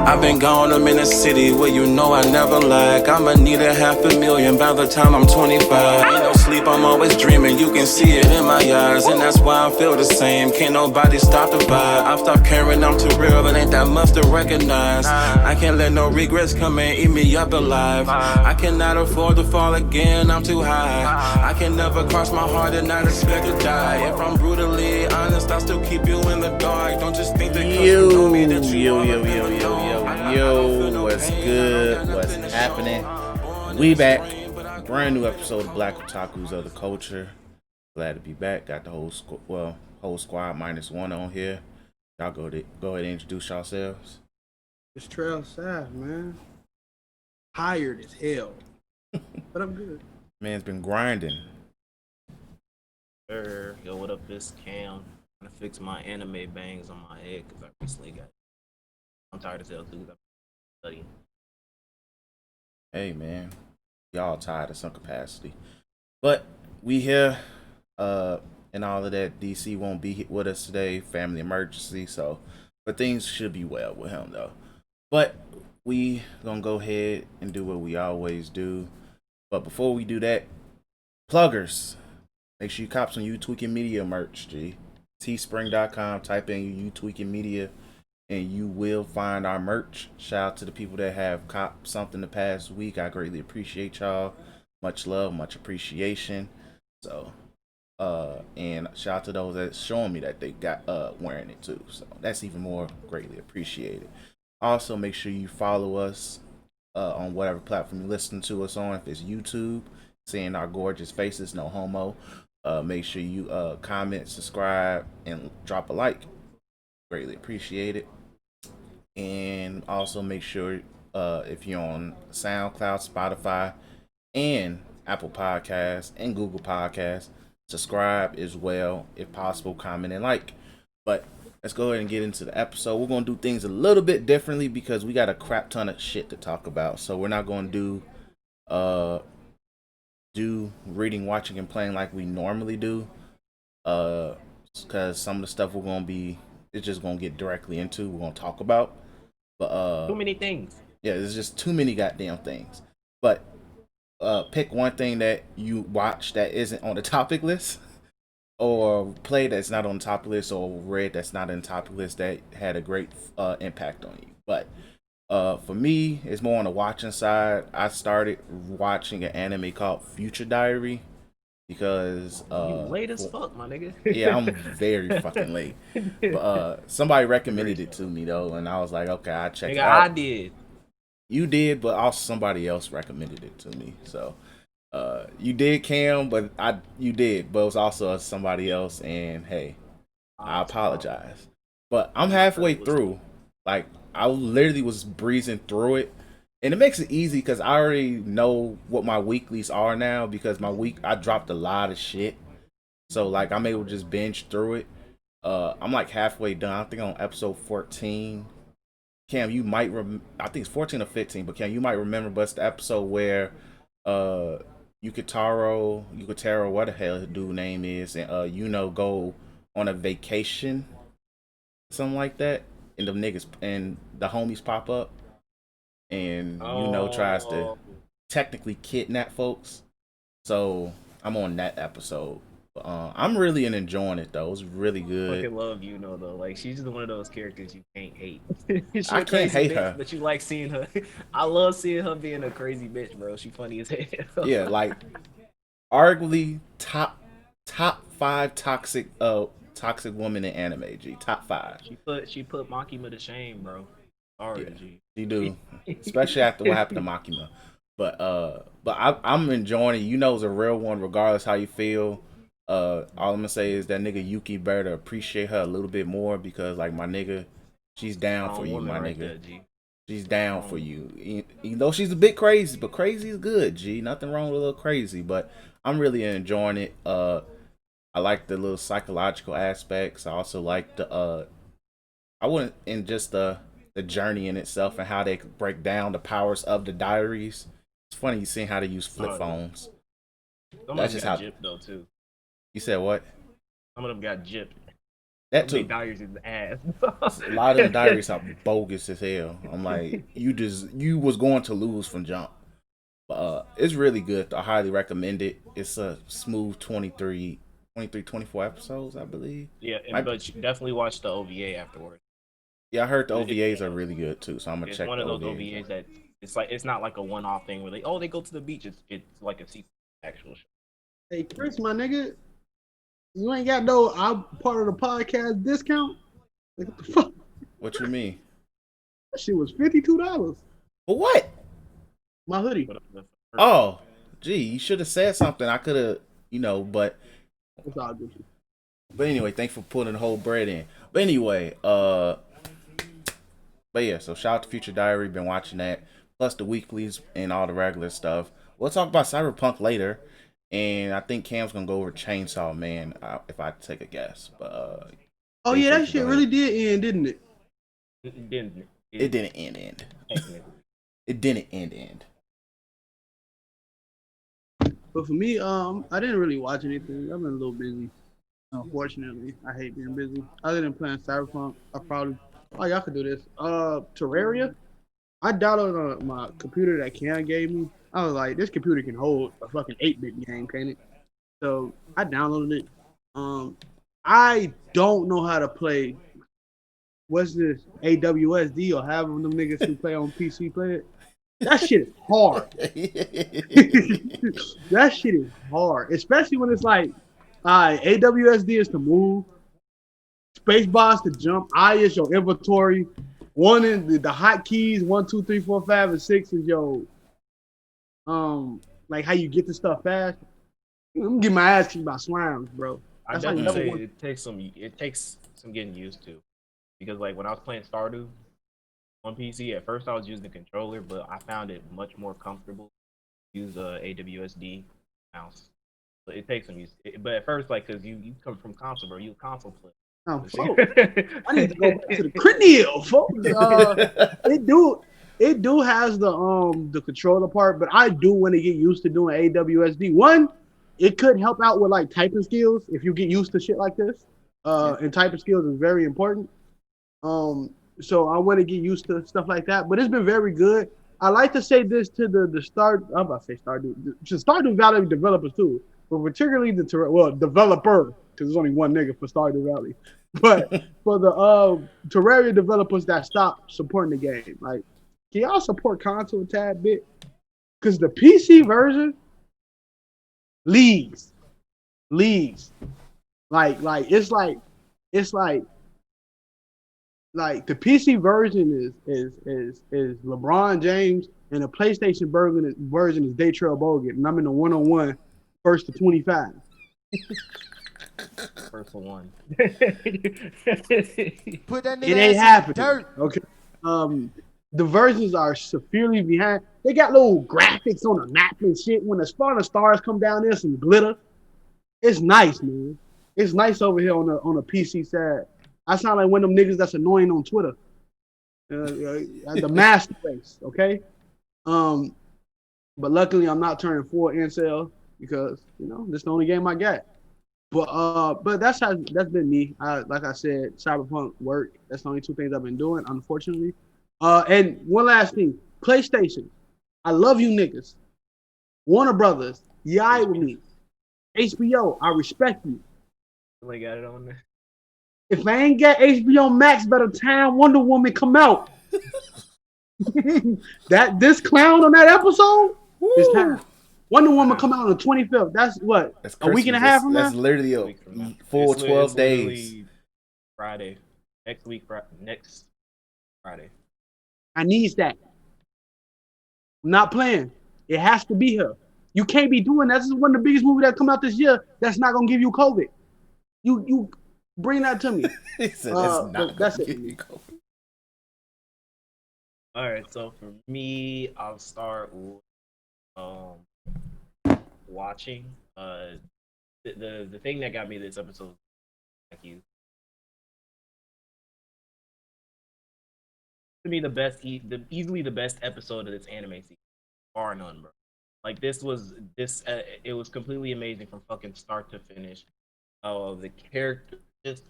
I've been gone, I'm in a city where you know I never lag. I'ma need $500,000 by the time I'm 25. Ain't no sleep, I'm always dreaming, you can see it in my eyes. And that's why I feel the same, can't nobody stop the vibe. I've stopped caring, I'm too real, it ain't that much to recognize. I can't let no regrets come and eat me up alive. I cannot afford to fall again, I'm too high. I can never cross my heart and not expect to die. If I'm brutally honest, I'll still keep you in the dark. Don't just think that 'cause you know me that you Yo, what's good? What's happening? We back. Brand new episode of Black Otakus of the Culture. Glad to be back. Got the whole squad minus one on here. Y'all go ahead and introduce yourselves. It's Trail South, man. Tired as hell. But I'm good. Man's been grinding. Yo, what up? This Cam. I'm gonna fix my anime bangs on my head because I recently got. I'm tired as hell too. I'm studying. Hey man, y'all tired of some capacity, but we here. And all of that. DC won't be with us today. Family emergency, but things should be well with him though. But we gonna go ahead and do what we always do. But before we do that, pluggers. Make sure you cop some You Tweaking Media merch, G. Teespring.com, type in You Tweaking Media, and you will find our merch. Shout out to the people that have copped something the past week. I greatly appreciate y'all. Much love, much appreciation. So, and shout out to those that's showing me that they got wearing it too. So that's even more greatly appreciated. Also, make sure you follow us on whatever platform you listen to us on. If it's YouTube, seeing our gorgeous faces, no homo. Make sure you comment, subscribe, and drop a like. Greatly appreciate it. And also make sure if you're on SoundCloud, Spotify, and Apple Podcasts, and Google Podcasts, subscribe as well. If possible, comment and like. But let's go ahead and get into the episode. We're going to do things a little bit differently because we got a crap ton of shit to talk about. So we're not going to do reading, watching, and playing like we normally do, because some of the stuff it's just gonna get directly into, we're gonna talk about, but Too many things. Yeah, there's just too many goddamn things. But pick one thing that you watch that isn't on the topic list, or play that's not on the topic list, or read that's not on the topic list that had a great impact on you. But for me, it's more on the watching side. I started watching an anime called Future Diary because You late as fuck, my nigga. yeah, I'm very fucking late. But somebody recommended it to me though, and I was like, okay, I'll check it out. I did. You did, but also somebody else recommended it to me. So you did, Cam, but you did, but it was also somebody else, and hey, I apologize. But I'm halfway through. Like, I literally was breezing through it, and it makes it easy because I already know what my weeklies are now, because I dropped a lot of shit, so like I'm able to just binge through it. I'm like halfway done. I think I'm on episode 14. Cam, you might I think it's 14 or 15, but Cam, you might remember, but it's the episode where Yukitaro, what the hell his dude name is, and go on a vacation, something like that. And the niggas and the homies pop up, and tries to technically kidnap folks. So I'm on that episode. I'm really enjoying it though. It's really good. I fucking love though. Like, she's just one of those characters you can't hate. I can't hate her, but you like seeing her. I love seeing her being a crazy bitch, bro. She funny as hell. Yeah, like arguably top 5 toxic woman in anime. G, top 5. She put Makima to shame, bro. Sorry, yeah, G. She do, especially after what happened to Makima. But I'm enjoying it. It's a real one, regardless how you feel. All I'm gonna say is that nigga Yuki better appreciate her a little bit more, because like, my nigga, she's down for you, my nigga. There, she's down for you. Even though she's a bit crazy, but crazy is good, G. Nothing wrong with a little crazy, but I'm really enjoying it. I like the little psychological aspects. I also like the journey in itself and how they break down the powers of the diaries. It's funny you seeing how they use flip phones. That's just how gypped though too. You said what? Some of them got gypped. That Anime too. Diaries is ass. A lot of the diaries are bogus as hell. I'm like, you was going to lose from jump. It's really good. I highly recommend it. It's a smooth 24 episodes, I believe. Yeah, Might, but you definitely watch the OVA afterwards. yeah, I heard the It, OVAs are really good too, so I'm gonna it's check one the of those OVAs OVAs out. that it's not like a one-off thing where they go to the beach. It's like a sequel to the actual show. Hey, Chris, my nigga, you ain't got no I'm part of the podcast discount. Like, what the fuck? What you mean? That shit was $52. For what? My hoodie. But Oh, gee, you should have said something. I could have, but It's all good. anyway, thanks for putting the whole bread in. But anyway, but yeah, so shout out to Future Diary. Been watching that, plus the weeklies and all the regular stuff. We'll talk about Cyberpunk later, and I think Cam's gonna go over Chainsaw Man if I take a guess. But Oh Jay yeah, Freeze that can shit go really ahead. did end, didn't it? didn't It didn't end. technically. It didn't end. But for me, I didn't really watch anything. I've been a little busy. Unfortunately, I hate being busy. Other than playing Cyberpunk, I probably y'all could do this. Terraria. I downloaded on my computer that Cam gave me. I was like, this computer can hold a fucking 8-bit game, can it? So I downloaded it. I don't know how to play. What's this? AWSD or having them niggas who play on PC play it. That shit is hard. That shit is hard, especially when it's like, AWSD is to move, space bars to jump, I is your inventory, one in the hotkeys, 1, 2, 3, 4, 5, and 6 is your like how you get the stuff fast. I'm gonna get my ass kicked by slimes, bro. I That's like definitely level say one. it takes some getting used to because like when I was playing Stardew on PC, at first I was using the controller, but I found it much more comfortable to use a AWSD mouse. But it takes some use. But at first, like, cause you come from console, bro, you a console player. Oh, folks, I need to go back to the cranial, folks. It do has the controller part, but I do want to get used to doing AWSD. One, it could help out with like typing skills if you get used to shit like this. And typing skills is very important. So I want to get used to stuff like that. But it's been very good. I like to say this to the start. I'm about to say Stardew. To Stardew Valley developers too, but particularly the developer, because there's only one nigga for Stardew Valley. But for the Terraria developers that stopped supporting the game, like, can y'all support console a tad bit? Because the PC version leagues, it's like the PC version is LeBron James, and the PlayStation version is Daytrail Bogan, and I'm in the 1-on-1 first to 25. First for one. Put that nigga It ain't ass in the happening. dirt. Okay. The versions are severely behind. They got little graphics on the map and shit. When the spawn of stars come down there, some glitter. It's nice, man. It's nice over here on the PC side. I sound like one of them niggas that's annoying on Twitter. The master race, okay? But luckily I'm not turning full incel because this is the only game I got. But that's been me. Like I said, Cyberpunk work. That's the only two things I've been doing, unfortunately. And one last thing, PlayStation. I love you niggas. Warner Brothers, you all right with me. HBO, I respect you. Somebody got it on there. If I ain't got HBO Max by the time Wonder Woman come out, this clown on that episode is time. Wonder Woman come out on the 25th. That's what? That's A week and a half from That's now? literally A a week from now. full It's 12 days. literally Friday. Next week, next Friday. I needs that. I'm not playing. It has to be here. You can't be doing that. This is one of the biggest movies that come out this year that's not gonna give you COVID. You bring that to me. He said it's not that's gonna it. give you COVID. All right, so for me, I'll start with watching. The thing that got me this episode, thank you. To me, easily the best episode of this anime season, bar none, bro. Like it was completely amazing from fucking start to finish. Oh, the character, just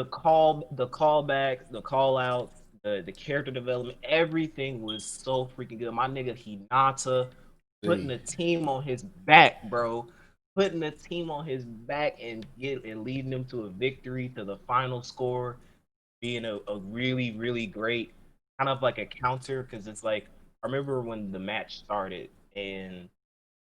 the callbacks, the call outs, the character development, everything was so freaking good. My nigga Hinata putting See, the team on his back, bro. Putting the team on his back and leading them to a victory to the final score, being a really, really great kind of like a counter because it's like I remember when the match started and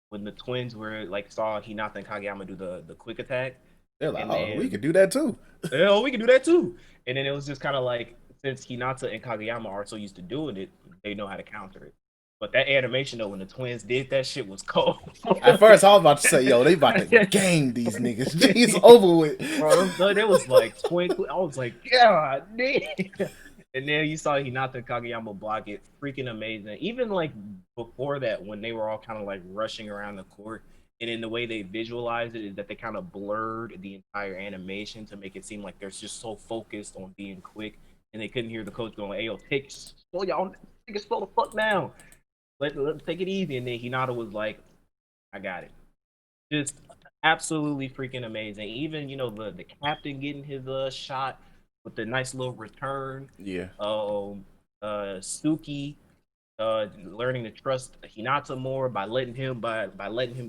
when the twins were like saw Hinata and Kageyama do the quick attack they're like, and oh, we then could do that too. oh, we can do that too. And then it was just kind of like since Hinata and Kageyama are so used to doing it, they know how to counter it. But that animation though, when the twins did that shit was cold. At first, I was about to say, yo, they about to game these niggas. Jeez, over with. Bro, it was like twinkle. I was like, yeah, damn. And then you saw Hinata and Kageyama block it, freaking amazing. Even like before that, when they were all kind of like rushing around the court, and in the way they visualized it is that they kind of blurred the entire animation to make it seem like they're just so focused on being quick, and they couldn't hear the coach going, "Hey, yo, slow y'all, take it slow the fuck down. Let's take it easy." And then Hinata was like, "I got it." Just absolutely freaking amazing. Even the captain getting his shot with the nice little return. Yeah. Suki learning to trust Hinata more by letting him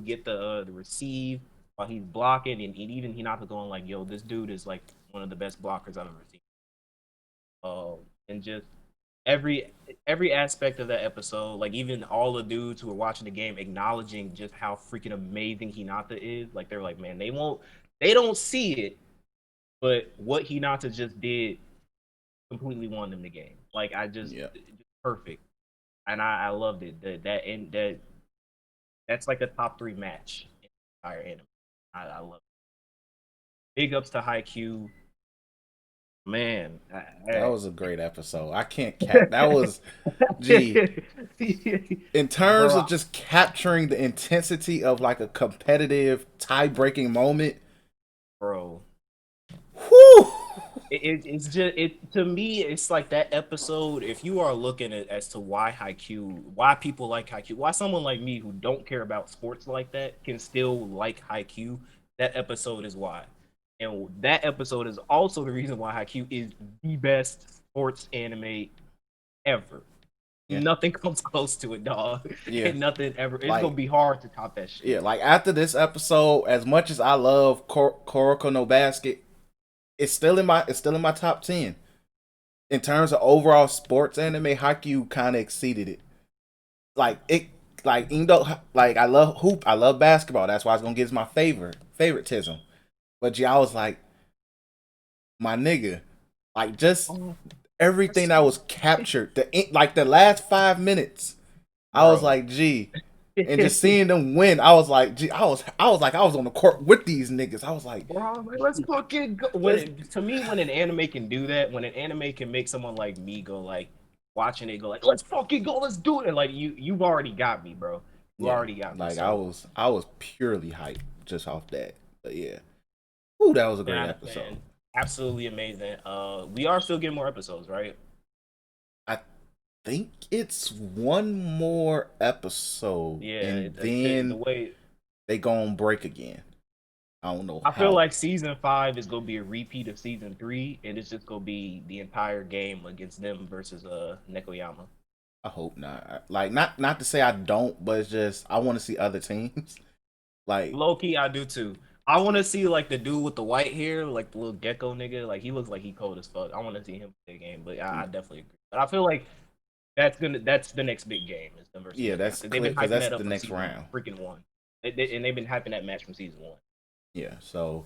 get the receive while he's blocking, and even Hinata going like, "Yo, this dude is like one of the best blockers I've ever seen." And just every every aspect of that episode, like even all the dudes who are watching the game acknowledging just how freaking amazing Hinata is. Like they're like, man, they don't see it, but what Hinata just did completely won them the game. Like Yeah. just perfect, and I loved it. That's like a top three match in the entire anime. I love it. Big ups to Haikyuu, man. That was a great episode. I can't cap. That was, gee, in terms Bro, of just capturing the intensity of like a competitive tie-breaking moment. bro. Whew. It's just it to me. It's like that episode. If you are looking at as to why people like Haikyuu, why someone like me who don't care about sports like that can still like Haikyuu, that episode is why. And that episode is also the reason why Haikyuu is the best sports anime ever. Yeah. Nothing comes close to it, dog. Yeah. And nothing ever. It's Like, gonna be hard to top that shit. yeah, like after this episode, as much as I love Kuroko no Basket, it's still in my top 10. In terms of overall sports anime, Haikyuu kind of exceeded it. Like it, like even though like I love basketball. That's why it's gonna get my favoritism. But yeah, I was like, my nigga, like just Oh, everything that was captured, the last 5 minutes, I was bro. like, gee, and just seeing them win, I was like, gee, I was on the court with these niggas. I was like, Bro, like, let's fucking go. To me, when an anime can do that, when an anime can make someone like me go like watching it, go like, let's fucking go, let's do it. And like you've already got me, bro. You yeah, already got me. like So I was purely hyped just off that. But yeah, ooh, that was a great yeah, episode. man, absolutely amazing. We are still getting more episodes, right? I think it's one more episode, Yeah, and the then way they go on break again. I don't know I feel how. like season 5 is gonna be a repeat of season 3, and it's just gonna be the entire game against them versus Nekoyama. I hope not. Like not to say I don't, but it's just I want to see other teams. Like Low key, I do too. I want to see like the dude with the white hair, like the little gecko nigga. Like he looks like he cold as fuck. I want to see him play a game, but I definitely agree. But I feel like that's the next big game is them versus yeah, Nekoyama. that's 'Cause they've clear been because hyping that's that the up from next season round. freaking one, and they've been hyping that match from season one. Yeah, so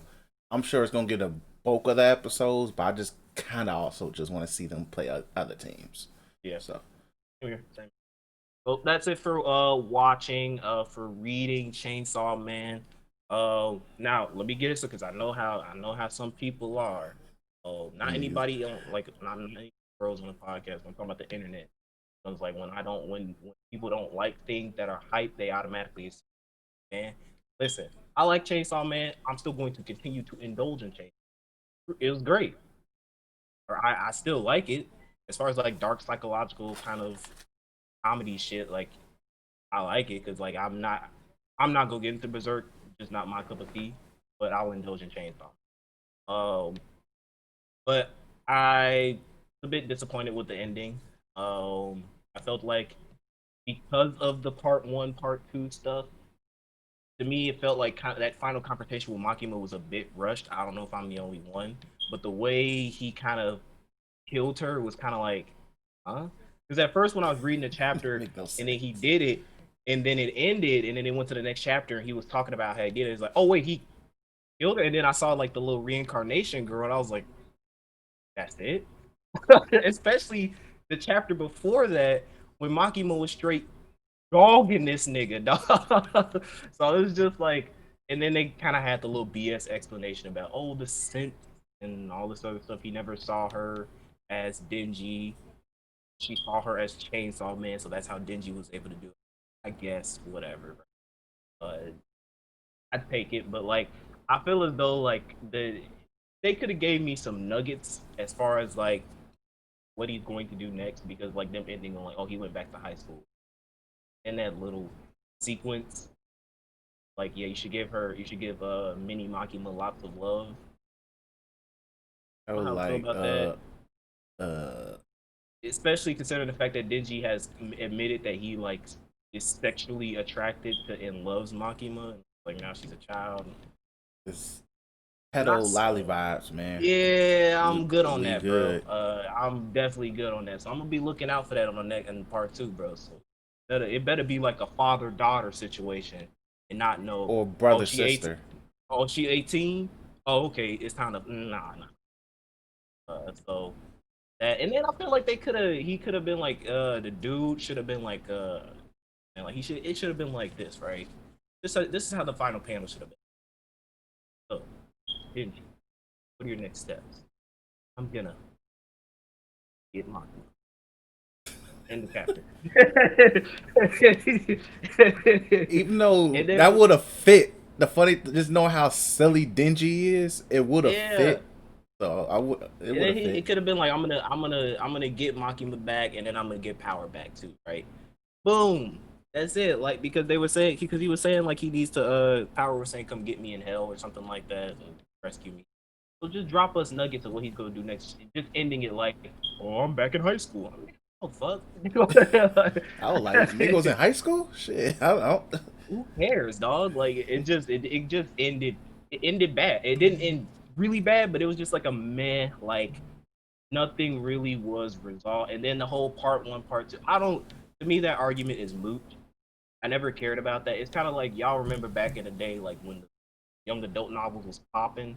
I'm sure it's gonna get a bulk of the episodes, but I just kind of also just want to see them play other teams. Yeah, So same here, same. Well, that's it for watching. For reading Chainsaw Man. Now let me get it because I know how some people are. Not me neither. anybody on like not many girls on the podcast. I'm talking about the internet. So it's like when people don't like things that are hype, they automatically man. Listen, I like Chainsaw Man. I'm still going to continue to indulge in Chainsaw. It was great. Or I still like it. As far as like dark psychological kind of comedy shit, like I like it because like I'm not gonna get into Berserk, just not my cup of tea. But I'll indulge in Chainsaw. Um, but I was a bit disappointed with the ending. I felt like because of the part one, part two stuff, to me, it felt like that final confrontation with Makima was a bit rushed. I don't know if I'm the only one, but the way he kind of killed her was kind of like, huh? Because at first, when I was reading the chapter Make no sense. and then he did it, and then it ended, and then it went to the next chapter, and he was talking about how he did it. It's like, oh wait, he killed her, and then I saw like the little reincarnation girl, and I was like, that's it. Especially the chapter before that when Makima was straight dogging this nigga, dog. So it was just like, and then they kind of had the little BS explanation about, oh, the scent and all this other stuff. He never saw her as Denji. She saw her as Chainsaw Man, so that's how Denji was able to do it. I guess, whatever. I'd take it, but like, I feel as though like they could have gave me some nuggets as far as like what he's going to do next, because like them ending on like, oh, he went back to high school, and that little sequence, like, yeah, you should give Mini Makima lots of love. I I was don't know how I feel like, about that, uh, especially considering the fact that Denji has admitted that he like is sexually attracted to and loves Makima. Like now she's a child. this Not pedo lolly so. vibes, man. Yeah, I'm good on We that, bro. good. I'm definitely good on that. So I'm gonna be looking out for that on the next in part two, bro. So it better be like a father daughter situation, and not no. Or Oh, brother she 18. sister. Oh, she 18. Oh, okay. It's time to nah. So that, and then I feel like he could have been like the dude should have been like man, like it should have been like this, right? This is how the final panel should have been. So, Benji, what are your next steps? I'm gonna get mine. End the chapter. Even though And then that would have fit, the funny, just know how silly Dingy is, it would have yeah, fit. So it and would then have fit. it could have been like, I'm gonna get Makima back, and then I'm gonna get power back too, right? Boom. That's it. Like, because they were saying, because he was saying like he needs to power was saying come get me in hell or something like that and rescue me. So just drop us nuggets of what he's gonna do next. Just ending it like, oh, I'm back in high school. I'm like, oh fuck. I was like, nigga was in high school? Shit. I don't. Who cares, dog? Like it just ended. It ended bad. It didn't end really bad, but it was just like a meh. Like nothing really was resolved. And then the whole part one, part two. I don't. To me, that argument is moot. I never cared about that. It's kind of like y'all remember back in the day, like when the young adult novels was popping.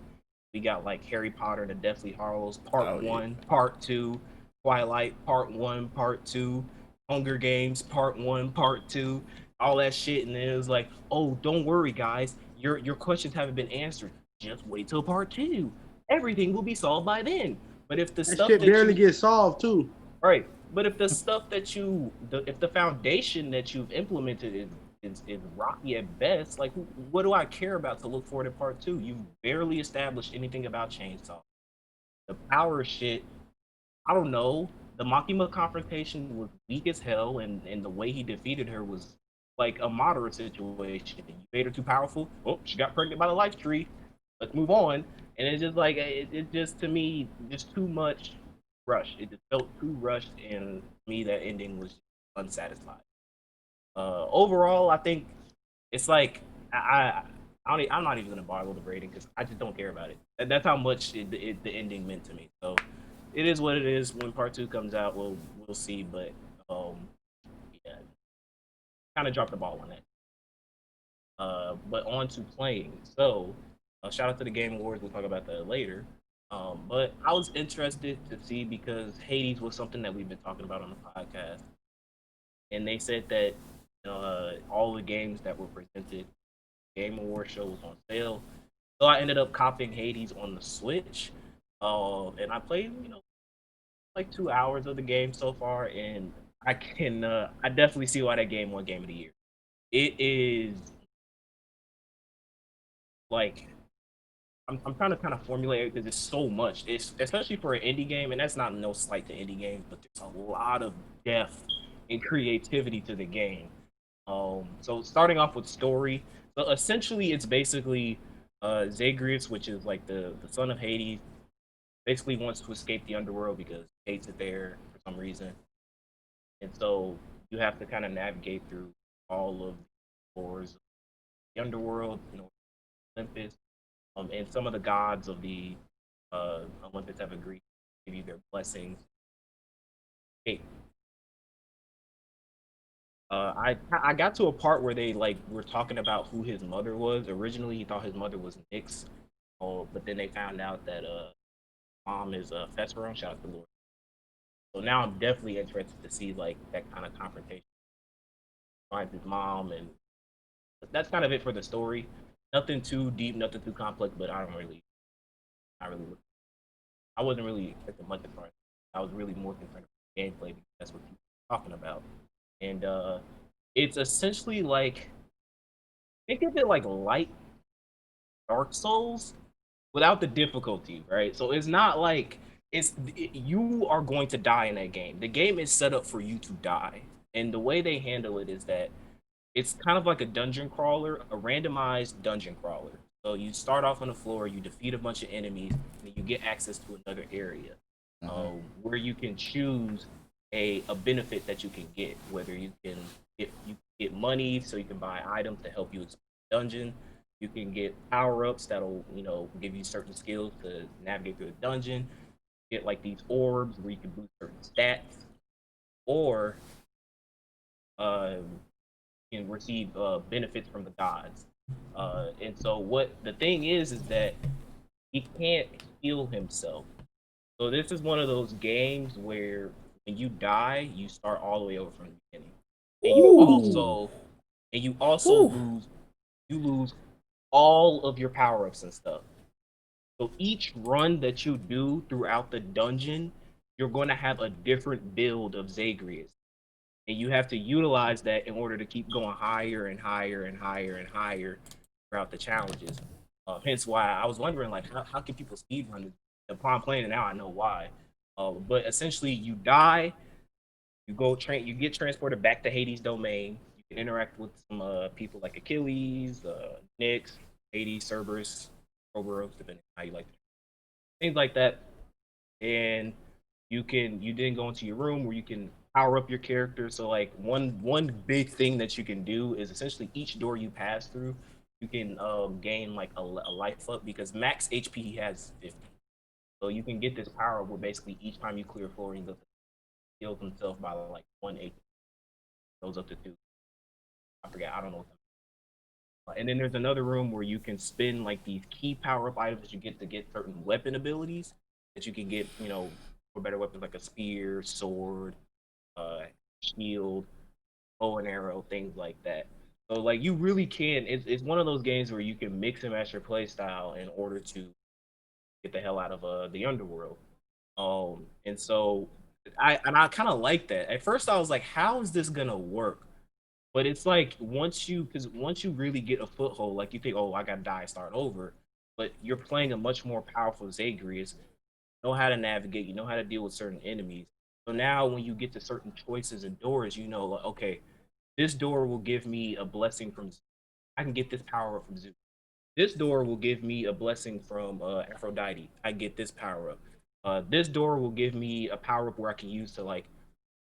We got like Harry Potter and the Deathly Hallows Part Oh, yeah. One, Part Two, Twilight Part One, Part Two, Hunger Games Part One, Part Two, all that shit, and then it was like, oh, don't worry, guys, your questions haven't been answered. Just wait till Part Two. Everything will be solved by then. But if the That stuff shit that barely you gets solved too. right, but if the stuff that if the foundation that you've implemented is rocky at best, like what do I care about to look forward to part two? You've barely established anything about Chainsaw. The power shit, I don't know. The Makima confrontation was weak as hell, and the way he defeated her was like a moderate situation. You made her too powerful. Oh, she got pregnant by the life tree. Let's move on. And it's just like it just to me just too much rush. It just felt too rushed, and to me that ending was unsatisfied. Overall, I think it's like I'm not even gonna bother with the rating because I just don't care about it. That's how much the ending meant to me. So it is what it is. When part two comes out, we'll see. But yeah, kind of dropped the ball on that. But on to playing. So shout out to the Game Awards. We'll talk about that later. But I was interested to see because Hades was something that we've been talking about on the podcast, and they said that all the games that were presented Game Award show was on sale. So I ended up copying Hades on the Switch. And I played, like 2 hours of the game so far, and I definitely see why that game won Game of the Year. It is like I'm trying to kind of formulate it because it's so much. It's especially for an indie game, and that's not no slight to indie games, but there's a lot of depth and creativity to the game. So starting off with story, so essentially it's basically Zagreus, which is like the son of Hades. basically wants to escape the underworld because he hates it there for some reason. And so you have to kind of navigate through all of the floors of the underworld, Olympus. And some of the gods of the Olympus have agreed to give you their blessings. Hey, I got to a part where they like were talking about who his mother was. Originally, he thought his mother was Nyx, but then they found out that mom is Fesperon. Shout out to Lord. So now I'm definitely interested to see like that kind of confrontation. Finds his mom, and that's kind of it for the story. Nothing too deep, nothing too complex, but I really, I wasn't really expecting much as far as I was really more concerned with gameplay because that's what people are talking about. And it's essentially like think of it like light Dark Souls without the difficulty, right? So it's not like you are going to die in that game. The game is set up for you to die, and the way they handle it is that it's kind of like a dungeon crawler, a randomized dungeon crawler. So you start off on the floor, you defeat a bunch of enemies, and you get access to another area where you can choose a benefit that you can get. Whether you get money, so you can buy items to help you explore the dungeon. You can get power ups that'll give you certain skills to navigate through the dungeon. Get like these orbs where you can boost certain stats, or um, can receive benefits from the gods. And so what the thing is that he can't heal himself. So this is one of those games where when you die, you start all the way over from the beginning, and Ooh. you also Ooh. lose all of your power ups and stuff. So each run that you do throughout the dungeon, you're going to have a different build of Zagreus, and you have to utilize that in order to keep going higher and higher and higher and higher throughout the challenges. Hence why I was wondering, like, how can people speed run it? Upon playing it now, I know why. But essentially, you die, you get transported back to Hades' domain. You can interact with some people like Achilles, Nyx, Hades, Cerberus, Ouroboros, depending on how you like it. Things like that. And you then go into your room where you can power up your character. So like one big thing that you can do is essentially each door you pass through, you can gain like a life up because max HP he has 50. So you can get this power where basically each time you clear a floor, he heals himself by like 1/8. Goes up to 2. I forget. I don't know. And then there's another room where you can spin like these key power up items that you get to get certain weapon abilities that you can get, for better weapons like a spear, sword, uh, shield, bow and arrow, things like that. So like you really can. It's one of those games where you can mix and match your play style in order to get the hell out of the underworld. And so I kind of like that. At first, I was like, how is this gonna work? But it's like because once you really get a foothold, like you think, oh, I gotta die, start over. But you're playing a much more powerful Zagreus. You know how to navigate. You know how to deal with certain enemies. So now, when you get to certain choices and doors, you know, like, okay, this door will give me a blessing from. I can get this power up from Zeus. This door will give me a blessing from Aphrodite. I get this power up. This door will give me a power up where I can use to like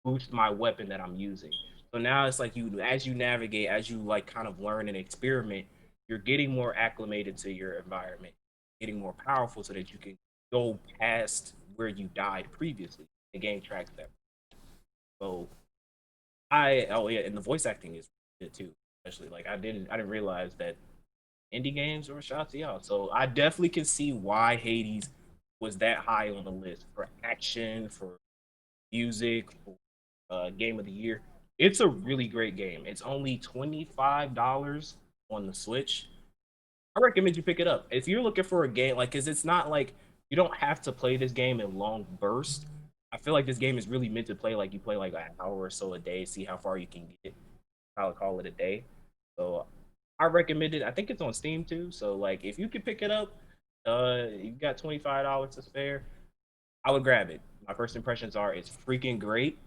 boost my weapon that I'm using. So now it's like as you navigate, as you like kind of learn and experiment, you're getting more acclimated to your environment, getting more powerful so that you can go past where you died previously. The game tracks that. So oh yeah, and the voice acting is good too. Especially like I didn't realize that indie games were shot to y'all. So I definitely can see why Hades was that high on the list for action, for music, for game of the year. It's a really great game. It's only $25 on the Switch. I recommend you pick it up if you're looking for a game like because it's not like you don't have to play this game in long bursts. I feel like this game is really meant to play like you play like an hour or so a day, see how far you can get. I'll call it a day. So I recommend it. I think it's on Steam too. So like if you could pick it up, you got $25 to spare. I would grab it. My first impressions are it's freaking great.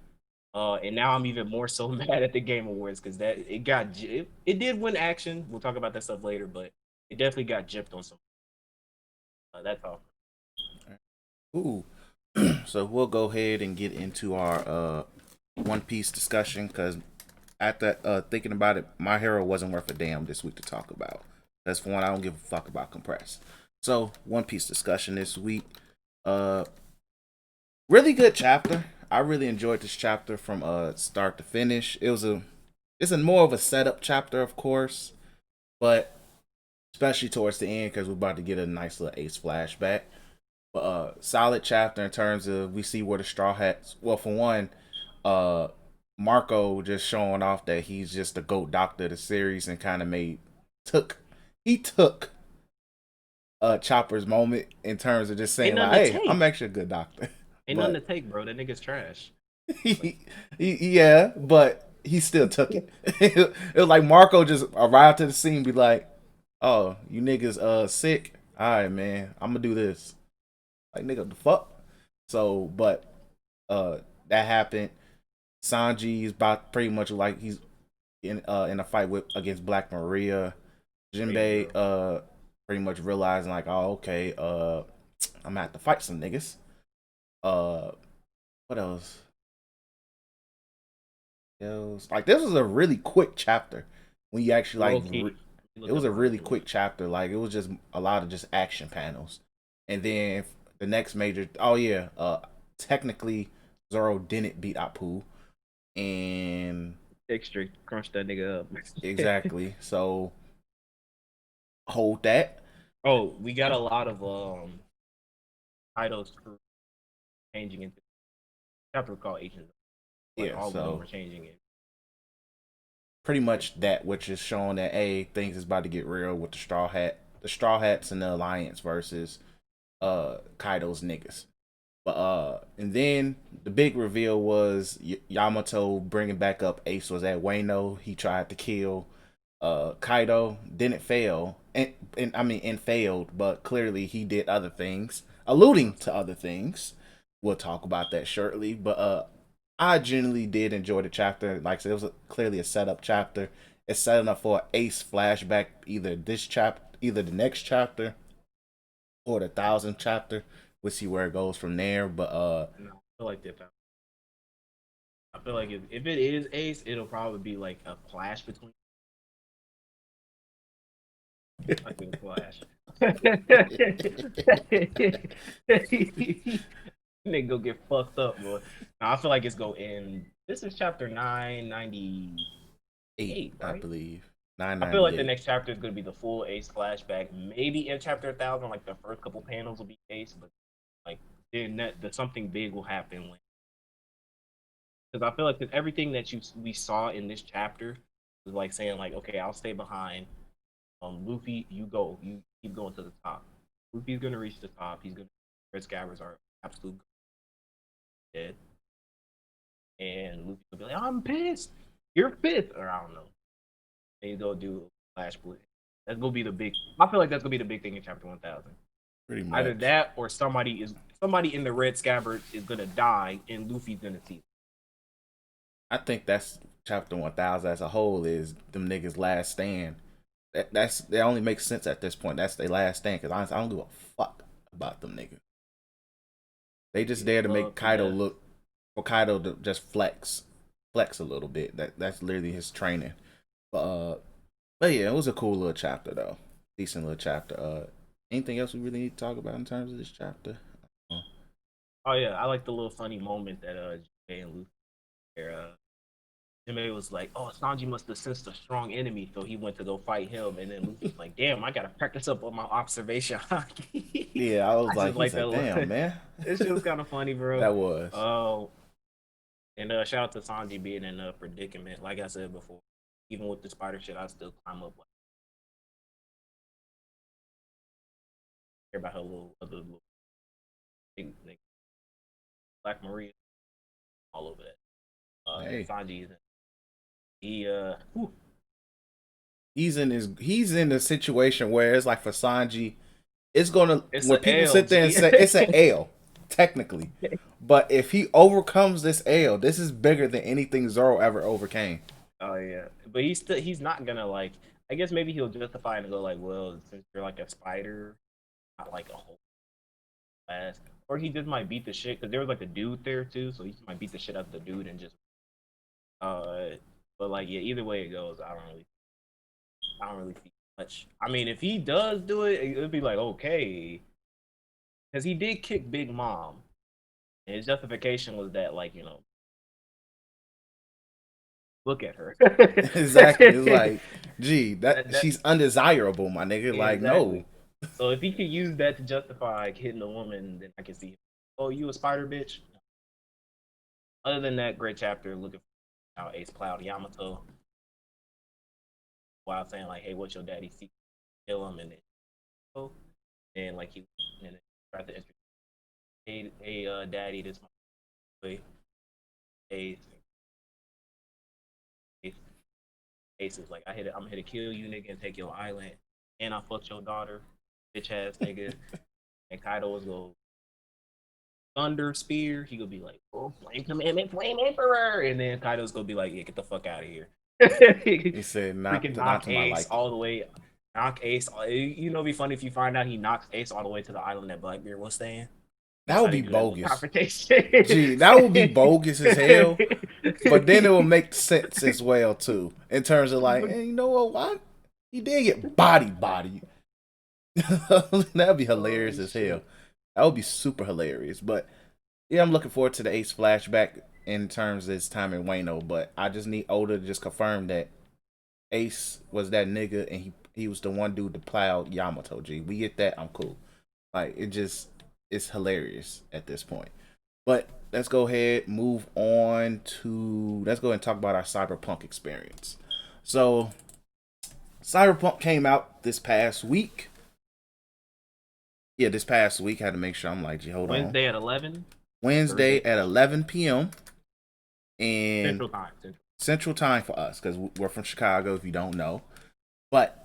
And now I'm even more so mad at the Game Awards because it did win action. We'll talk about that stuff later, but it definitely got gypped on some. That's all. Ooh. So we'll go ahead and get into our One Piece discussion because after thinking about it, my hero wasn't worth a damn this week to talk about. That's for one, I don't give a fuck about compressed. So One Piece discussion this week. Uh, really good chapter. I really enjoyed this chapter from start to finish. It's a more of a setup chapter, of course, but especially towards the end because we're about to get a nice little Ace flashback. But solid chapter in terms of we see where the Straw Hats. Well, for one, uh, Marco just showing off that he's just the GOAT doctor of the series and kind of took he took Chopper's moment in terms of just Ain't saying nothing like, to "Hey, take. I'm actually a good doctor." Ain't nothing to But take, bro. That nigga's trash. yeah, but he still took it. It was like Marco just arrived to the scene, be like, "Oh, you niggas sick? All right, man, I'm gonna do this." Like nigga, the fuck. So, but uh, that happened. Sanji's about pretty much like he's in a fight with against Black Maria. Crazy, Jinbei pretty much realizing like, oh okay, I'm gonna have to fight some niggas. Uh, what else? Like this was a really quick chapter when you actually Low like key. it Look was up a on really it. quick chapter. Like it was just a lot of just action panels, and then the next major. Oh yeah, technically Zoro didn't beat Apu, and Extra crunch that nigga up. exactly. So hold that. Oh, we got a lot of titles for changing into chapter called Agents. Like Yeah. all of them So were changing it. pretty much that, which is showing that things is about to get real with the Straw Hats and the Alliance versus Kaido's niggas. But and then the big reveal was Yamato bringing back up Ace was at Wano. He tried to kill Kaido, didn't fail, and failed, but clearly he did other things, alluding to other things. We'll talk about that shortly. But I genuinely did enjoy the chapter. Like I said, it was clearly a setup chapter. It's setting up for an Ace flashback, either the next chapter or the 1000th chapter. We'll see where it goes from there. But No, I feel like they found. I feel like if it is Ace, it'll probably be like a clash between. I think clash. Nigga go get fucked up, boy. Now I feel like it's go in. This is chapter 998, I right? believe I feel like the 998. next chapter is gonna be the full Ace flashback. Maybe in chapter 1000, like the first couple panels will be Ace, but like then the something big will happen when. Because I feel like that everything that we saw in this chapter was like saying like, okay, I'll stay behind. Luffy, you keep going to the top. Luffy's gonna reach the top. He's gonna. Red Scabbards are absolute dead, and Luffy will be like, I'm pissed. You're pissed, or I don't know. And he's gonna do Flash Blitz. That's gonna be the big. I feel like that's gonna be the big thing in chapter 1000. Pretty Either much. that or somebody in the Red Scabbard is gonna die, and Luffy's gonna see it. I think that's chapter 1000 as a whole is them niggas last stand. That only makes sense at this point. That's their last stand because honestly, I don't give a fuck about them niggas. They just there to make Love to Kaido death. look for Kaido to just flex a little bit. That's literally his training. But but yeah, it was a cool little chapter though. Decent little chapter. Anything else we really need to talk about in terms of this chapter? Oh yeah, I like the little funny moment that Jay and Luffy where Jimmy was like, "Oh, Sanji must have sensed a strong enemy, so he went to go fight him." And then Luffy's like, "Damn, I gotta practice up on my observation hockey." Yeah, I was I just he's like like, that. Little, damn man. this shit was kind of funny, bro. That was Oh, and shout out to Sanji being in a predicament. Like I said before, even with the spider shit, I still climb up. Like, care about her little other little thing, Black Maria, all over that. hey. Sanji is he whew, He's in a situation where it's like for Sanji, it's gonna it's when a people L, sit there and G. say it's an L, technically. But if he overcomes this L, this is bigger than anything Zoro ever overcame. Oh yeah, but he's not gonna like. I guess maybe he'll justify it and go like, well, since you're like a spider, not like a whole. fast, or he just might beat the shit because there was like a dude there too, so he might beat the shit out of the dude and just but like yeah, either way it goes, I don't really see much. I mean, if he does do it, it'd be like okay, because he did kick Big Mom, and his justification was that like look at her. Exactly. It's like, gee, that she's undesirable, my nigga. Yeah, Like, no. exactly. So if he could use that to justify hitting a woman, then I can see. Oh, you a spider bitch? Other than that, great chapter. Looking for how Ace plowed Yamato while saying like, "Hey, what's your daddy secret?" Kill him, and then like he and then tried to introduce, hey, daddy, this my boy. Ace, Ace, Ace is like, I'm here to kill you, nigga, and take your island, and I fucked your daughter, bitch ass nigga. And Kaido was go thunder spear. He gonna be like, oh, flame commandment, flame emperor, and then Kaido's gonna be like, yeah, get the fuck out of here. He said, Freaking not knock to my Ace liking. all the way. Knock Ace. It'd be funny if you find out he knocks Ace all the way to the island that Blackbeard was staying. That would be bogus. Confrontation. Gee, that would be bogus as hell. But then it will make sense as well too, in terms of like, hey, you know what? Why he did get body. That'd be hilarious as hell. That would be super hilarious. But yeah, I'm looking forward to the Ace flashback in terms of his time in Wano. But I just need Oda to just confirm that Ace was that nigga and he was the one dude that plowed Yamato. G, we get that. I'm cool. Like it's hilarious at this point. But let's go ahead, move on to let's go ahead and talk about our Cyberpunk experience. So Cyberpunk came out this past week. Yeah, this past week. I had to make sure. I'm like, gee, hold Wednesday on. at 11. Wednesday at 11 p.m. and Central time. Central time for us because we're from Chicago. If you don't know, but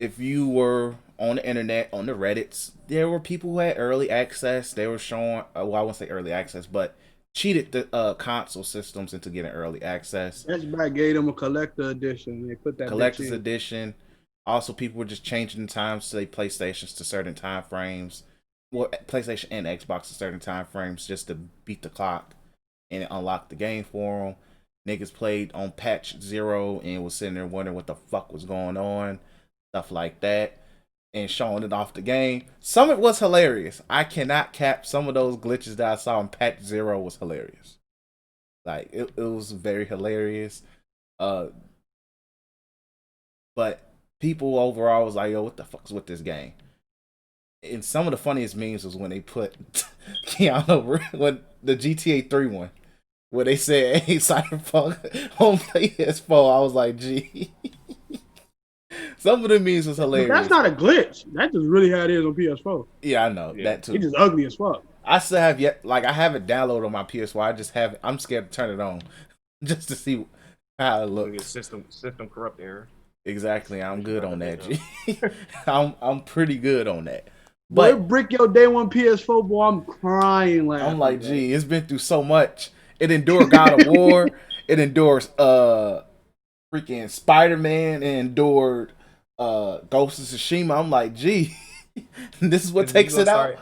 if you were on the internet, on the Reddits, there were people who had early access. They were showing, well, I won't say early access, but cheated the console systems into getting early access. Xbox gave them a collector edition. They put that Collector's bitch in. edition. Also, people were just changing the times to their PlayStations to certain time frames. Well, PlayStation and Xbox to certain time frames just to beat the clock and unlock the game for them. Niggas played on patch 0 and was sitting there wondering what the fuck was going on. Stuff like that. And showing it off the game. Some of it was hilarious. I cannot cap some of those glitches that I saw in patch 0 was hilarious. Like, it was very hilarious. But people overall was like, yo, what the fuck's with this game? And some of the funniest memes was when they put Keanu, when the GTA 3 one, where they said, hey, Cyberpunk on PS4. I was like, gee. Some of the memes was hilarious. But that's not a glitch. That just really how it is on PS4. Yeah, I know. Yeah. That too. It's just ugly as fuck. I still have I have it downloaded on my PS4. I'm scared to turn it on just to see how it looks. System corrupt error. Exactly. I'm good on that, G. I'm pretty good on that. But boy, brick your day one PS4, boy, I'm crying laughing. I'm like, gee, it's been through so much. It endured God of War. It endures freaking Spider-Man. It endured Ghost of Tsushima. I'm like, gee, this is what takes it out.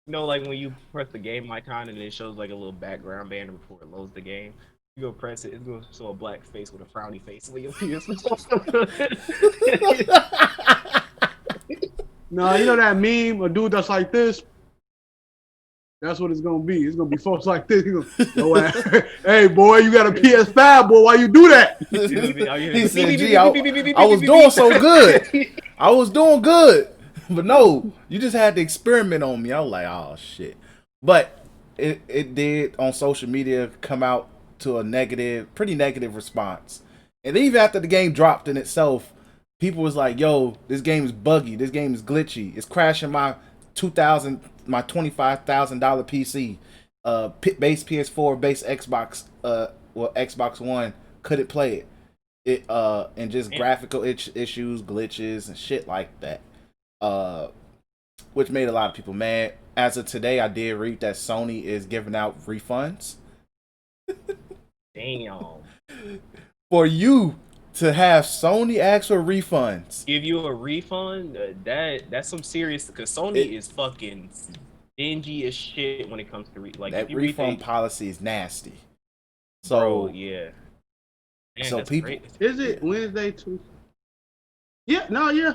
You know, like when you press the game icon and it shows like a little background banner before it loads the game. You go press it, it's gonna show a black face with a frowny face. No, you know that meme, a dude that's like this? That's what it's gonna be. It's gonna be folks like this. Hey boy, you got a PS5, boy. Why you do that? He said, gee, I was doing so good. I was doing good. But no, you just had to experiment on me. I was like, oh shit. But it did on social media come out to a pretty negative response. And even after the game dropped in itself, people was like, yo, this game is buggy. This game is glitchy. It's crashing my $25,000 PC. Base PS4, base Xbox, Xbox One couldn't play it. And just graphical issues, glitches, and shit like that. Which made a lot of people mad. As of today, I did read that Sony is giving out refunds. Damn. For you to have Sony ask for refunds. Give you a refund, that's some serious, because Sony is fucking stingy as shit when it comes to like that if you refund policy is nasty. So bro, yeah. Man, so that's people, great. Is it Wednesday too? Yeah, no, yeah.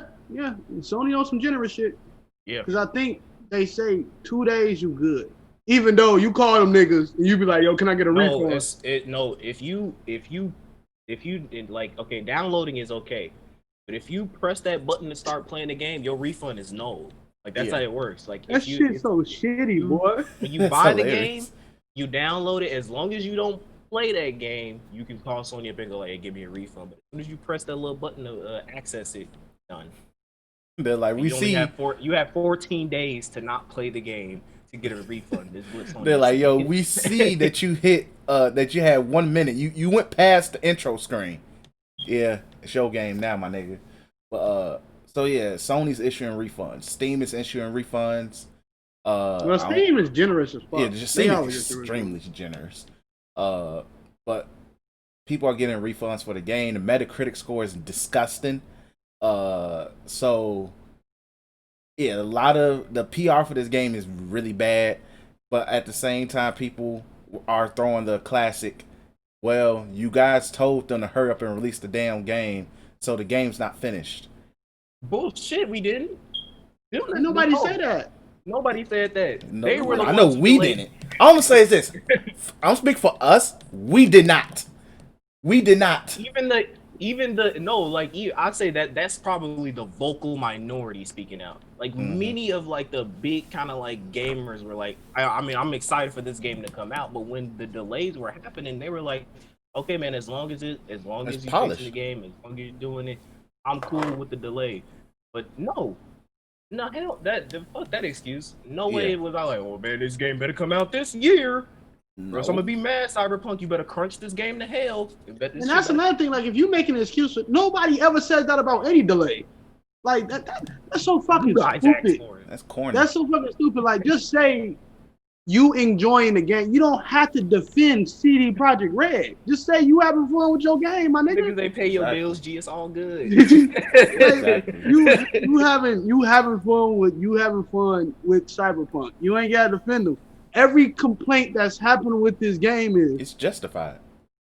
Sony on some generous shit. Yeah. Because I think they say 2 days you good. Even though you call them niggas and you be like, yo, can I get a refund? If you like, okay, downloading is okay, but if you press that button to start playing the game, your refund is null. Like that's how it works. Like that shit's so shitty, boy. When you buy the game, you download it. As long as you don't play that game, you can call Sony up and go like, hey, give me a refund. But as soon as you press that little button to access it, done. They're like, and you have 14 days to not play the game to get a refund. They're like, yo, we see that you hit that you had 1 minute. You went past the intro screen. Yeah, it's your game now, my nigga. But so yeah, Sony's issuing refunds. Steam is issuing refunds. Well, Steam is generous as fuck. Yeah, just Steam is extremely generous. But people are getting refunds for the game. The Metacritic score is disgusting. So yeah, a lot of the PR for this game is really bad, but at the same time, people are throwing the classic, well, you guys told them to hurry up and release the damn game, so the game's not finished. Bullshit, we didn't. Nobody said that. Nobody said that. No, they were the I know we didn't. All I'm gonna say is this. I'm speaking for us. We did not. We did not. I'd say that's probably the vocal minority speaking out. Like many of like the big kind of like gamers were like, I mean, I'm excited for this game to come out, but when the delays were happening, they were like, okay, man, as long as you're fixing the game, as long as you're doing it, I'm cool with the delay. But no, hell, fuck that excuse. No way it was all like, oh man, this game better come out this year. Or else I'm gonna be mad, Cyberpunk. You better crunch this game to hell. And that's another thing. Like, if you making an excuse, nobody ever says that about any delay. Like that's so fucking stupid. That's corny. That's so fucking stupid. Like, just say you enjoying the game. You don't have to defend CD Projekt Red. Just say you having fun with your game, my nigga. Niggas, they pay your bills, G. It's all good. You having fun with Cyberpunk. You ain't gotta defend them. Every complaint that's happening with this game it's justified.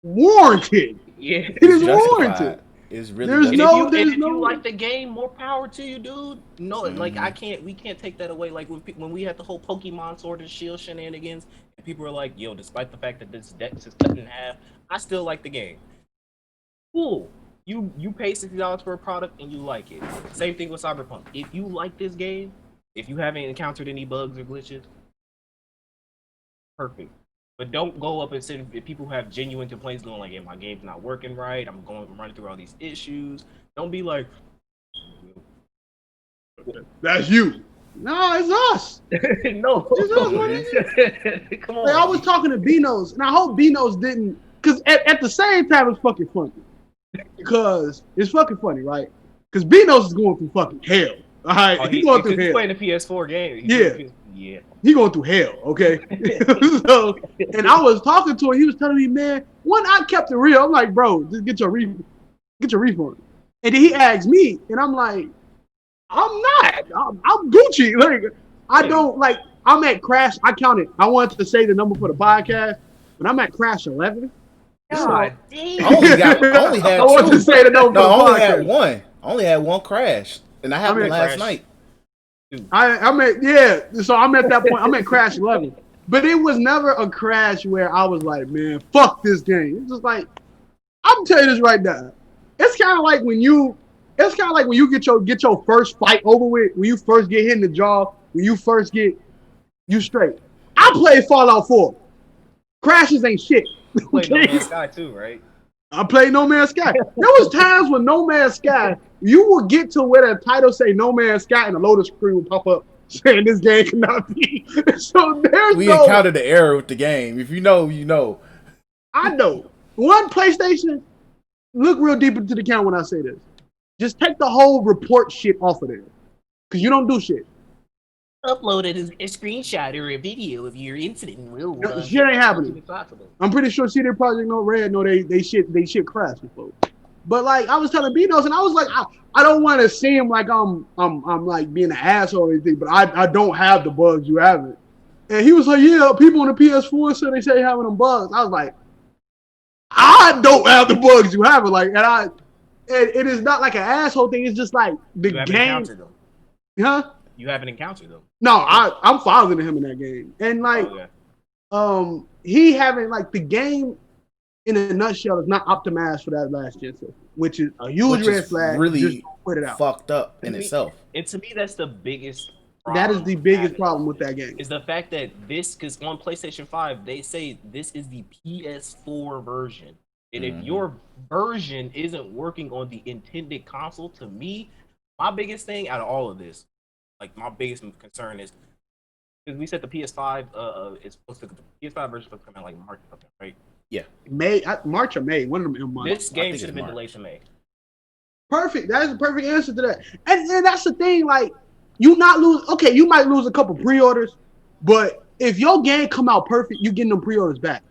Warranted. Yeah. It is warranted. It's really if you like the game, more power to you, dude. No, like we can't take that away. Like when we had the whole Pokemon Sword and Shield shenanigans, and people were like, yo, despite the fact that this dex is cut in half, I still like the game. Cool. You pay $60 for a product and you like it. Same thing with Cyberpunk. If you like this game, if you haven't encountered any bugs or glitches, perfect. But don't go up and say, if people have genuine complaints going like, hey, my game's not working right, I'm running through all these issues. Don't be like, that's you. No, it's us. No. It's us, my nigga. Come on. Like, I was talking to Benos, and I hope Benos didn't, because at the same time, it's fucking funny. Because it's fucking funny, right? Because Benos is going through fucking hell. All right, he's going through hell. He's playing the PS4 game. Yeah. He going through hell, okay? So, and I was talking to him. He was telling me, man, I kept it real. I'm like, bro, just get your refund. And then he asked me, and I'm like, I'm not. I'm Gucci. Like, I don't, like, I'm at Crash. I counted. I wanted to say the number for the podcast, but I'm at Crash 11. God damn. I only had I wanted to say the number. No, I only had one. I only had one crash, and I had one last night. I'm at so I'm at that point. I'm at Crash 11, but it was never a crash where I was like, man, fuck this game. It's just like, I'm telling you this right now. It's kind of like when you get your first fight over with, when you first get hit in the jaw, when you first get you straight. I played Fallout 4. Crashes ain't shit. You played No Man's Sky too, right? I played No Man's Sky. There was times when No Man's Sky, you will get to where the title say No Man's Sky and a loading screen will pop up saying this game cannot be. So we encountered the error with the game. If you know, you know. I know. One PlayStation, look real deep into the count when I say this. Just take the whole report shit off of there. Because you don't do shit. Uploaded a screenshot or a video of your incident in real world. Shit ain't happening. I'm pretty sure CD Projekt Red know they shit crashed before. But like I was telling Beanos, and I was like, I don't want to seem like I'm like being an asshole or anything, but I don't have the bugs you have it. And he was like, yeah, people on the PS4 so they say having them bugs. I was like, I don't have the bugs you have it. Like, and it is not like an asshole thing. It's just like the You haven't game. encountered them. Huh? You haven't encountered them. No, I'm faster than him in that game. And like, he having like the game in a nutshell is not optimized for that last gen system, which is a huge red flag. Really just put it out. Fucked up in itself. And to me, that's the biggest That is the biggest problem with that game. Is the fact that this, because on PlayStation 5, they say this is the PS4 version. And if your version isn't working on the intended console, to me, my biggest thing out of all of this, like my biggest concern is, because we said the PS5 is supposed to, the PS5 version is supposed to come out like March, right? Yeah. March or May, one of them months. This game should have been delayed to May. Perfect. That is the perfect answer to that. And that's the thing, like, you might lose a couple pre-orders, but if your game come out perfect, you getting them pre-orders back.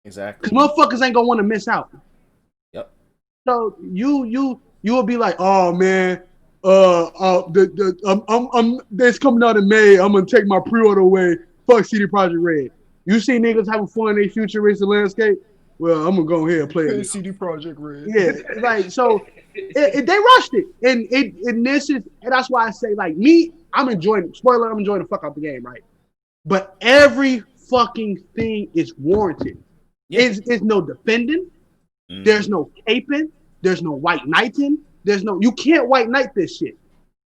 Exactly. Because motherfuckers ain't gonna want to miss out. Yep. So you will be like, oh man, it's coming out in May. I'm gonna take my pre-order away. Fuck CD Projekt Red. You see niggas having fun in their futuristic landscape. Well, I'm gonna go ahead and play it. CD Projekt Red. Yeah, like so. They rushed it, and that's why I say, like, me, I'm enjoying it. Spoiler, I'm enjoying the fuck out the game, right? But every fucking thing is warranted. Yeah. It's no defending. There's no caping. There's no white knighting. You can't white knight this shit.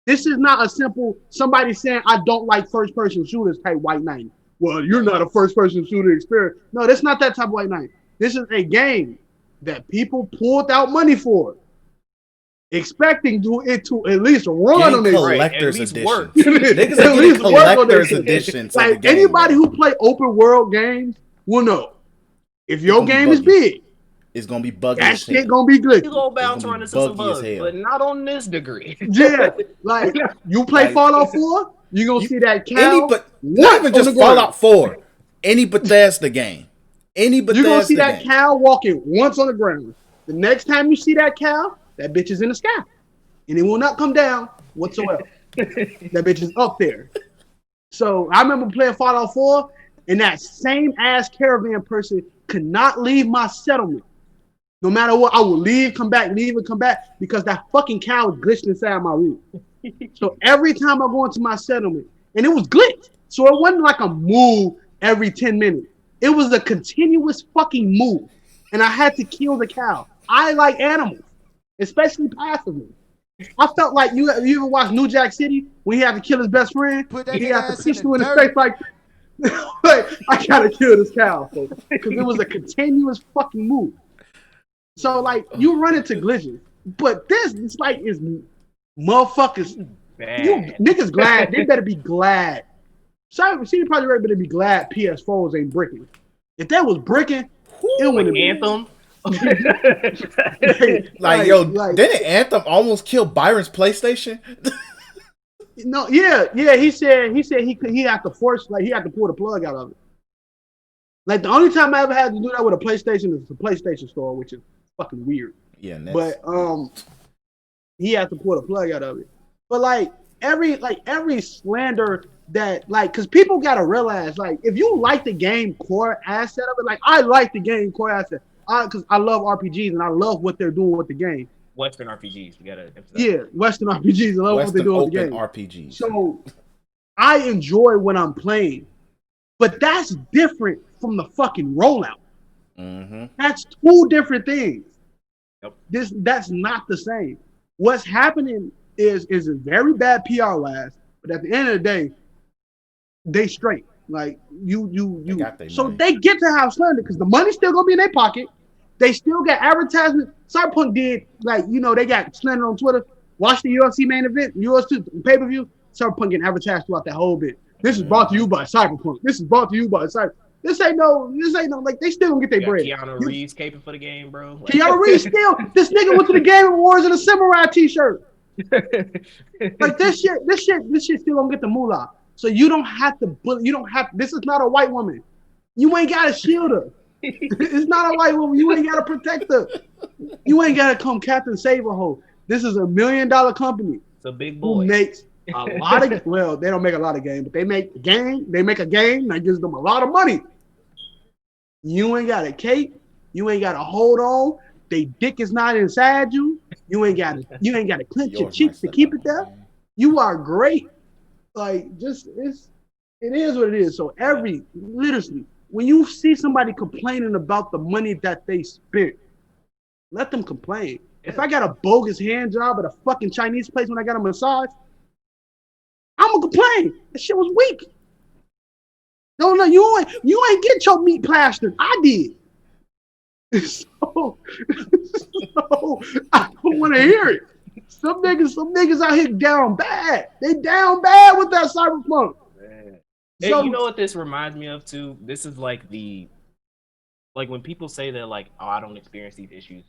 This is not a simple somebody saying I don't like first person shooters type white knight. Well, you're not a first person shooter experience. No, that's not that type of white knight. This is a game that people pulled out money for, expecting it to at least run on their collector's edition. Work. Niggas are getting collector's editions. Like anybody who play open world games will know. If your game is big, it's gonna be buggy. That shit gonna be glitchy. You go bound to run into some bugs, but not on this degree. Yeah, like you play Fallout 4, you gonna see that cow. Not even just Fallout 4. Any Bethesda game. You're gonna see that cow walking once on the ground. The next time you see that cow, that bitch is in the sky, and it will not come down whatsoever. That bitch is up there. So I remember playing Fallout 4, and that same ass caravan person could not leave my settlement. No matter what, I would leave, come back, leave, and come back because that fucking cow was glitched inside my room. So every time I go into my settlement, and it was glitched, so it wasn't like a move every 10 minutes. It was a continuous fucking move, and I had to kill the cow. I like animals, especially passively. I felt like you ever watch New Jack City when he had to kill his best friend? He had to pistol in his face like, I gotta kill this cow, because it was a continuous fucking move. So like you run into glitches, but this it's like is motherfuckers. You niggas glad they better be glad. CD Projekt Red better be glad PS4s ain't bricking. If that was bricking, it would have Anthem. Didn't Anthem almost kill Byron's PlayStation? No, yeah. He said he had to force, like he had to pull the plug out of it. Like the only time I ever had to do that with a PlayStation is the PlayStation Store, which is fucking weird. Yeah, but he had to pull the plug out of it. But like every slander that because people gotta realize, like, if you like the game core asset of it, like I like the game core asset, because I love RPGs and I love what they're doing with the game. Western RPGs, you gotta emphasize. Yeah, Western RPGs, I love what they're doing with the game. RPGs. So I enjoy what I'm playing, but that's different from the fucking rollout. Mm-hmm. That's two different things. Yep. That's not the same. What's happening is a very bad PR wise, but at the end of the day, they straight. Like they get to have slander because the money's still gonna be in their pocket. They still got advertisement. Cyberpunk did, they got slander on Twitter. Watch the UFC main event, UFC pay-per-view. Cyberpunk getting advertised throughout that whole bit. This is brought to you by Cyberpunk. This is brought to you by Cyberpunk. This ain't no, like, they still gonna get their bread. Keanu Reeves caping for the game, bro. Like, Keanu Reeves still, this nigga went to the Game Awards in a samurai t-shirt. Like, this shit still gonna get the moolah. So you don't have to, this is not a white woman. You ain't gotta shield her. It's not a white woman. You ain't gotta protect her. You ain't gotta come Captain Save-A-Ho. This is $1 million company It's a big who boy. makes a lot of, well, they don't make a lot of game, but they make a game that gives them a lot of money. You ain't got a cape. You ain't got to hold on. They dick is not inside you. You ain't got to clench your Yours might cheeks to slip keep out. it there. You are great. Like it is what it is. So literally, when you see somebody complaining about the money that they spent, let them complain. If I got a bogus hand job at a fucking Chinese place when I got a massage, I'm gonna complain. That shit was weak. No, you ain't get your meat plastered. I did. So I don't want to hear it. Some niggas out here down bad. They down bad with that Cyberpunk. Hey, you know what this reminds me of too? This is like when people say that like, oh, I don't experience these issues,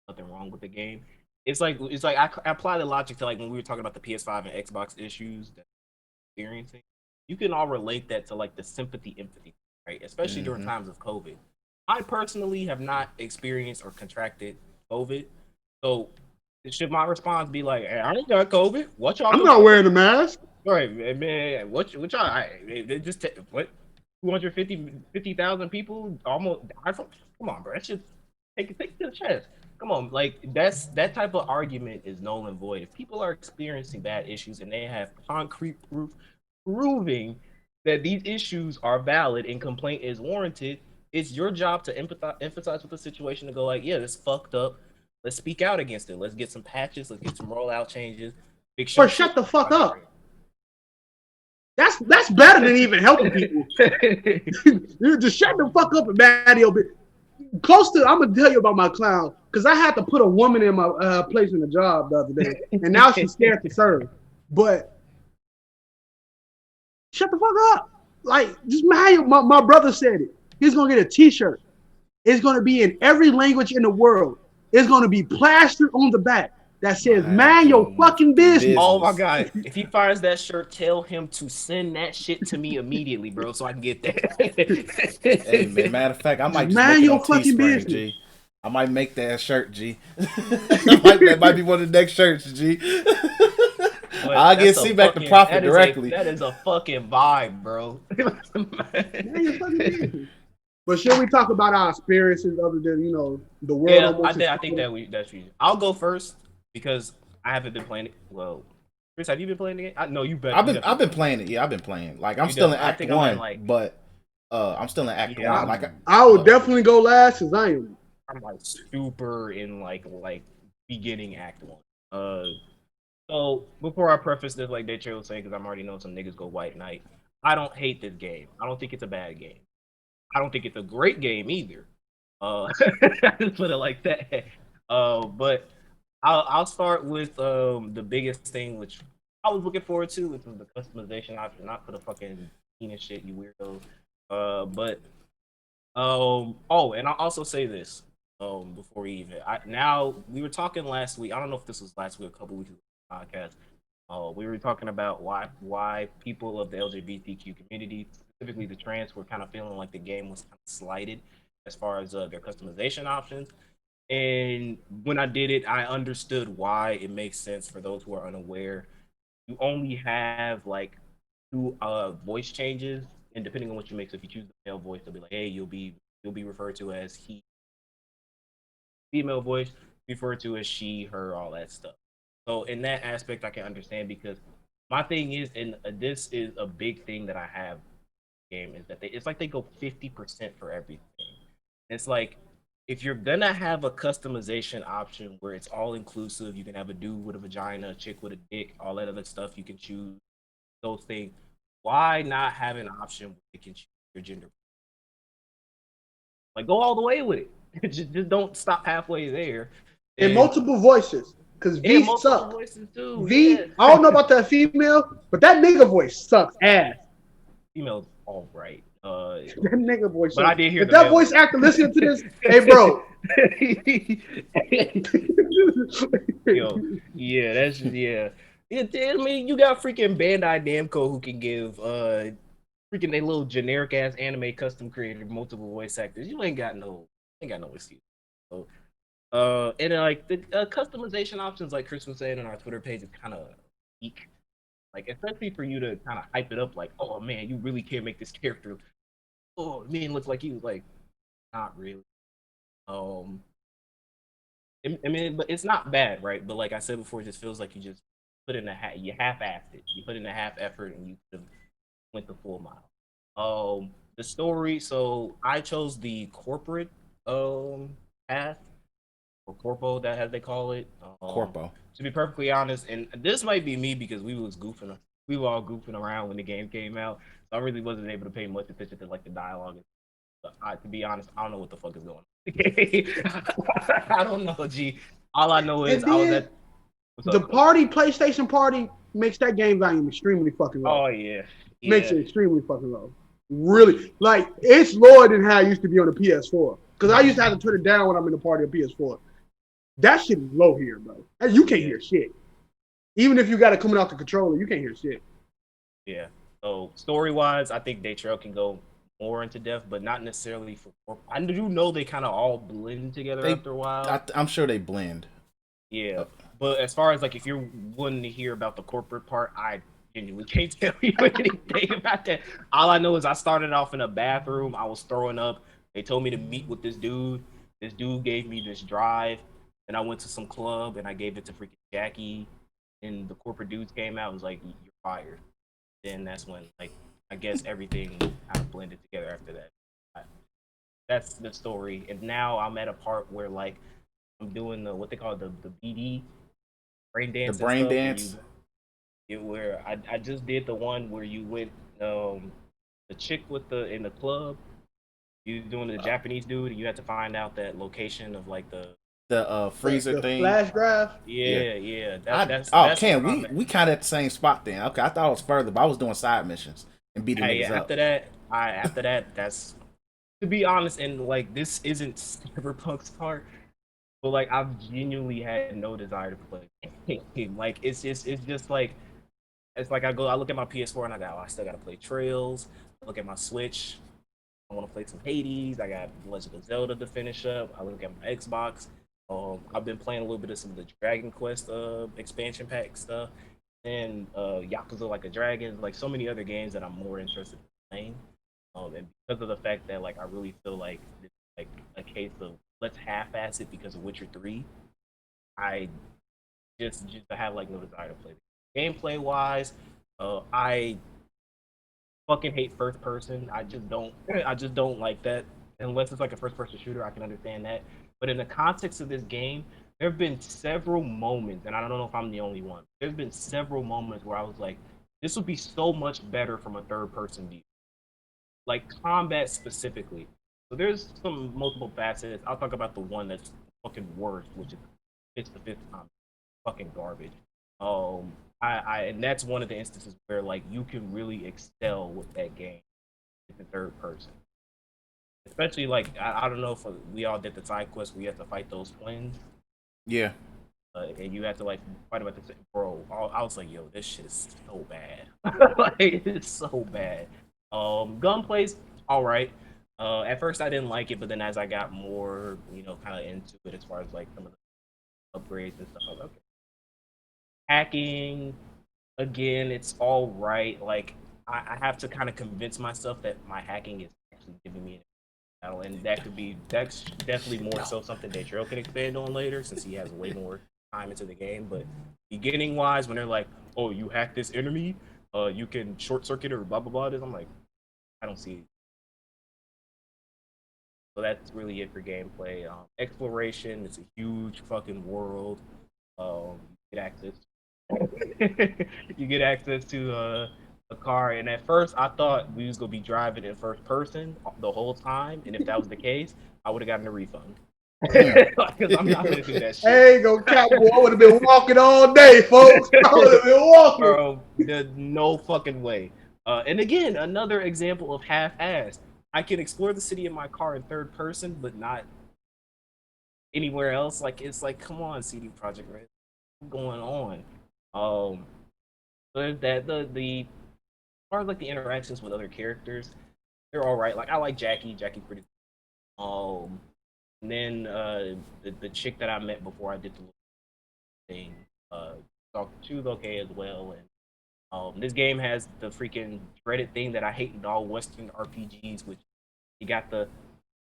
nothing wrong with the game. It's like I apply the logic to like when we were talking about the PS5 and Xbox issues that we're experiencing. You can all relate that to like the empathy, right? Especially during times of COVID. I personally have not experienced or contracted COVID, so should my response be like, hey, I ain't got COVID? What y'all? I'm not wearing a mask. All right, man. What y'all? Just what 250,000 people almost died from. Come on, bro. That should take it to the chest. Come on, like that type of argument is null and void. If people are experiencing bad issues and they have concrete proof proving that these issues are valid and complaint is warranted, it's your job to empathize with the situation and go like, yeah, this fucked up. Let's speak out against it. Let's get some patches. Let's get some rollout changes. Or shut the fuck up. That's better than even helping people. Just shut the fuck up and bad your bit. Close to, I'm gonna tell you about my clown because I had to put a woman in my place in the job the other day, and now she's scared to serve. But shut the fuck up. Like, just my brother said it. He's gonna get a T-shirt. It's gonna be in every language in the world. It's gonna be plastered on the back that says, "Man, your fucking business." Oh my god! If he fires that shirt, tell him to send that shit to me immediately, bro, so I can get that. Hey man, matter of fact, I might just Man, make it your on fucking Teespring, business. G. I might make that shirt, G. That might be one of the next shirts, G. I'll get C back the profit directly. That is a fucking vibe, bro. Man, your fucking business. But should we talk about our experiences other than the world? Yeah, I think that's easy. I'll go first because I haven't been playing it. Well, Chris, have you been playing it? No, you bet. I've been playing it. Yeah, I've been playing. Like I'm still in Act 1, but I'm still in Act 1. Like I would definitely go last because I'm like super in like beginning Act 1. So before I preface this, like Daytre was saying, because I'm already know some niggas go White Knight. I don't hate this game. I don't think it's a bad game. I don't think it's a great game either. I just put it like that. But I'll start with the biggest thing, which I was looking forward to, which was the customization option. Not for the fucking penis shit, you weirdo. Oh, and I'll also say this before we even. Now we were talking last week. I don't know if this was last week, a couple weeks ago, podcast. We were talking about why people of the LGBTQ community, specifically the trans, were kind of feeling like the game was kind of slighted as far as their customization options. And when I did it, I understood why it makes sense for those who are unaware. You only have like 2 voice changes, and depending on what you make, so if you choose the male voice, they'll be like, hey, you'll be referred to as he. Female voice referred to as she, her, all that stuff. So in that aspect, I can understand because my thing is, and this is a big thing that I have game is that it's like they go 50% for everything. It's like if you're gonna have a customization option where it's all inclusive, you can have a dude with a vagina, a chick with a dick, all that other stuff. You can choose those things. Why not have an option where you can choose your gender? Like go all the way with it. just don't stop halfway there. And multiple voices. Because V sucks. V, yeah. I don't know about that female, but that nigga voice sucks ass. Female's all right. That nigga voice. But I did hear if that voice actor listening to this, hey bro. Yo, yeah, that's yeah. I mean, you got freaking Bandai Namco who can give freaking they little generic ass anime custom created multiple voice actors. You ain't got no excuse. So, And then, like the customization options, like Chris was saying on our Twitter page, is kind of weak. Like especially for you to kind of hype it up, like, oh man, you really can't make this character. Oh man, looks like you. Like, not really. Um, I mean, but it's not bad, right? But like I said before, it just feels like you just put in you half-assed it. You put in a half effort, and you could have went the full mile. The story. So I chose the corporate path or corpo that as they call it. Corpo. To be perfectly honest, and this might be me because we were all goofing around when the game came out, so I really wasn't able to pay much attention to like the dialogue. To be honest, I don't know what the fuck is going on. I don't know, G. All I know is And I was then at what's the up? party, PlayStation Party, makes that game volume extremely fucking low. Oh yeah, Makes yeah, it extremely fucking low. Really, like it's lower than how it used to be on the PS4. Because I used to have to turn it down when I'm in the party on PS4. That shit is low here, bro. You can't yeah, hear shit. Even if you got it coming off the controller, you can't hear shit. yeah. So story wise, I think Day Trail can go more into depth, but not necessarily for. I do know they kind of all blend together They, after a while. I'm sure they blend. Yeah, but as far as like if you're wanting to hear about the corporate part, I genuinely can't tell you anything about that. All I know is I started off in a bathroom. I was throwing up. They told me to meet with this dude. This dude gave me this drive, and I went to some club and I gave it to freaking Jackie. And the corporate dudes came out and was like, "You're fired." Then that's when like I guess everything kind of blended together after that. That's the story, and now I'm at a part where like I'm doing the what they call the BD brain The dance and brain stuff. dance. Where I just did the one where you went the chick with the in the club. You doing the Japanese dude, and you had to find out that location of like The freezer The thing. flash drive. Yeah. yeah that's Cam, where I'm at. we kind of at the same spot then. Okay, I thought it was further, but I was doing side missions and beating Hey, niggas up. after that that's to be honest, and like this isn't Cyberpunk's part, but like I've genuinely had no desire to play the game. Like it's just like it's like I look at my PS4 and I go, oh, I still gotta play Trails. I look at my Switch, I want to play some Hades. I got Legend of Zelda to finish up. I look at my Xbox. I've been playing a little bit of some of the Dragon Quest expansion pack stuff, and Yakuza Like a Dragon, like so many other games that I'm more interested in playing. And because of the fact that like I really feel like it's like a case of let's half-ass it because of Witcher 3, I just have like no desire to play. Gameplay wise, I fucking hate first person. I just don't like that. Unless it's like a first person shooter, I can understand that. But in the context of this game, there have been several moments, and I don't know if I'm the only one. There's been several moments where I was like, this would be so much better from a third person view. Like combat specifically. So there's some multiple facets. I'll talk about the one that's fucking worst, which is it's the fifth time. Fucking garbage. Um I and that's one of the instances where like you can really excel with that game in the third person. Especially like I don't know if we all did the side quest where you have to fight those twins, Yeah. and you have to like fight them at the same. Bro, I was like, yo, this shit is so bad. Like it's so bad. Gunplay's all right. At first I didn't like it, but then as I got more, kind of into it as far as like some of the upgrades and stuff, I was like, okay. Hacking, again, it's all right. Like I have to kind of convince myself that my hacking is actually giving me an battle, and that's definitely more so something that Drill can expand on later since he has way more time into the game. But beginning wise, when they're like, "Oh, you hack this enemy, you can short circuit or blah blah blah," this I'm like, I don't see it. So that's really it for gameplay. Exploration, it's a huge fucking world. You get access you get access to a car. And at first, I thought we was gonna be driving in first person the whole time. And if that was the case, I would have gotten a refund. Because I'm not gonna do that shit. Hey, go Cowboy. I would have been walking all day, folks. I would have been walking. Bro, no fucking way. And again, another example of half-assed. I can explore the city in my car in third person, but not anywhere else. Like it's like, come on, CD Project Red, what's going on? But that the as far as like the interactions with other characters, they're all right. Like I like Jackie. Jackie pretty. Um, And then the chick that I met before I did the thing, she was okay as well. And this game has the freaking dreaded thing that I hate in all Western RPGs, which you got the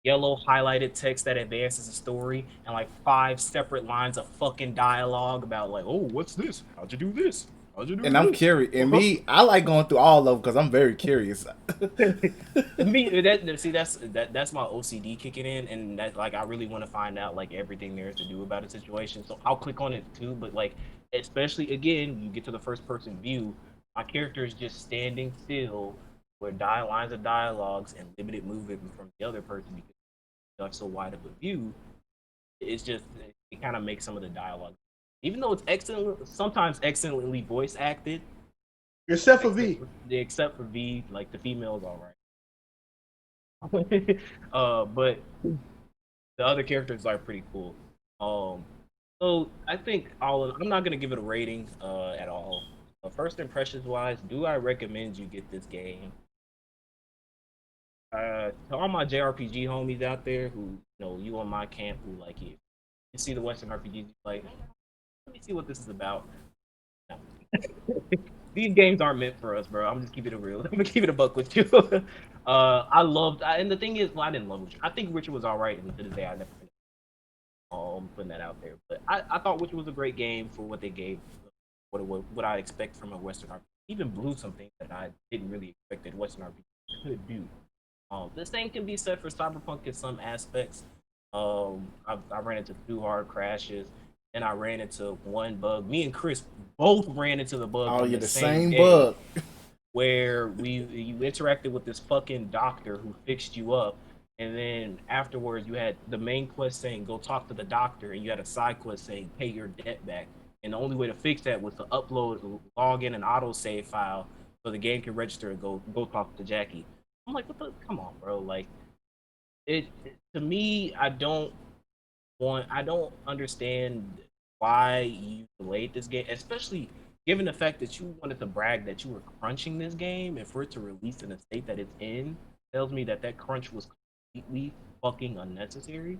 yellow highlighted text that advances the story and like 5 separate lines of fucking dialogue about like, oh, what's this? How'd you do this? How'd you do And I'm this? curious. And me, I like going through all of them because I'm very curious. Me, that's my OCD kicking in, and that like I really want to find out like everything there is to do about a situation. So I'll click on it too. But like, especially again, you get to the first person view, my character is just standing still, where lines of dialogues and limited movement from the other person because it's so wide of a view. It's just it kind of makes some of the dialogue, even though it's excellent, sometimes excellently voice acted. Except for V. Except for V, like the female's all right. But the other characters are pretty cool. So I think I'm not gonna give it a rating at all. First impressions wise, do I recommend you get this game? To all my JRPG homies out there who you on my camp who like you see the Western RPGs, like let me see what this is about. No. These games aren't meant for us, bro. I'm just keeping it real. I'm gonna keep it a buck with you. And the thing is, well, I didn't love Witcher. I think Witcher was all right, and to this day, I never finished. Putting that out there, but I thought Witcher was a great game for what they gave, what I expect from a Western RPG. Even blew some things that I didn't really expect that Western RPG could do. The same can be said for Cyberpunk in some aspects. I ran into 2 hard crashes, and I ran into one bug. Me and Chris both ran into the bug Oh, on yeah, the the same same day, bug. where you interacted with this fucking doctor who fixed you up, and then afterwards you had the main quest saying go talk to the doctor, and you had a side quest saying pay your debt back. And the only way to fix that was to log in an autosave file so the game can register and go talk to Jackie. I'm like, what the? Come on, bro. Like, to me, I don't understand why you delayed this game, especially given the fact that you wanted to brag that you were crunching this game, and for it to release in the state that it's in tells me that that crunch was completely fucking unnecessary.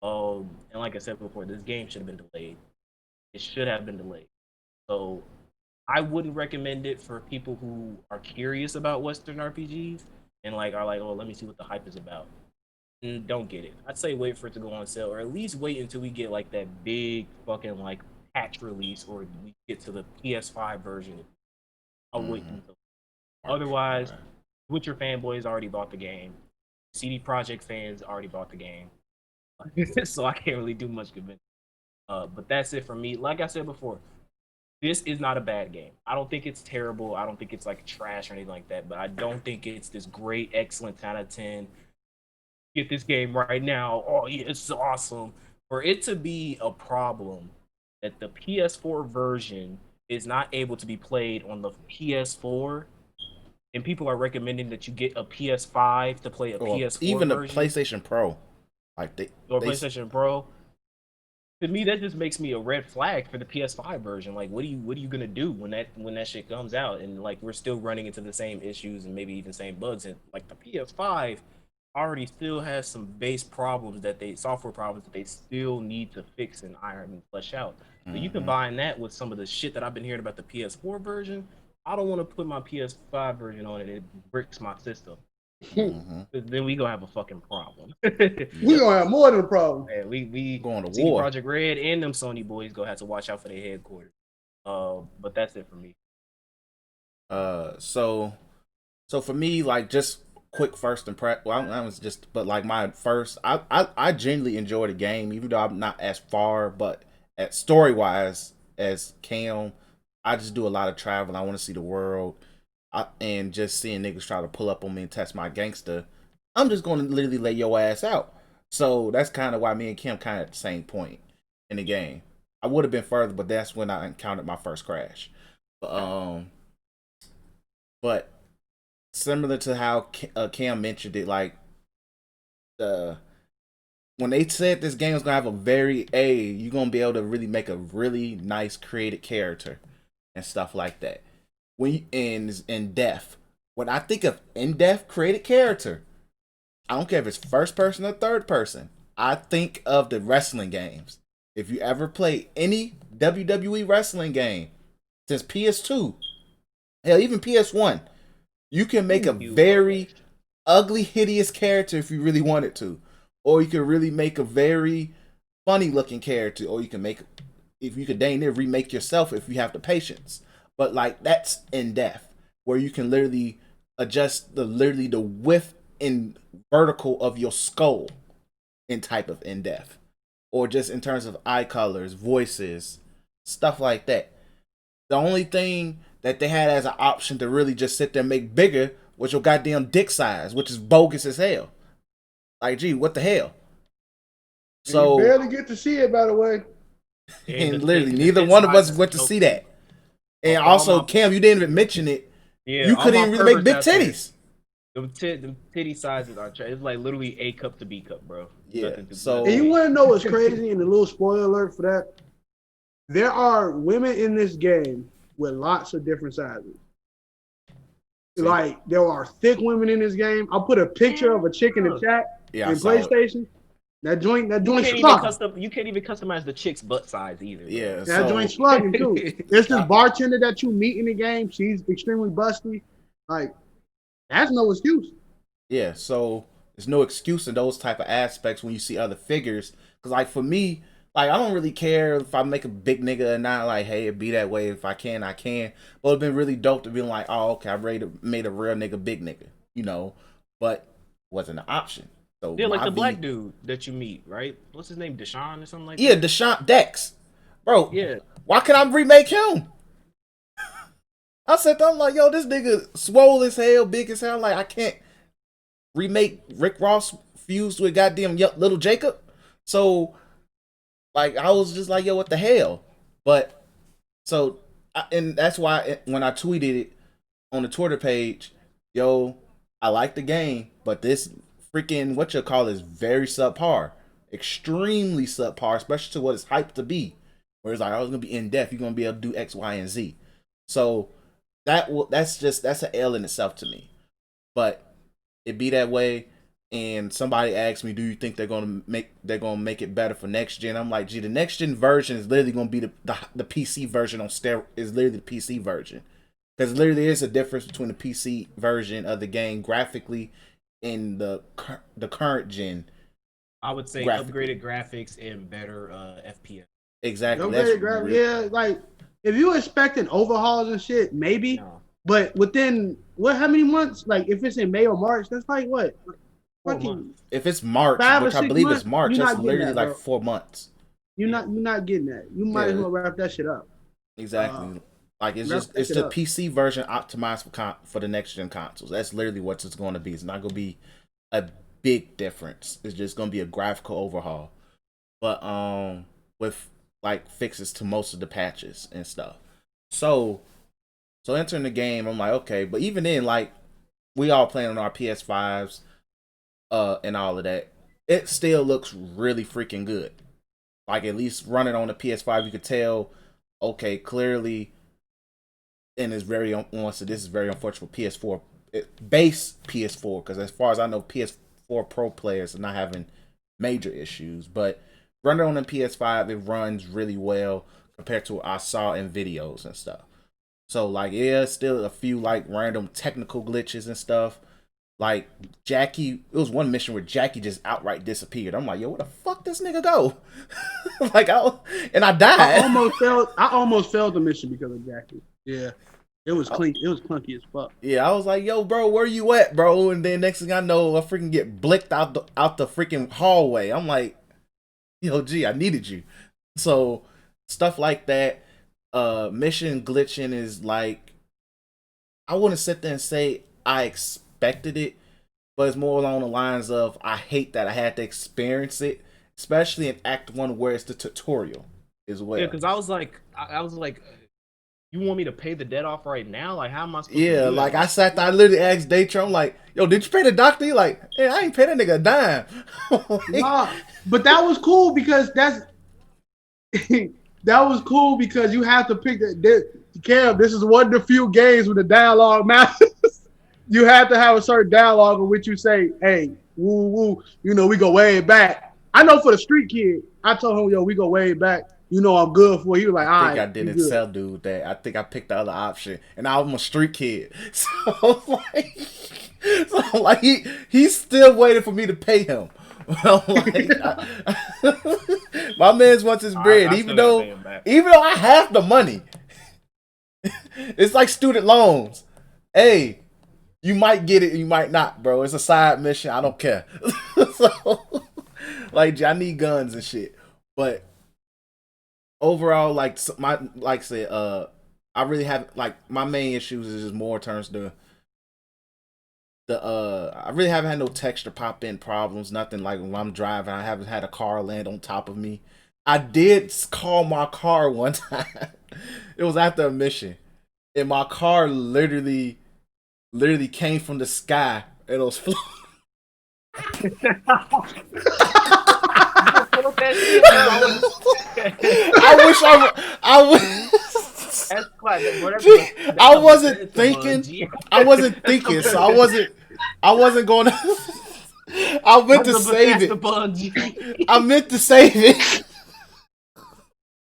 And like I said before, this game should have been delayed. It should have been delayed. So I wouldn't recommend it for people who are curious about Western RPGs and like are like, oh, let me see what the hype is about. Don't get it. I'd say wait for it to go on sale, or at least wait until we get like that big fucking like patch release, or we get to the PS5 version. I'll wait until. Otherwise, Witcher fanboys already bought the game. CD Projekt fans already bought the game, so I can't really do much convincing. But that's it for me. Like I said before, this is not a bad game. I don't think it's terrible. I don't think it's like trash or anything like that. But I don't think it's this great, excellent 10 out of 10. Get this game right now. Oh yeah, it's awesome. For it to be a problem that the PS4 version is not able to be played on the PS4, and people are recommending that you get a PS5 to play a Or PS4 even a version PlayStation Pro. Like or they PlayStation Pro. To me, that just makes me a red flag for the PS5 version. Like, what are you gonna do when that shit comes out? And like, we're still running into the same issues and maybe even same bugs. And like, the PS5 already still has some base problems software problems that they still need to fix and iron and flesh out. So you combine that with some of the shit that I've been hearing about the PS4 version. I don't want to put my PS5 version on it. It bricks my system. Then we gonna have a fucking problem. We gonna have more than a problem. And we going to CD war. Project Red and them Sony boys gonna have to watch out for their headquarters. But that's it for me. So for me, like just quick first impression. Well, that was just, but like my first, I genuinely enjoyed the game, even though I'm not as far, but at story wise as Cam, I just do a lot of travel. I want to see the world, and just seeing niggas try to pull up on me and test my gangster. I'm just going to literally lay your ass out. So that's kind of why me and Kim kind of at the same point in the game. I would have been further, but that's when I encountered my first crash. But similar to how Cam mentioned it, like when they said this game was gonna have you're gonna be able to really make a really nice created character and stuff like that. When you, in depth, when I think of in depth created character, I don't care if it's first person or third person. I think of the wrestling games. If you ever play any WWE wrestling game since PS2, hell, even PS1, you can make a very ugly, hideous character if you really wanted to. Or you can really make a very funny looking character. Or you can make, if you could dang near remake yourself if you have the patience. But like, that's in depth, where you can literally adjust the width and vertical of your skull in type of in depth, or just in terms of eye colors, voices, stuff like that. The only thing that they had as an option to really just sit there and make bigger was your goddamn dick size, which is bogus as hell. Like, gee, what the hell? So you barely get to see it, by the way. And literally, neither one of us went to see that. And also, Cam, you didn't even mention it. Yeah, you couldn't even really make big titties. The titty sizes are it's like literally A cup to B cup, bro. Yeah. So, and you want to know what's crazy? And a little spoiler alert for that: there are women in this game with lots of different sizes. Like there are thick women in this game. I'll put a picture of a chick in the chat in PlayStation. That joint slugging. You can't even customize the chick's butt size either. Yeah, that joint slugging too. There's this bartender that you meet in the game. She's extremely busty. Like, that's no excuse. Yeah, so there's no excuse in those type of aspects when you see other figures. Because like for me, like I don't really care if I make a big nigga or not. Like, hey, it be that way. If I can, I can. But it'd been really dope to be like, oh, okay, I made a real nigga big nigga, you know. But wasn't an option. So yeah, like the black dude that you meet, right? What's his name, Deshaun or something like that? Yeah, Deshaun Dex, bro. Yeah. Why can't I remake him? I said, I'm like, yo, this nigga swole as hell, big as hell. Like, I can't remake Rick Ross fused with goddamn little Jacob. So, like, I was just like, yo, what the hell? But, so, and that's why when I tweeted it on the Twitter page, yo, I like the game, but this freaking is very subpar. Extremely subpar, especially to what it's hyped to be. Where it's like, oh, it's gonna be in depth, you're gonna be able to do X, Y, and Z. So that's an L in itself to me. But it be that way. And somebody asked me, do you think they're gonna make it better for next gen? I'm like, gee, the next gen version is literally gonna be the PC version on steroids. Is literally the PC version. Because literally there is a difference between the PC version of the game graphically in the current gen. I would say upgraded graphics and better FPS. Exactly. Upgraded graphics, yeah. Like if you expecting overhauls and shit, maybe. No. But within how many months? Like if it's in May or March, that's like what? If it's March, which I believe is March, that's literally like 4 months. You're not getting that. You might as well wrap that shit up. Exactly. Like it's the PC version optimized for the next gen consoles. That's literally what it's going to be. It's not going to be a big difference. It's just going to be a graphical overhaul, but with like fixes to most of the patches and stuff. So entering the game, I'm like, okay, but even then, like we all playing on our PS5s, and all of that, it still looks really freaking good. Like at least running on the PS5, you could tell, okay, clearly. And it's very this is very unfortunate for PS4 base PS4, because as far as I know, PS4 Pro players are not having major issues. But running on the PS5, it runs really well compared to what I saw in videos and stuff. So like, yeah, still a few like random technical glitches and stuff. Like Jackie, it was one mission where Jackie just outright disappeared. I'm like, yo, where the fuck this nigga go? Like, I died. I almost failed the mission because of Jackie. Yeah, it was clean. It was clunky as fuck. Yeah, I was like, yo, bro, where you at, bro? And then next thing I know, I freaking get blicked out the freaking hallway. I'm like, yo, gee, I needed you. So stuff like that. Mission glitching is like, I wouldn't sit there and say I expected it, but it's more along the lines of I hate that I had to experience it, especially in Act 1 where it's the tutorial as well. Yeah, because I was like, you want me to pay the debt off right now? Like, how am I supposed to do like I literally asked Daytron, I'm like, yo, did you pay the doctor? He like, hey, I ain't pay that nigga a dime. Nah, but that was cool because that was cool because you have to pick Cam, this is one of the few games with the dialogue matters. You have to have a certain dialogue in which you say, hey, woo, woo, we go way back. I know for the street kid, I told him, yo, we go way back. You know I'm good for it. He was like, all I think I right, you didn't good. tell dude that. I think I picked the other option, and I'm a street kid, so like he's still waiting for me to pay him. I'm like, my man's wants his bread, I even still gotta pay though him back. I have the money. It's like student loans. Hey, you might get it, you might not, bro. It's a side mission. I don't care. So, like, I need guns and shit, but overall, like I said, I really have like my main issues is just more turns to I really haven't had no texture pop in problems, nothing like when I'm driving. I haven't had a car land on top of me. I did call my car one time. It was after a mission, and my car literally came from the sky and it was floating. I wish I was. I wasn't thinking. I wasn't thinking, so I wasn't going to. I meant to save it. I meant to save it.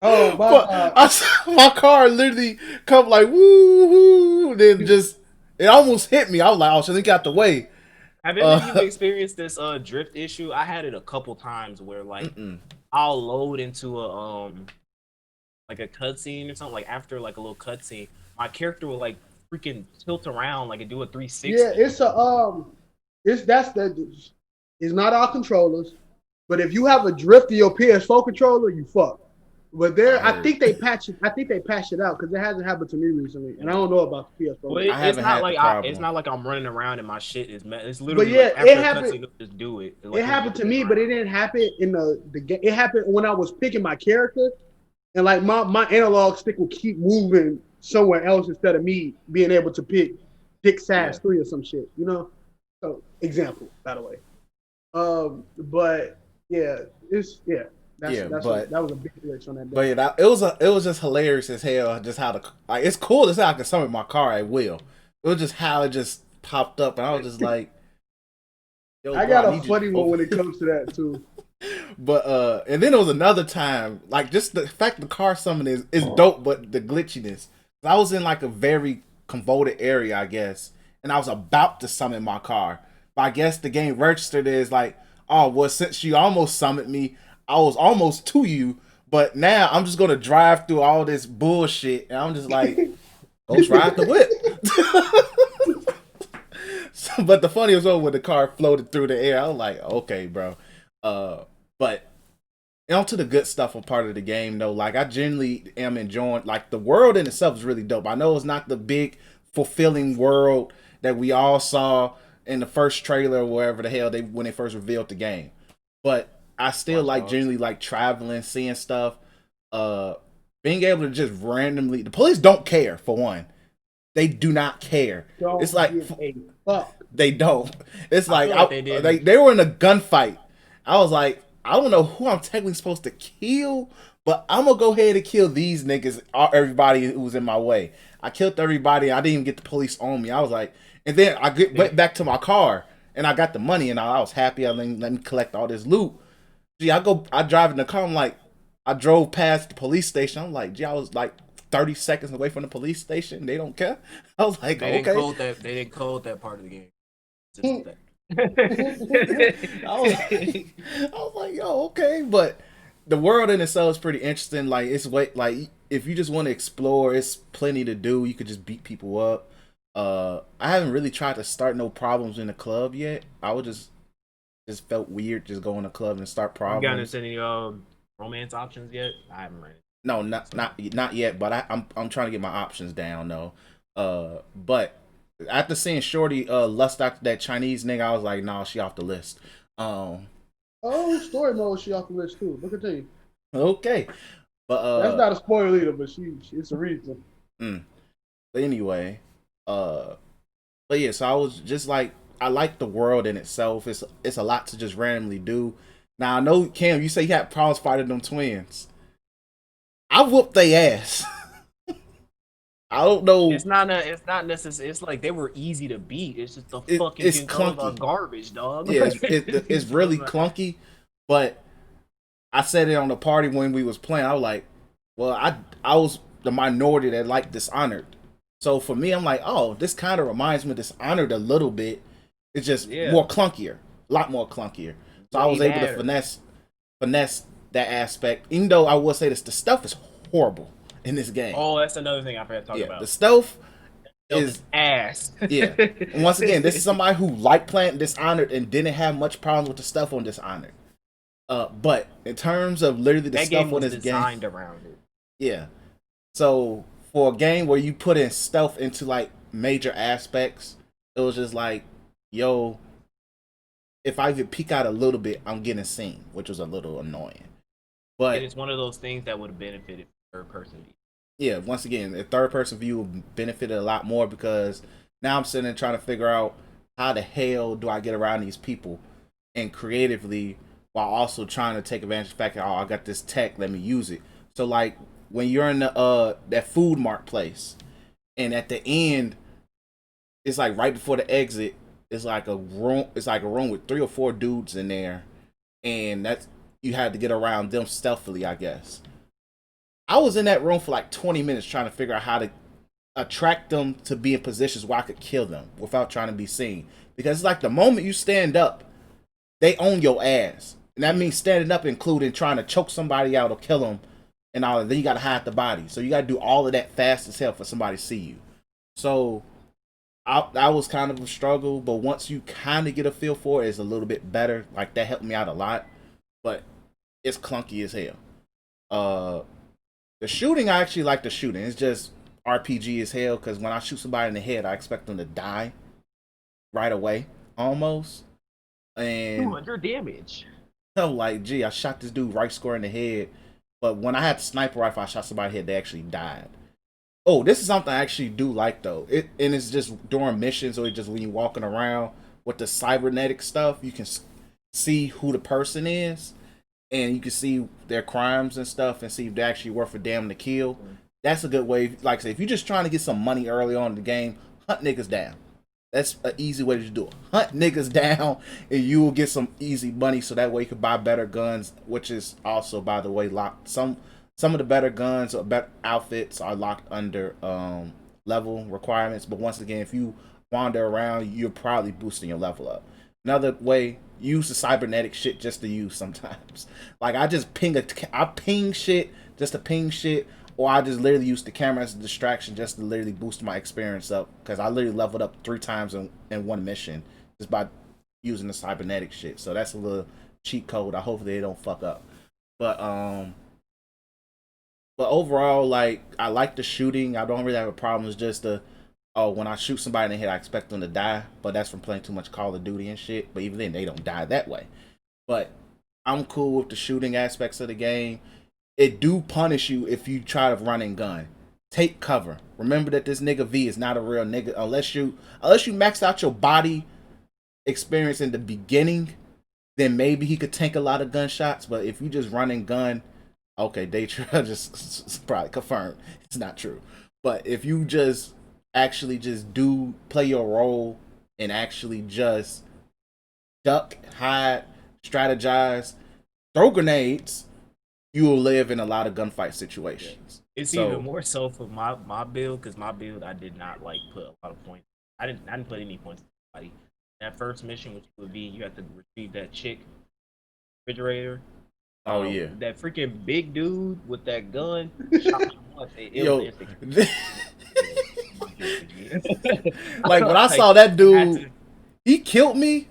Oh, my God. My car literally come like woo woo, then just it almost hit me. I was like, oh, should I get out the way? Have any of you experienced this drift issue? I had it a couple times where like I'll load into a like a cutscene or something, like after like a little cutscene, my character will like freaking tilt around like it do a 360. Yeah, it's not all controllers, but if you have a drift of your PS4 controller, you fuck. But I think they patched it out because it hasn't happened to me recently, and I don't know about the PS4. Well, it's not like I'm running around and my shit is it's literally. But yeah, like after it happened. Cutscene, just do it. It happened to me, but it didn't happen in the game. It happened when I was picking my character, and like my analog stick will keep moving somewhere else instead of me being able to pick SAS 3 or some shit, you know. So example, by the way. But yeah, that was a big glitch on that day. But yeah, it was just hilarious as hell. Just how it's cool as how I can summon my car at will. It was just how it just popped up, and I was just like, yo, I got a funny one when it comes to that too. But and then there was another time, like just the fact the car summon is dope, but the glitchiness. I was in like a very convoluted area, I guess, and I was about to summon my car, but I guess the game registered it as like, oh well, since you almost summoned me, I was almost to you, but now I'm just gonna drive through all this bullshit, and I'm just like, go ride the whip. But the funniest was when the car floated through the air. I was like, okay, bro. But on to the good stuff of part of the game, though. Like, I genuinely am enjoying, like, the world in itself is really dope. I know it's not the big, fulfilling world that we all saw in the first trailer or wherever the hell when they first revealed the game. But I still genuinely like traveling, seeing stuff, being able to just randomly. The police don't care, for one. They do not care. It's like they don't. It's like they were in a gunfight. I was like, I don't know who I'm technically supposed to kill, but I'm gonna go ahead and kill these niggas, everybody who was in my way. I killed everybody. I didn't even get the police on me. I was like, and then went back to my car and I got the money and I was happy. Let me collect all this loot. Gee, I drive in the car. I'm like, I drove past the police station. I'm like, gee, I was like 30 seconds away from the police station. They don't care. I was like, they okay. They didn't code that part of the game. I was like, yo, okay, but the world in itself is pretty interesting. Like, like if you just want to explore, it's plenty to do. You could just beat people up. I haven't really tried to start no problems in the club yet. I would just felt weird just going to club and start problems. You got any romance options yet? I haven't read it. No, not yet. But I'm trying to get my options down though. But after seeing Shorty lust after that Chinese nigga, I was like, nah, she off the list. Oh, story mode, she off the list too. Look at you. Okay, but that's not a spoiler either, but it's a reason. But anyway, but yeah, so I was just like, I like the world in itself. It's a lot to just randomly do. Now I know, Cam, you say you had problems fighting them twins. I whooped their ass. I don't know. It's not necessary. It's like they were easy to beat. It's just it's controls are garbage, dog. Yeah, it's really clunky. But I said it on the party when we was playing. I was like, well, I was the minority that liked Dishonored. So for me, I'm like, oh, this kind of reminds me of Dishonored a little bit. It's just more clunkier, a lot more clunkier. So I was able to finesse that aspect. Even though I will say this, the stuff is horrible in this game. Oh, that's another thing I forgot to talk about. The stealth is ass. Yeah. And once again, this is somebody who liked playing Dishonored and didn't have much problems with the stuff on Dishonored. But in terms of literally the stuff on this game, designed around it. Yeah. So for a game where you put in stealth into like major aspects, it was just like, yo, if I even peek out a little bit, I'm getting seen, which was a little annoying. But and it's one of those things that would have benefited third person view. Yeah, once again, the third person view would benefited a lot more because now I'm sitting there trying to figure out how the hell do I get around these people and creatively while also trying to take advantage of the fact that I got this tech, let me use it. So like when you're in the that food mart place and at the end it's like right before the exit, it's like a room with 3 or 4 dudes in there and that's you had to get around them stealthily, I guess. I was in that room for like 20 minutes trying to figure out how to attract them to be in positions where I could kill them without trying to be seen. Because it's like the moment you stand up, they own your ass. And that means standing up including trying to choke somebody out or kill them and all that. Then you got to hide the body. So you got to do all of that fast as hell for somebody to see you. So that was kind of a struggle. But once you kind of get a feel for it, it's a little bit better. Like that helped me out a lot. But it's clunky as hell. The shooting, I actually like the shooting. It's just RPG as hell because when I shoot somebody in the head, I expect them to die right away, almost. And 200 damage. I'm like, gee, I shot this dude right square in the head. But when I had the sniper rifle, I shot somebody in the head, they actually died. Oh, this is something I actually do like, though. And it's just during missions or just when you're walking around with the cybernetic stuff, you can see who the person is. And you can see their crimes and stuff and see if they're actually worth a damn to kill. That's a good way. Like I say, if you're just trying to get some money early on in the game, hunt niggas down. That's an easy way to do it. Hunt niggas down and you will get some easy money so that way you can buy better guns, which is also, by the way, locked. Some of the better guns or better outfits are locked under level requirements. But once again, if you wander around, you're probably boosting your level up. Another way, use the cybernetic shit just to use sometimes. Like I just ping shit just to ping shit, or I just literally use the camera as a distraction just to literally boost my experience up because I literally leveled up 3 times in one mission just by using the cybernetic shit. So that's a little cheat code. I hope they don't fuck up. But overall, like I like the shooting. I don't really have a problem. It's just when I shoot somebody in the head, I expect them to die. But that's from playing too much Call of Duty and shit. But even then, they don't die that way. But I'm cool with the shooting aspects of the game. It do punish you if you try to run and gun. Take cover. Remember that this nigga V is not a real nigga unless you max out your body experience in the beginning. Then maybe he could tank a lot of gunshots. But if you just run and gun, okay, Daytra just probably confirmed it's not true. But if you just actually just play your role and actually just duck, hide, strategize, throw grenades, you will live in a lot of gunfight situations. It's even more so for my build because my build I did not like put a lot of points. I didn't put any points in anybody. That first mission, which would be you have to retrieve that chick refrigerator. Oh yeah, that freaking big dude with that gun. Shot Yo. Like when I saw that dude, he killed me,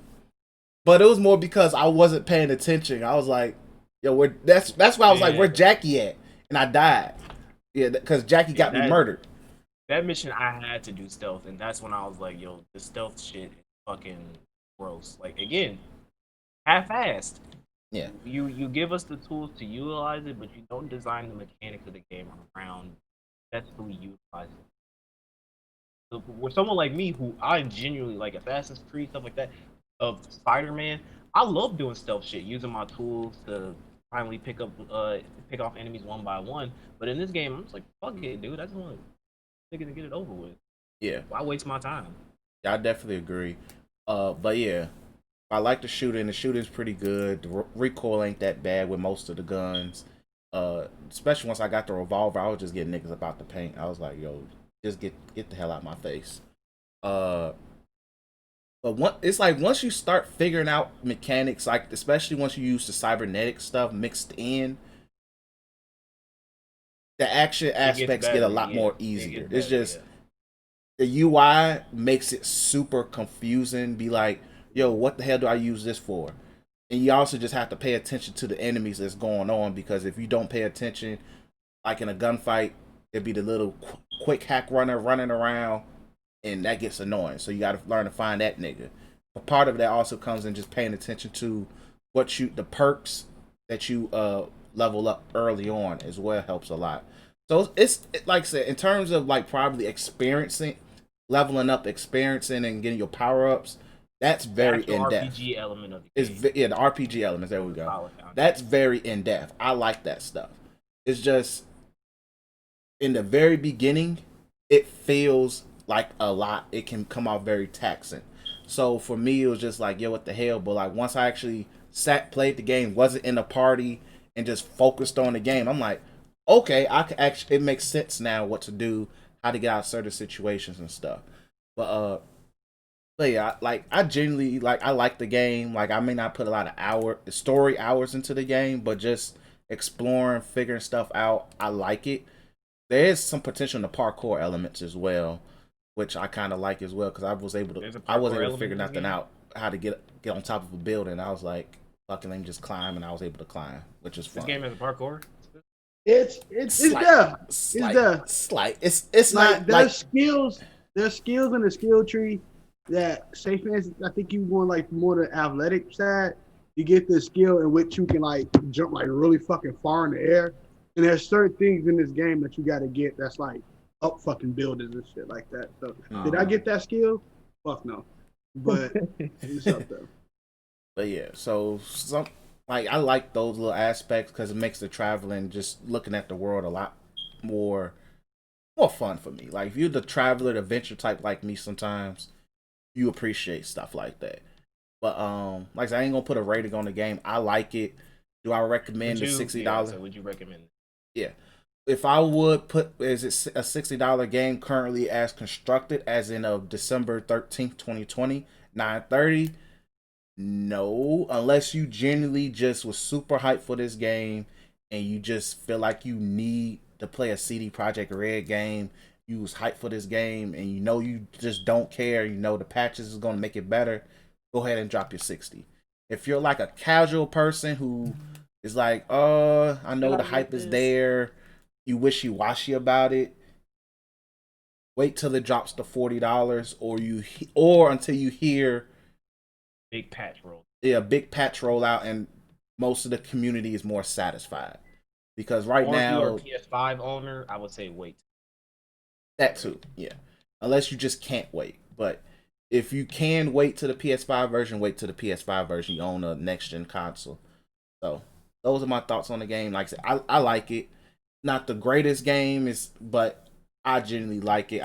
but it was more because I wasn't paying attention. I was like, "Yo, that's why I was like, where Jackie at?" And I died. Yeah, because Jackie got me murdered. That mission I had to do stealth, and that's when I was like, "Yo, the stealth shit is fucking gross." Like again, half-assed. Yeah. You give us the tools to utilize it, but you don't design the mechanics of the game around that's who we utilize it. So with someone like me who I genuinely like Assassin's Creed, stuff like that, of Spider-Man, I love doing stealth shit, using my tools to finally pick off enemies one by one. But in this game, I'm just like, fuck it, dude. I just want to get it over with. Yeah. Why waste my time? Yeah, I definitely agree. But yeah, I like the shooting. The shooting's pretty good. The recoil ain't that bad with most of the guns. Especially once I got the revolver, I was just getting niggas about the paint. I was like, yo, just get the hell out of my face. But it's like once you start figuring out mechanics, like especially once you use the cybernetic stuff mixed in, the action aspects get a lot more easier. It's just the UI makes it super confusing. Be like, yo, what the hell do I use this for? And you also just have to pay attention to the enemies that's going on, because if you don't pay attention, like in a gunfight, it'd be the little quick hack runner running around, and that gets annoying. So you got to learn to find that nigga. But part of that also comes in just paying attention to the perks that you level up early on as well helps a lot. So it's like I said, in terms of like probably leveling up, experiencing, and getting your power ups. That's very in depth. RPG element of the game. The RPG elements. There we go. That's very in depth. I like that stuff. It's just in the very beginning, it feels like a lot. It can come out very taxing. So for me, it was just like, yo, what the hell? But like once I actually played the game, wasn't in a party, and just focused on the game, I'm like, okay, I can actually. It makes sense now what to do, how to get out of certain situations and stuff. But yeah, like I genuinely I like the game. Like I may not put a lot of story hours into the game, but just exploring, figuring stuff out, I like it. There is some potential in the parkour elements as well, which I kind of like as well, because I was able to figure nothing out how to get on top of a building. I was like, fucking, let me just climb, and I was able to climb, which is fun. This game has a parkour. It's there. It's there. Slight. It's like, not there's like skills. There's skills in the skill tree that, say for instance, I think you want like more the athletic side. You get the skill in which you can like jump like really fucking far in the air. And there's certain things in this game that you got to get that's like up fucking buildings and shit like that. So did I get that skill? Fuck no. But it's up there. But yeah, so I like those little aspects because it makes the traveling, just looking at the world, a lot more fun for me. Like if you're the traveler, the adventure type like me, sometimes you appreciate stuff like that. But like I said, I ain't gonna put a rating on the game. I like it. Do I recommend the $60? Yeah, so would you recommend it? Yeah. If I would put, is it a $60 game currently as constructed, as in of December 13th, 2020, 9:30? No, unless you genuinely just was super hyped for this game and you just feel like you need to play a CD Projekt Red game. You was hyped for this game and you just don't care. You know the patches is going to make it better. Go ahead and drop your 60. If you're like a casual person who is like, I know the hype is there, you wishy-washy about it, wait till it drops to $40 or until you hear big patch roll. Yeah, big patch rollout, and most of the community is more satisfied. Because right now, if you're a PS5 owner, I would say wait. That too, yeah. Unless you just can't wait. But if you can wait to the PS5 version, wait to the PS5 version. You own a next-gen console. So those are my thoughts on the game. Like I said, I like it. Not the greatest game, but I genuinely like it.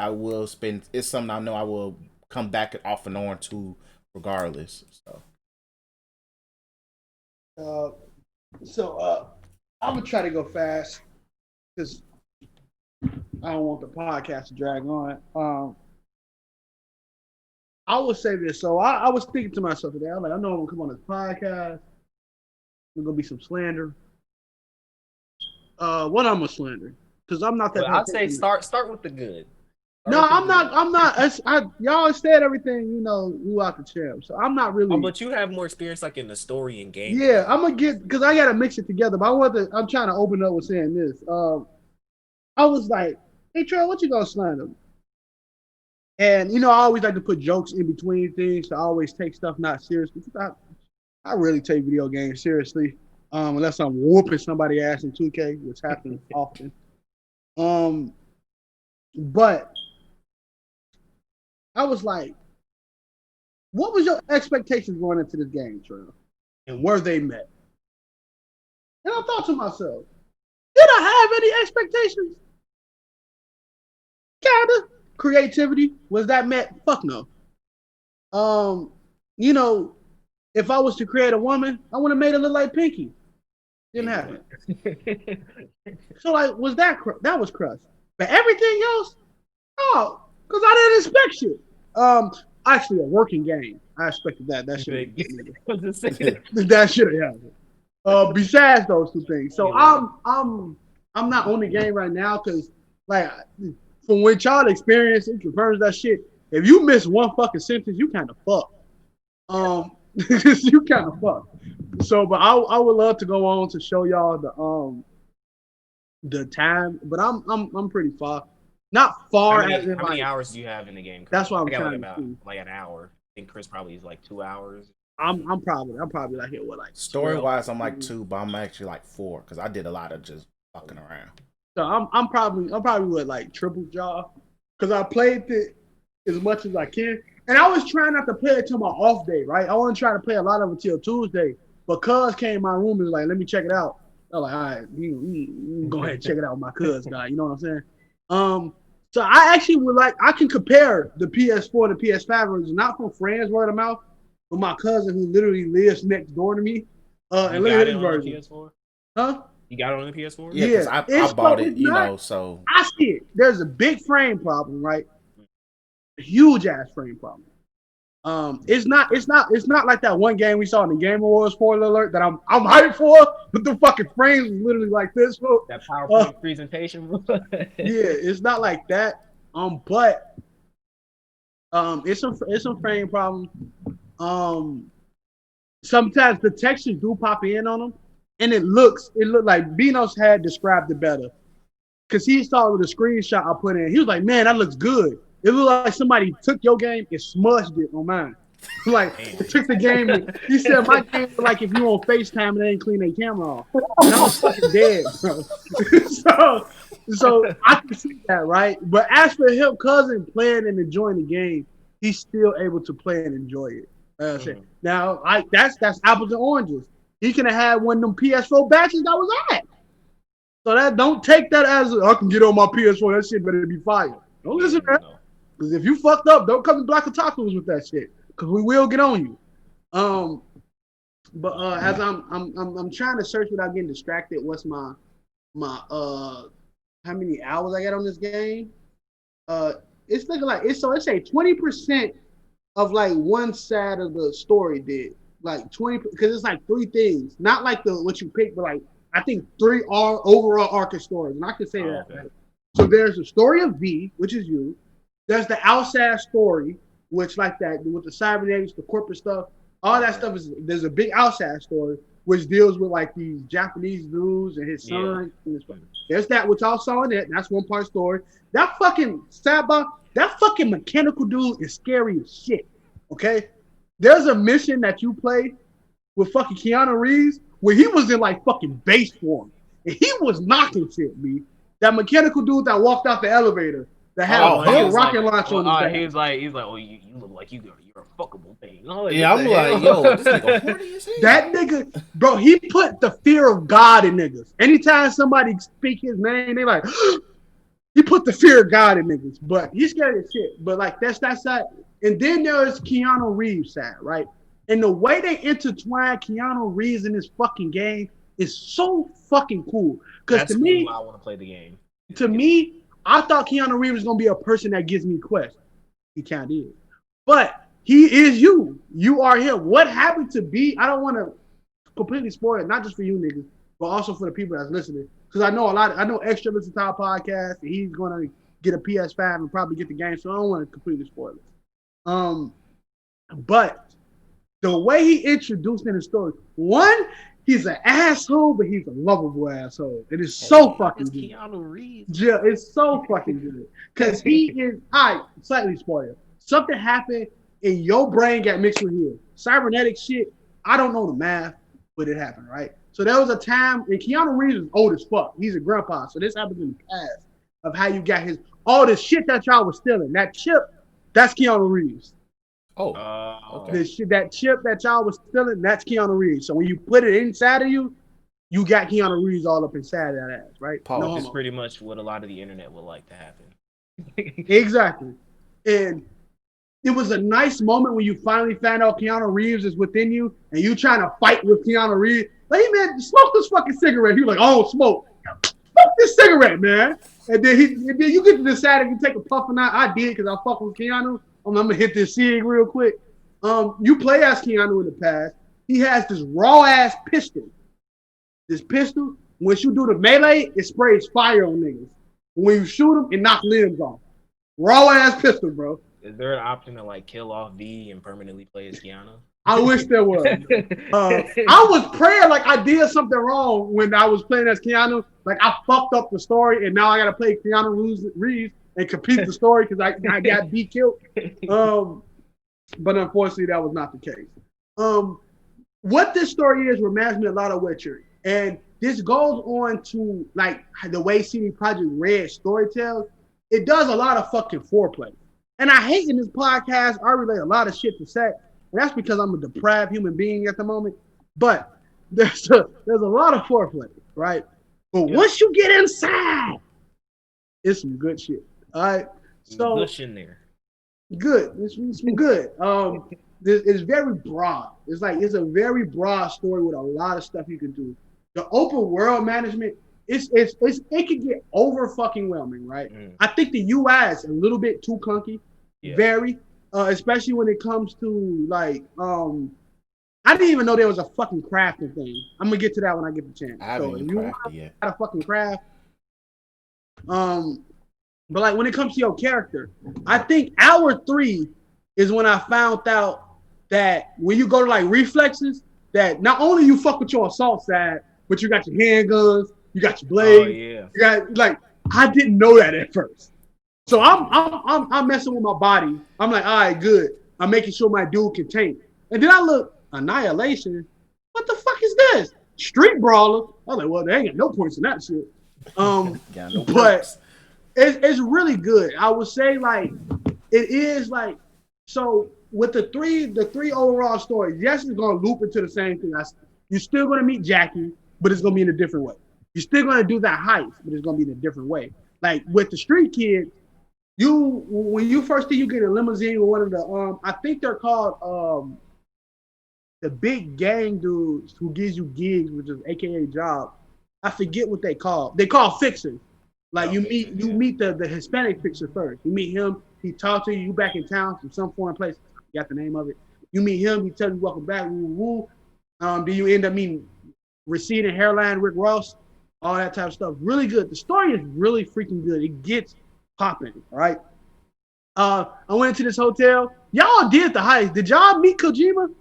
It's something I know I will come back off and on to regardless. So I'm gonna try to go fast because I don't want the podcast to drag on. I will say this. So I was thinking to myself today. I'm like, I know I'm gonna come on this podcast. There's gonna be some slander. What I'm gonna slander? Because I'm not that. Well, I'd say start with the good. I'm not. Y'all said everything, you out the champ. So I'm not really. But you have more experience, like in the story and game. Yeah, I'm gonna because I gotta mix it together. But I'm trying to open up with saying this. I was like, hey, Troy, what you gonna slander? And I always like to put jokes in between things to always take stuff not seriously. I really take video games seriously, unless I'm whooping somebody's ass in 2K, which happens often. But I was like, what was your expectations going into this game, Troy? And were they met? And I thought to myself, did I have any expectations? Kinda. Creativity, was that met? Fuck no. if I was to create a woman, I would have made her look like Pinky. Didn't happen. So like, was that was crust? But everything else, oh, because I didn't expect shit. Actually, a working game. I expected that. That should that should have happened. Besides those two things, so I'm not on the game right now because like from what y'all experience, it confirms that shit. If you miss one fucking sentence, you kind of fucked. You kind of fucked. So, but I would love to go on to show y'all the time, but I'm pretty far. Not far. How many hours do you have in the game? That's what I'm trying to see. Like an hour. I think Chris probably is like 2 hours. I'm probably like here with like story wise. I'm like 2, but I'm actually like 4 because I did a lot of just fucking around. So I'm probably with like triple jaw because I played it as much as I can, and I was trying not to play it till my off day, right? I wasn't trying to play a lot of it till Tuesday. But cuz came in my room and was like, let me check it out. I was like, all right, you go ahead and check it out with my cuz guy. You know what I'm saying? So I actually would like, I can compare the PS4 and the PS5 version, not from friends word of mouth, but my cousin who literally lives next door to me. And look at his version. PS4? Huh? You got it on the PS4? Yeah, because I bought it, you know, so. I see it. There's a big frame problem, right? A huge ass frame problem. It's not like that one game we saw in the Game Awards, spoiler alert, that I'm hyped for, but the fucking frames was literally like this. That PowerPoint presentation. Yeah, it's not like that. But it's some frame problems. Sometimes the textures do pop in on them, and it looked like Benos had described it better. Cause he saw the screenshot I put in. He was like, man, that looks good. It looked like somebody took your game and smudged it on mine. Like, it took the game. He said, my game is like if you on FaceTime and they ain't clean their camera off. And I was fucking dead, bro. so I can see that, right? But as for him, cousin playing and enjoying the game, he's still able to play and enjoy it. Now, that's apples and oranges. He can have had one of them PS4 batches that was at. So that don't take that as I can get on my PS4. That shit better be fire. Don't listen to that. Because if you fucked up, don't come to Black Otakus with that shit. Because we will get on you. But as I'm trying to search without getting distracted, what's my how many hours I got on this game? It's looking like it's a 20% of like one side of the story did. Like 20 because it's like 3 things. Not like what you pick, but like I think 3 overall arc of stories. And I can say that. Okay. So there's the story of V, which is you. There's the outside story, which like that with the cybernetics, the corporate stuff, all that stuff is. There's a big outside story which deals with like these Japanese dudes and his son. And there's that which I saw in it. That's one part story. That fucking that fucking mechanical dude is scary as shit. Okay, there's a mission that you play with fucking Keanu Reeves where he was in like fucking base form and he was knocking shit, B. That mechanical dude that walked out the elevator. That had a rocket launcher on his back. He's like, oh, you look like you're a fuckable thing. Yeah, I'm like, yo, this nigga horny as hell. That nigga, bro, he put the fear of God in niggas. Anytime somebody speak his name, they like, he put the fear of God in niggas. But he's scary as shit. But like, that's that side. And then there's Keanu Reeves side, right? And the way they intertwine Keanu Reeves in this fucking game is so fucking cool. Because to me, I want to play the game. To me, I thought Keanu Reeves was going to be a person that gives me quests. He kind of is. But he is you. You are him. What happened to be, I don't want to completely spoil it, not just for you niggas, but also for the people that's listening. Because I know Extra listens to our podcast, and he's going to get a PS5 and probably get the game, so I don't want to completely spoil it. But the way he introduced in the story, one, he's an asshole, but he's a lovable asshole. It is so fucking good. Keanu Reeves. Yeah, it's so fucking good. Because he is, slightly spoiled. Something happened and your brain got mixed with his. Cybernetic shit, I don't know the math, but it happened, right? So there was a time, and Keanu Reeves is old as fuck. He's a grandpa. So this happened in the past of how you got all the shit that y'all was stealing. That chip, that's Keanu Reeves. Okay. That chip that y'all was stealing, that's Keanu Reeves. So when you put it inside of you, you got Keanu Reeves all up inside of that ass, right? This is pretty much what a lot of the internet would like to happen. Exactly. And it was a nice moment when you finally found out Keanu Reeves is within you and you trying to fight with Keanu Reeves. Like, hey, man, smoke this fucking cigarette. He was like, oh, smoke this cigarette, man. And then you get to decide if you take a puff or not. I did because I fuck with Keanu. I'm gonna hit this cig real quick. You play as Keanu in the past. He has this raw ass pistol. This pistol, once you do the melee, it sprays fire on niggas. When you shoot them, it knocks limbs off. Raw ass pistol, bro. Is there an option to like kill off V and permanently play as Keanu? I wish there was. I was praying like I did something wrong when I was playing as Keanu. Like I fucked up the story, and now I gotta play Keanu Reeves and complete the story because I got B killed. But unfortunately, that was not the case. What this story is reminds me a lot of Witcher, and this goes on to like the way CD Projekt Red story tells. It does a lot of fucking foreplay, and I hate in this podcast. I relate a lot of shit to sex. And that's because I'm a deprived human being at the moment. But there's a lot of foreplay, right? But once you get inside, it's some good shit. All right. So Bush in there. Good. It's some good. It's very broad. It's a very broad story with a lot of stuff you can do. The open world management, it can get over fucking whelming, right? I think the UI is a little bit too clunky. Yeah. Very. Especially when it comes to like, I didn't even know there was a fucking crafting thing. I'm gonna get to that when I get the chance. I haven't even crafted yet. How to fucking craft. But like when it comes to your character, I think hour 3 is when I found out that when you go to like reflexes, that not only you fuck with your assault side, but you got your handguns, you got your blades. Oh, yeah. You got like I didn't know that at first. So I'm messing with my body. I'm like, all right, good. I'm making sure my dude can tank. And then I look, Annihilation. What the fuck is this? Street Brawler. I was like, well, they ain't got no points in that shit. But it's really good. I would say like it is like so with the three overall stories. Yes, it's gonna loop into the same thing. You're still gonna meet Jackie, but it's gonna be in a different way. You're still gonna do that heist, but it's gonna be in a different way. Like with the street kids. When you first think you get a limousine with one of the I think they're called the big gang dudes who gives you gigs, which is AKA job. I forget what they call. They call fixers. Like you meet the Hispanic fixer first. You meet him, he talks to you back in town from some foreign place. You got the name of it. You meet him, he tells you welcome back, woo woo. Do you end up meeting receding hairline Rick Ross, all that type of stuff. Really good. The story is really freaking good. It gets popping, right? I went into this hotel. Y'all did the heist. Did y'all meet Kojima?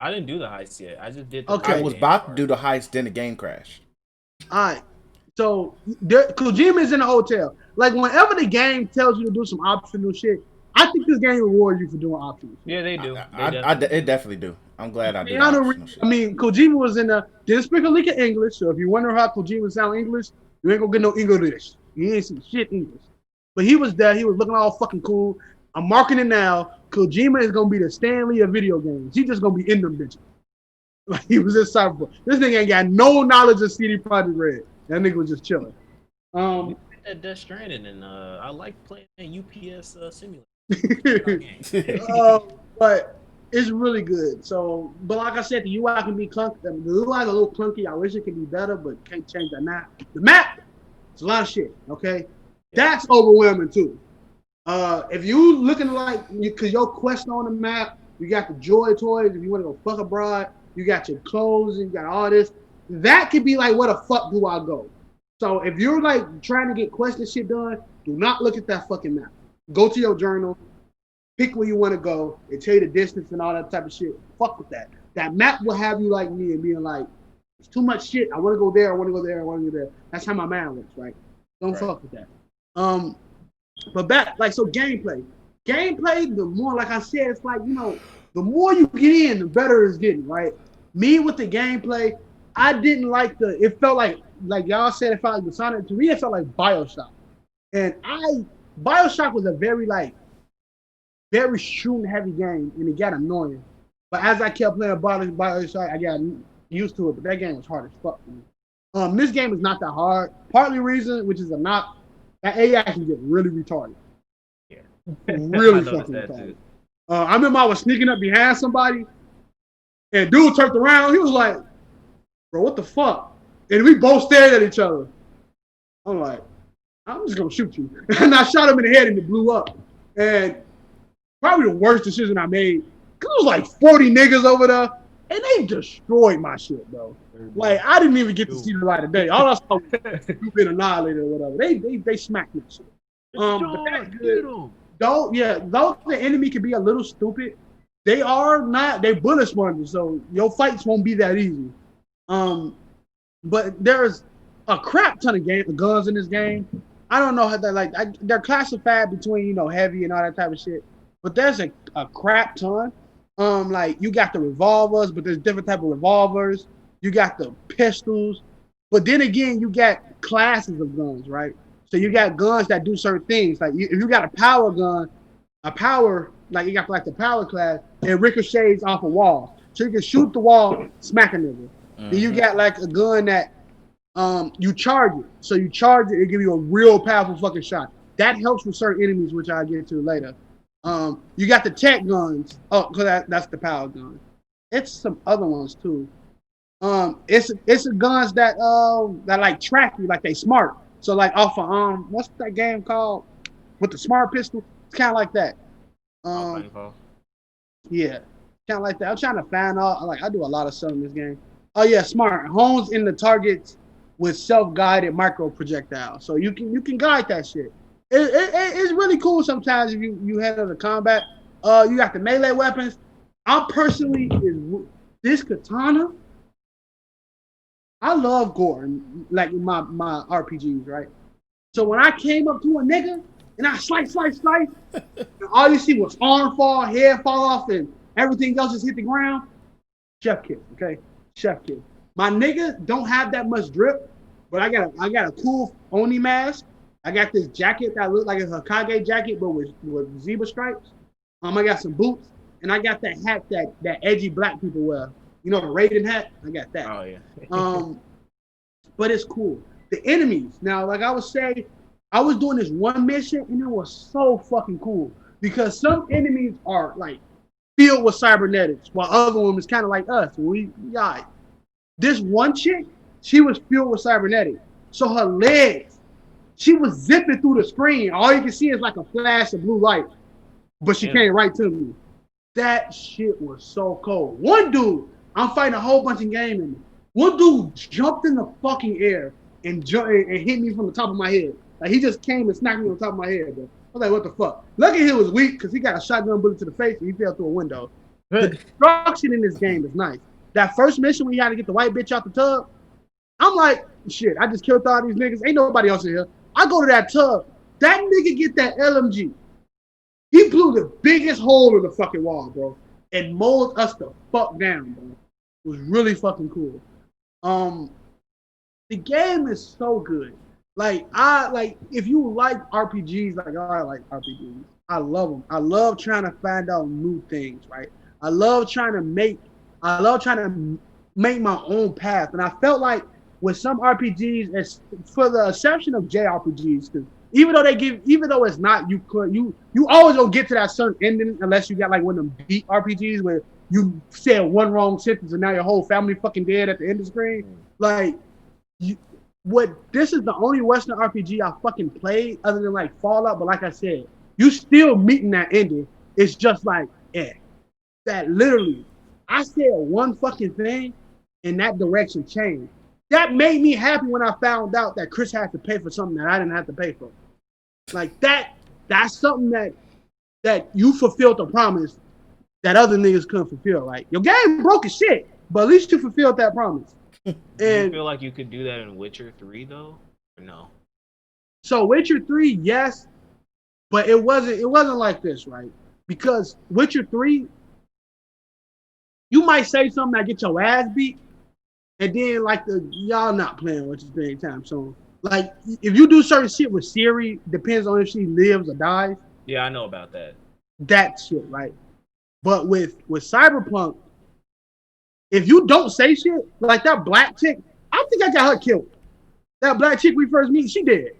I didn't do the heist yet. I just did the I was about to do the heist, then the game crashed. All right. So Kojima is in the hotel. Like whenever the game tells you to do some optional shit, I think this game rewards you for doing optional shit. Yeah, they do. It definitely do. I'm glad I did optional shit. I mean, Kojima was in the didn't speak a lick of English, so if you wonder how Kojima sound English, you ain't gonna get no English. You ain't see shit English. But he was there. He was looking all fucking cool. I'm marking it now. Kojima is gonna be the Stan Lee of video games. He's just gonna be in them bitches. Like he was in Cyberpunk. This nigga ain't got no knowledge of CD Projekt Red. That nigga was just chilling. That Death Stranding, and I like playing UPS simulator. But it's really good. So, but like I said, the UI can be clunky. The UI is a little clunky. I wish it could be better, but can't change that now. The map, it's a lot of shit. Okay, that's overwhelming too. If you looking like cause your quest on the map, you got the Joy toys. If you want to go fuck abroad, you got your clothes and you got all this. That could be like, where the fuck do I go? So if you're like trying to get quest and shit done, do not look at that fucking map. Go to your journal, pick where you want to go, and tell you the distance and all that type of shit. Fuck with that. That map will have you like me and being like, it's too much shit. I want to go there. I want to go there. I want to go there. That's how my mind works, right? Don't fuck with that. But back, like, so gameplay, the more, like I said, it's like, you know, the more you get in, the better it's getting, right? Me with the gameplay, I didn't like it felt like y'all said, it felt like the Sonic, to me, it felt like Bioshock. And Bioshock was a very shooting heavy game, and it got annoying. But as I kept playing Bioshock, I got used to it, but that game was hard as fuck for me. This game is not that hard. Partly reason, which is a knock, that AI can get really retarded. Yeah. Really I noticed fucking that retarded. too. I remember I was sneaking up behind somebody, and dude turned around. He was like, "Bro, what the fuck?" And we both stared at each other. I'm like, "I'm just gonna shoot you," and I shot him in the head, and it blew up. And probably the worst decision I made. Cause it was like 40 niggas over there, and they destroyed my shit, bro. Like I didn't even get to see the light of day. All I saw was you been annihilated or whatever. They smacked me shit. But that's good. Though the enemy can be a little stupid, they are not. They bullet sponges, so your fights won't be that easy. But there's a crap ton of guns in this game. I don't know how they're classified between heavy and all that type of shit. But there's a crap ton. Like you got the revolvers, but there's different type of revolvers. You got the pistols, but then again, you got classes of guns, right? So you got guns that do certain things. Like if you got a power gun, like you got like the power class, it ricochets off a wall. So you can shoot the wall, smack a nigga. Then you got like a gun that you charge it. So you charge it, it give you a real powerful fucking shot. That helps with certain enemies, which I'll get to later. You got the tech guns. Oh, because that's the power gun. It's some other ones too. It's the guns that like track you, like they smart. So like off of what's that game called with the smart pistol? It's kind of like that. Yeah, kind of like that. I'm trying to find out. Like I do a lot of stuff in this game. Oh yeah, smart hones in the targets with self-guided micro projectiles. So you can guide that shit. It's really cool sometimes if you handle the combat. You got the melee weapons. I personally this katana. I love gore, like in my RPGs, right? So when I came up to a nigga and I slice, and all you see was arm fall, head fall off, and everything else just hit the ground. Chef kiss, okay? Chef kiss. My nigga don't have that much drip, but I got a cool Oni mask. I got this jacket that looks like a Hokage jacket, but with zebra stripes. I got some boots, and I got that hat that edgy black people wear. You know the Raiden hat? I got that. Oh yeah. But it's cool. The enemies. Now, like I was saying, I was doing this one mission, and it was so fucking cool because some enemies are like filled with cybernetics, while other ones kind of like us. We got this one chick. She was filled with cybernetics, so her legs. She was zipping through the screen. All you can see is like a flash of blue light, but she came right to me. That shit was so cold. One dude, I'm fighting a whole bunch of game in me. One dude jumped in the fucking air and hit me from the top of my head. Like he just came and smacked me on the top of my head, bro. I was like, what the fuck? Lucky he was weak because he got a shotgun bullet to the face and he fell through a window. The destruction in this game is nice. That first mission when you had to get the white bitch out the tub, I'm like, shit, I just killed all these niggas. Ain't nobody else in here. I go to that tub. That nigga get that LMG. He blew the biggest hole in the fucking wall, bro, and mowed us the fuck down, bro. It was really fucking cool. The game is so good. Like if you like RPGs, like I like RPGs. I love them. I love trying to find out new things, right? I love trying to make my own path. And I felt like with some RPGs, it's for the exception of JRPGs, because even though it's not, you always don't get to that certain ending unless you got like one of them beat RPGs where you said one wrong sentence and now your whole family fucking dead at the end of the screen. Like, this is the only Western RPG I fucking played other than like Fallout. But like I said, you still meeting that ending. It's just like, that literally, I said one fucking thing and that direction changed. That made me happy when I found out that Chris had to pay for something that I didn't have to pay for. Like that's something that you fulfilled the promise that other niggas couldn't fulfill. Like your game broke as shit, but at least you fulfilled that promise. Do you feel like you could do that in Witcher 3 though? Or no? So Witcher 3, yes, but it wasn't like this, right? Because Witcher 3, you might say something that get your ass beat, and then like y'all not playing Witcher 3 anytime soon. Like if you do certain shit with Siri, depends on if she lives or dies. Yeah, I know about that. That shit, right? But with Cyberpunk, if you don't say shit, like that black chick, I think I got her killed. That black chick we first meet, she dead.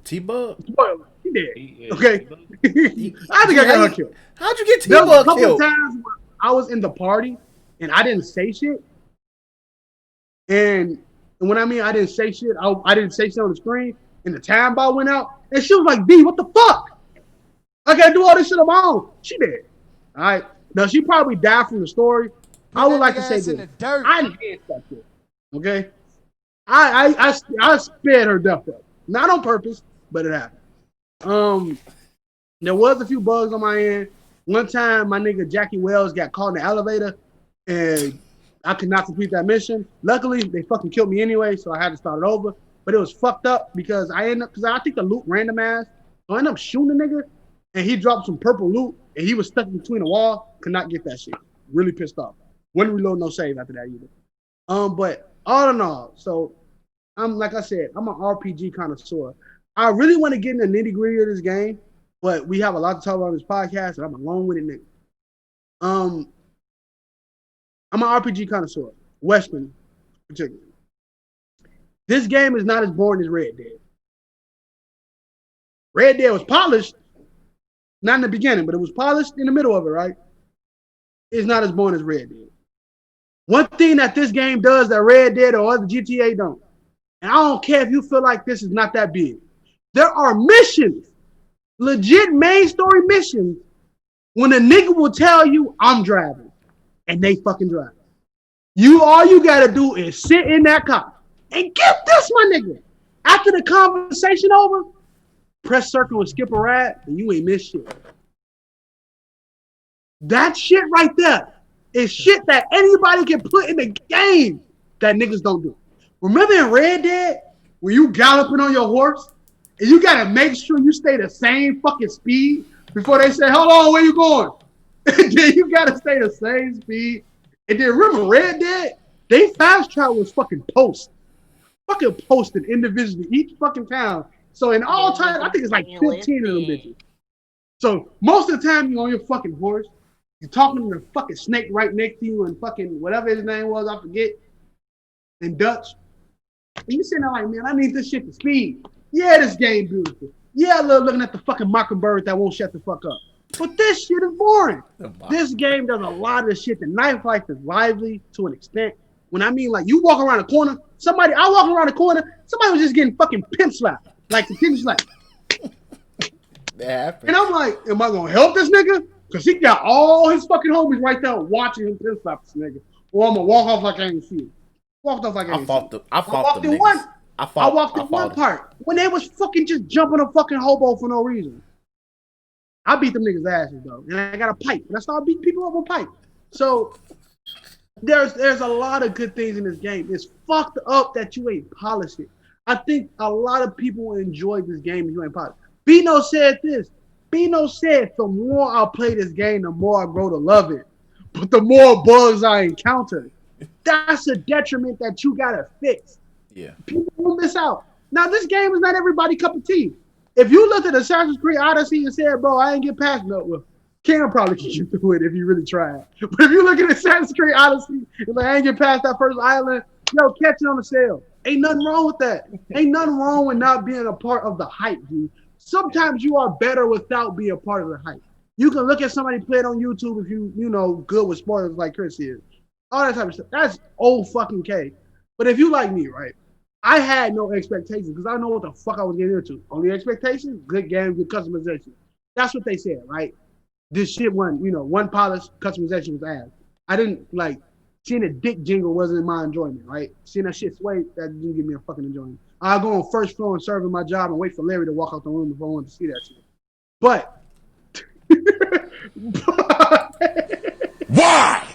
T-Bug? Spoiler, she dead. Okay, I think I got her killed. How'd you get There was a T-Bug couple killed? of times where I was in the party and I didn't say shit. And when I mean I didn't say shit, I didn't say shit on the screen. And the time bar went out, and she was like, "B, what the fuck? I gotta do all this shit on my own." She did. All right. Now she probably died from the story. I would like to say this. I enhanced that shit. Okay. I sped her death up. Not on purpose, but it happened. There was a few bugs on my end. One time, my nigga Jackie Wells got caught in the elevator, and I could not complete that mission. Luckily, they fucking killed me anyway, so I had to start it over. But it was fucked up because I think the loot randomized. So I ended up shooting the nigga, and he dropped some purple loot, and he was stuck between a wall. Could not get that shit. Really pissed off. Wouldn't reload no save after that either. But all in all, so like I said, I'm an RPG connoisseur. I really want to get in the nitty gritty of this game, but we have a lot to talk about on this podcast, and I'm a long-winded nigga. I'm an RPG connoisseur, Western particularly. This game is not as boring as Red Dead. Red Dead was polished, not in the beginning, but it was polished in the middle of it, right? It's not as boring as Red Dead. One thing that this game does that Red Dead or other GTA don't, and I don't care if you feel like this is not that big, there are missions, legit main story missions, when a nigga will tell you, I'm driving, and they fucking drive. All you gotta do is sit in that car. And get this, my nigga. After the conversation over, press circle and skip a ride, and you ain't miss shit. That shit right there is shit that anybody can put in the game that niggas don't do. Remember in Red Dead, when you galloping on your horse, and you gotta make sure you stay the same fucking speed before they say, hold on, where you going? And then you gotta stay the same speed. And then remember, Red Dead, they fast travel was fucking posted individually each fucking town. So in all time, I think it's like 15 of them bitches. So most of the time you're on your fucking horse, you're talking to the fucking snake right next to you and fucking whatever his name was, I forget, in Dutch. And you sitting there like, man, I need this shit to speed. Yeah, this game beautiful. Yeah, I love looking at the fucking mockingbird that won't shut the fuck up. But this shit is boring. This game does a lot of the shit. The knife life is lively to an extent. When I mean, like, you walk around the corner, I walk around the corner, somebody was just getting fucking pimp slapped. Like the pimp slap. And I'm like, am I going to help this nigga? Because he got all his fucking homies right there watching him pimp slap this nigga. Or I'm going to walk off like I ain't see it. Walked off like I ain't see it. I walked in one part when they was fucking just jumping a fucking hobo for no reason. I beat them niggas' asses, though. And I got a pipe. And I started beating people up with pipe. So there's a lot of good things in this game. It's fucked up that you ain't polished it. I think a lot of people enjoy this game if you ain't polished. Bino said this. Bino said, the more I play this game, the more I grow to love it. But the more bugs I encounter, that's a detriment that you gotta fix. Yeah. People will miss out. Now, this game is not everybody's cup of tea. If you looked at Assassin's Creed Odyssey and said, bro, I ain't get past no, well, Cam probably get you through it if you really tried. But if you look at Assassin's Creed Odyssey and like, I ain't get past that first island, yo, catch it on the sale. Ain't nothing wrong with that. Ain't nothing wrong with not being a part of the hype, dude. Sometimes you are better without being a part of the hype. You can look at somebody play it on YouTube if you know, good with spoilers like Chris is. All that type of stuff. That's old fucking K. But if you like me, right, I had no expectations because I know what the fuck I was getting into. Only expectations, good game, good customization. That's what they said, right? This shit one polish, customization was ass. I didn't like seeing a dick jingle wasn't my enjoyment, right? Seeing that shit sway, that didn't give me a fucking enjoyment. I'll go on first floor and serve in my job and wait for Larry to walk out the room before I wanted to see that shit. But why?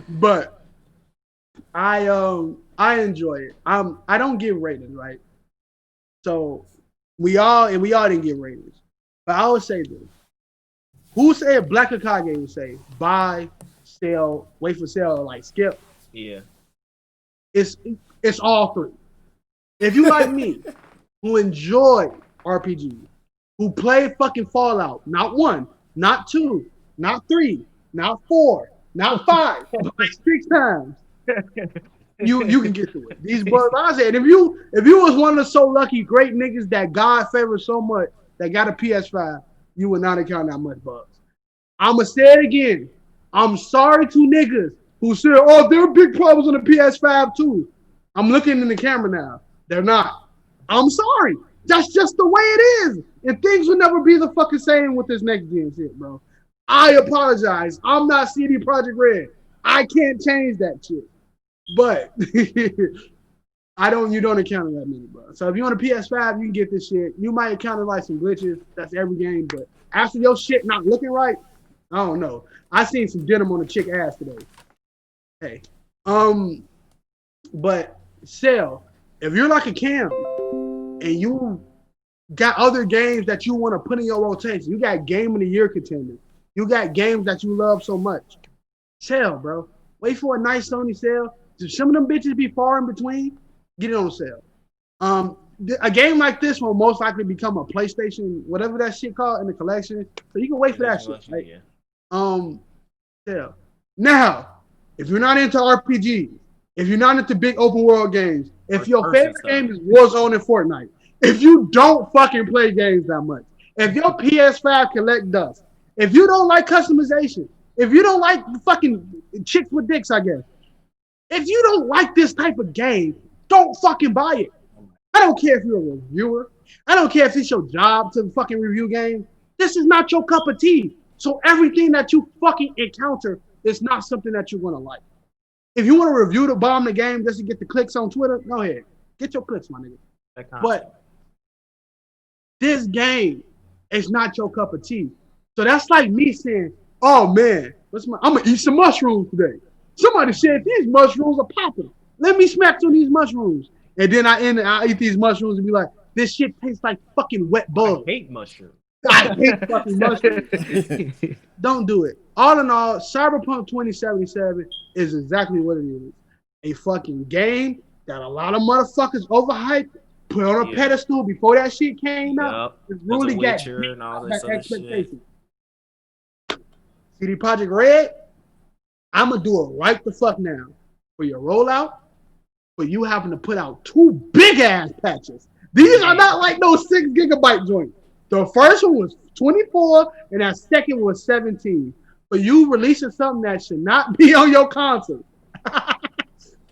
But I enjoy it. I don't get ratings, right? So we all didn't get ratings. But I would say this. Who said Black Otakus would say buy, sell, wait for sale, or like skip? Yeah. It's all three. If you like me, who enjoy RPGs, who play fucking Fallout, not 1, not 2, not 3, not 4, not 5, but like 6 times. You can get through it. These bugs, like I said, if you was one of the so lucky great niggas that God favors so much that got a PS5, you would not encounter that much bugs. I'ma say it again. I'm sorry to niggas who said, "Oh, there are big problems on the PS5 too." I'm looking in the camera now. They're not. I'm sorry. That's just the way it is. And things will never be the fucking same with this next gen shit, bro. I apologize. I'm not CD Projekt Red. I can't change that shit. But you don't encounter that many, bro. So if you on a PS5, you can get this shit. You might encounter like some glitches. That's every game. But after your shit not looking right, I don't know. I seen some denim on a chick ass today. Hey. But Cell, if you're like a Cam and you got other games that you want to put in your rotation, you got Game of the Year contenders, you got games that you love so much, Cell, bro. Wait for a nice Sony sale. Some of them bitches be far in between. Get it on sale. A game like this will most likely become a PlayStation, whatever that shit called in the collection. So you can wait for that shit. Right? Yeah. Sale. Now, if you're not into RPGs, if you're not into big open world games, if your favorite game is Warzone and Fortnite, if you don't fucking play games that much, if your PS5 collect dust, if you don't like customization, if you don't like fucking chicks with dicks, I guess, if you don't like this type of game, don't fucking buy it. I don't care if you're a reviewer. I don't care if it's your job to fucking review games. This is not your cup of tea. So everything that you fucking encounter is not something that you're going to like. If you want to review the bomb the game just to get the clicks on Twitter, go ahead. Get your clicks, my nigga. But this game is not your cup of tea. So that's like me saying, oh man, I'm going to eat some mushrooms today. Somebody said these mushrooms are popping. Let me smack some of these mushrooms. And then I eat these mushrooms and be like, this shit tastes like fucking wet bugs. I hate mushrooms. I hate fucking mushrooms. Don't do it. All in all, Cyberpunk 2077 is exactly what it is. A fucking game that a lot of motherfuckers overhyped, put on a pedestal before that shit came out. It really got and all this other shit. CD Projekt Red, I'm going to do it right the fuck now. For your rollout, for you having to put out 2 big-ass patches. These are not like no 6 gigabyte joints. The first one was 24, and that second was 17. For you releasing something that should not be on your console.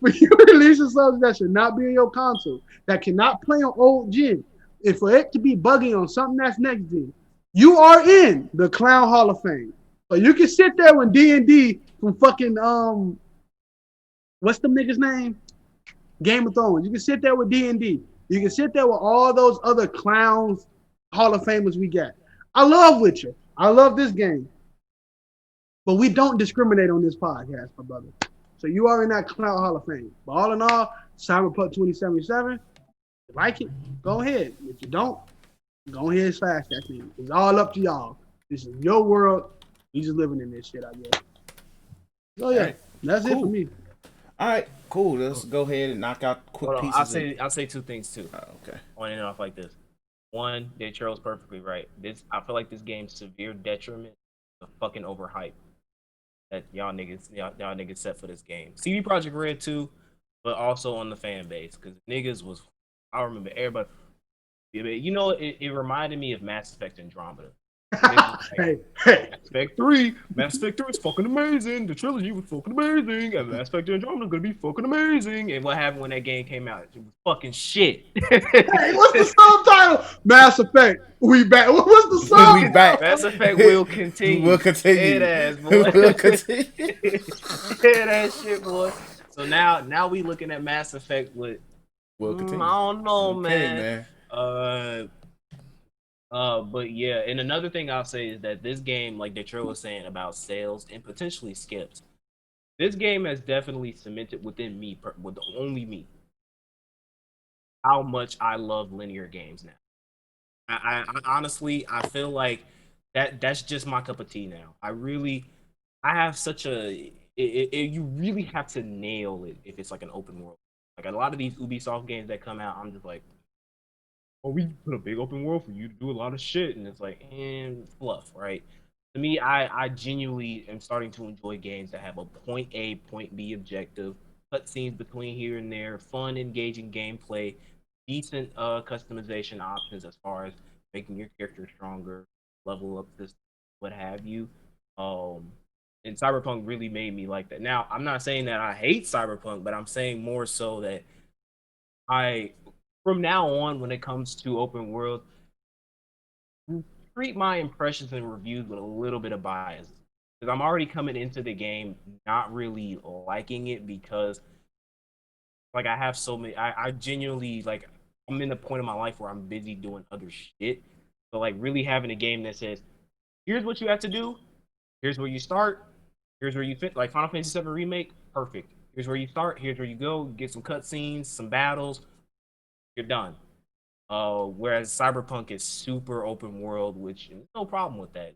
For you releasing something that should not be on your console, that cannot play on old gen, and for it to be bugging on something that's next gen, you are in the Clown Hall of Fame. So you can sit there when D&D from fucking, what's the nigga's name? Game of Thrones. You can sit there with D&D. You can sit there with all those other clowns, Hall of Famers we got. I love Witcher. I love this game. But we don't discriminate on this podcast, my brother. So you are in that Clown Hall of Fame. But all in all, Cyberpunk 2077, if you like it, go ahead. If you don't, go ahead and slash that thing. It's all up to y'all. This is your world. You just living in this shit, I guess. Oh yeah, that's it for me. All right, cool. Let's go ahead and knock out quick pieces. I'll say 2 things too. Okay. On and off like this. One, Charles perfectly right. I feel like this game's severe detriment of fucking overhype that y'all niggas set for this game. CD Projekt Red too, but also on the fan base because niggas was. I remember everybody. You know, it reminded me of Mass Effect Andromeda. Hey. Mass Effect 3 is fucking amazing. The trilogy was fucking amazing. And Mass Effect Andromeda is gonna be fucking amazing. And what happened when that game came out? It was fucking shit. Hey, what's the subtitle? Mass Effect. We back. What's the song? We back. Mass Effect will continue. We'll continue. Head ass, boy. We'll continue. Head ass shit, boy. So now we looking at Mass Effect with. We'll continue. I don't know, Okay, man. But yeah, and another thing I'll say is that this game, like Detroit was saying about sales and potentially skips, this game has definitely cemented within me, with only me, how much I love linear games now. I honestly, I feel like that's just my cup of tea now. I have such a, you really have to nail it if it's like an open world. Like a lot of these Ubisoft games that come out, I'm just like, oh, we put a big open world for you to do a lot of shit, and it's like, fluff, right? To me, I genuinely am starting to enjoy games that have a point A, point B objective, cutscenes between here and there, fun, engaging gameplay, decent customization options as far as making your character stronger, level up system, what have you. Um, and Cyberpunk really made me like that. Now, I'm not saying that I hate Cyberpunk, but I'm saying more so that I, from now on, when it comes to open world, treat my impressions and reviews with a little bit of bias. Because I'm already coming into the game not really liking it because like I have so many I genuinely like I'm in the point of my life where I'm busy doing other shit. So like really having a game that says, here's what you have to do, here's where you start, here's where you fit like Final Fantasy VII Remake, perfect. Here's where you start, here's where you go, get some cutscenes, some battles, you're done. Whereas Cyberpunk is super open world, which no problem with that.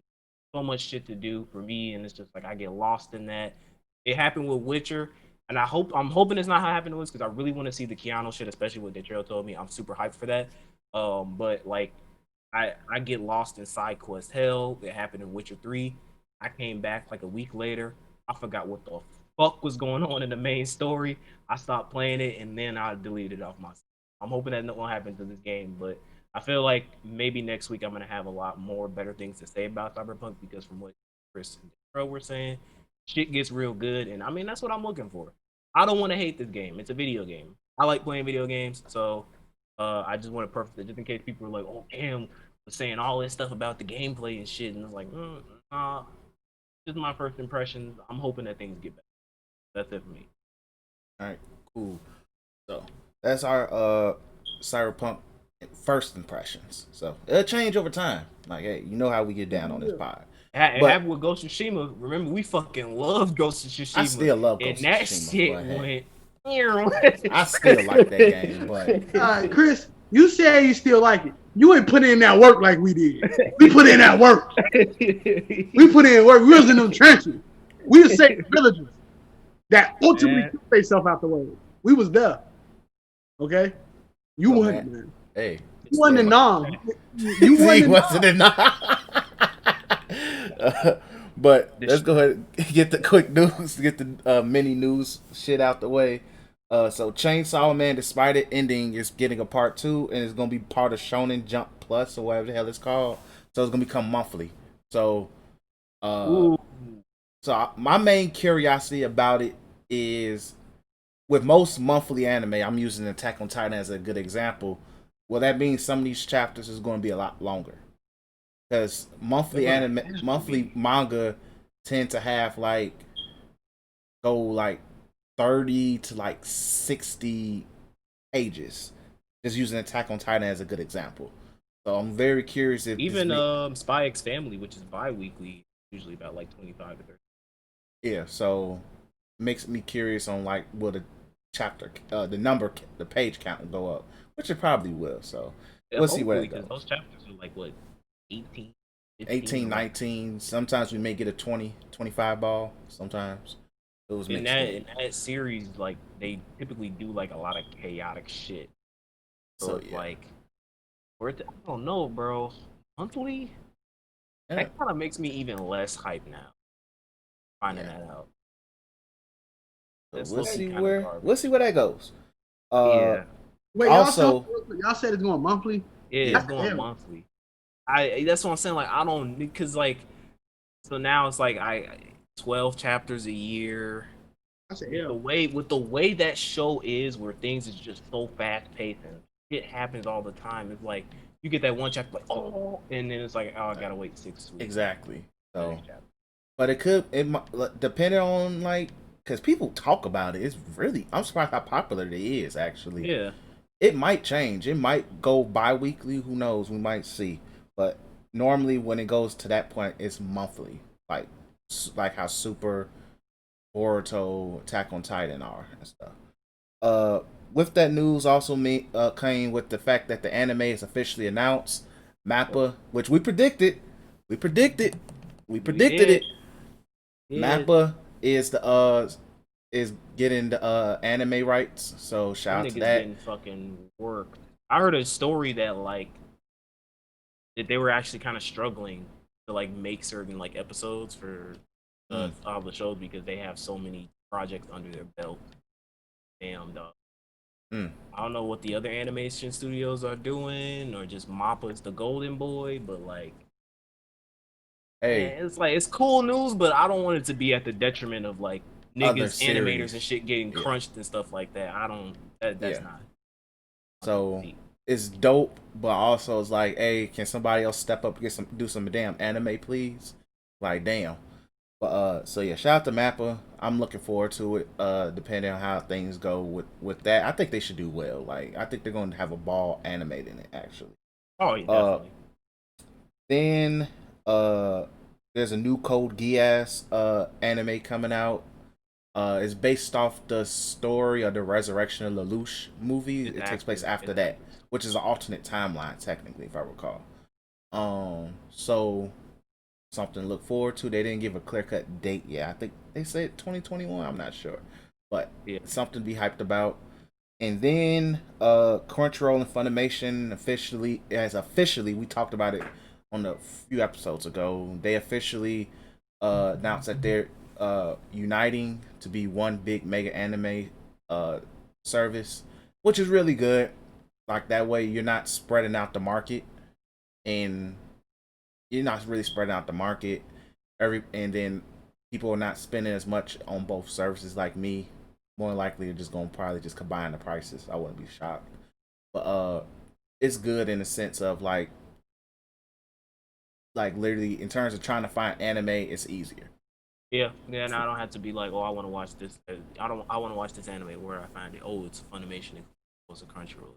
So much shit to do for me, and it's just like I get lost in that. It happened with Witcher, and I'm hoping it's not how it happened to us because I really want to see the Keanu shit, especially what Detrail told me. I'm super hyped for that. But like I get lost in side quest hell. It happened in Witcher 3. I came back like a week later. I forgot what the fuck was going on in the main story. I stopped playing it and then I deleted it off my. I'm hoping that nothing will happen to this game, but I feel like maybe next week I'm gonna have a lot more better things to say about Cyberpunk because from what Chris and Pro were saying, shit gets real good, and I mean that's what I'm looking for. I don't want to hate this game. It's a video game. I like playing video games, so I just want to preface it just in case people are like, "Oh, damn, was saying all this stuff about the gameplay and shit," and it's like, nah, this is my first impressions. I'm hoping that things get better. That's it for me. All right, cool. So that's our Cyberpunk first impressions. So it'll change over time. Like, hey, you know how we get down on this pod. It But happened with Ghost of Tsushima. Remember, we fucking love Ghost of Tsushima. I still love and Ghost of that Tsushima, shit but hey, went. I still like that game. But Chris, you said you still like it. You ain't put in that work like we did. We put in that work. We put in work. We was in them trenches. We was saving villagers that ultimately took themselves out the way. We was there. Okay? You oh, wasn't, man. hey, You wasn't in Nam. You he wasn't in Nam. But let's go ahead and get the quick news, get the mini news shit out the way. So Chainsaw Man, despite it ending, is getting a part 2 and it's gonna be part of Shonen Jump Plus or whatever the hell it's called. So it's gonna become monthly. So, my main curiosity about it is, with most monthly anime, I'm using Attack on Titan as a good example. Well, that means some of these chapters is going to be a lot longer because monthly manga tend to have go like 30 to like 60 pages. Just using Attack on Titan as a good example. So I'm very curious if even Spy X Family, which is bi-weekly, usually about like 25 to 30. Yeah, so makes me curious on like will the the page count will go up, which it probably will. So we'll see where it goes. Those chapters are like what 18, 18, 19. Sometimes we may get a 20, 25 ball. Sometimes those in that series, like they typically do like a lot of chaotic shit. So it's like, I don't know, bro. Monthly, that kind of makes me even less hype now. Finding that out. So we'll see where that goes. Wait, also, y'all said it's going monthly? Yeah, it's going monthly. That's what I'm saying. Like I don't because like so now it's like 12 chapters a year. I said with the way that show is, where things is just so fast paced and it happens all the time. It's like you get that one chapter like and then it's like I gotta wait 6 weeks. Exactly. So, but it might depending on like because people talk about it. It's really I'm surprised how popular it is actually. Yeah. It might change. It might go bi-weekly. Who knows? We might see. But normally, when it goes to that point, it's monthly. Like how Super, Boruto, Attack on Titan are and stuff. With that news, also came with the fact that the anime is officially announced. Mappa, which we predicted it. Mappa is getting the anime rights, so shout out to that. Getting fucking work. I heard a story that like that they were actually kind of struggling to like make certain like episodes for all the shows because they have so many projects under their belt. damn dog. Mm. I don't know what the other animation studios are doing, or just Mappa's the golden boy, but like, Hey, man, it's like it's cool news, but I don't want it to be at the detriment of like other niggas, animators and series. shit getting Yeah. crunched and stuff like that. I don't. That's Yeah. not. So it's dope, but also it's like, hey, can somebody else step up, do some damn anime, please? Like, damn. But so yeah, shout out to Mappa. I'm looking forward to it. Depending on how things go with that, I think they should do well. Like, I think they're going to have a ball animating it actually. Oh yeah, Uh, definitely. then there's a new Code Geass anime coming out. It's based off the story of the Resurrection of Lelouch movie. It's It takes place actors. after It's that, actors. which is an alternate timeline, technically, if I recall. So something to look forward to. They didn't give a clear cut date yet. I think they said 2021. I'm not sure, but Yeah. something to be hyped about. And then Crunchyroll and Funimation officially we talked about it on a few episodes ago. They officially announced that they're uniting to be one big mega anime service, which is really good. Like that way, you're not spreading out the market, and you're not really spreading out the market. And then people are not spending as much on both services like me. More likely, they're just gonna probably just combine the prices. I wouldn't be shocked, but it's good in the sense of like literally in terms of trying to find anime, it's easier. Yeah, yeah, and I don't have to be like, oh, I want to watch this. I don't. I want to watch this anime. Where I find it? Oh, it's Funimation. It's a Crunchyroll.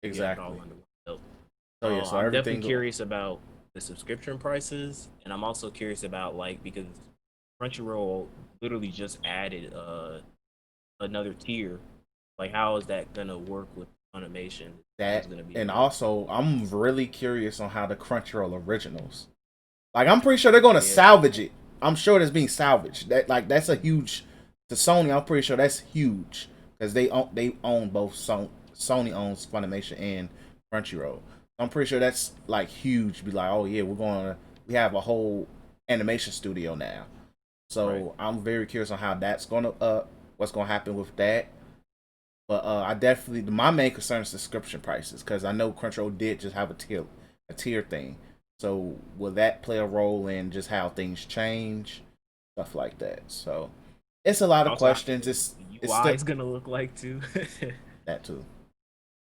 You got it all Exactly. under one belt. So yeah, so I'm definitely everything. curious about the subscription prices, and I'm also curious about like because Crunchyroll literally just added another tier. Like, how is that gonna work with Funimation? There's That gonna be and another. also I'm really curious on how the Crunchyroll originals. Like I'm pretty sure they're gonna Yeah, salvage it. I'm sure that's being salvaged. That's a huge to Sony. I'm pretty sure that's huge because they own both. Sony owns Funimation and Crunchyroll. I'm pretty sure that's like huge. Be like, oh yeah, we have a whole animation studio now. right. So I'm very curious on how that's gonna what's gonna happen with that. But I definitely my main concern is subscription prices because I know Crunchyroll did just have a tier thing. So will that play a role in just how things change, stuff like that? So it's a lot of Also, how questions. the It's UI still is gonna look like too. that too.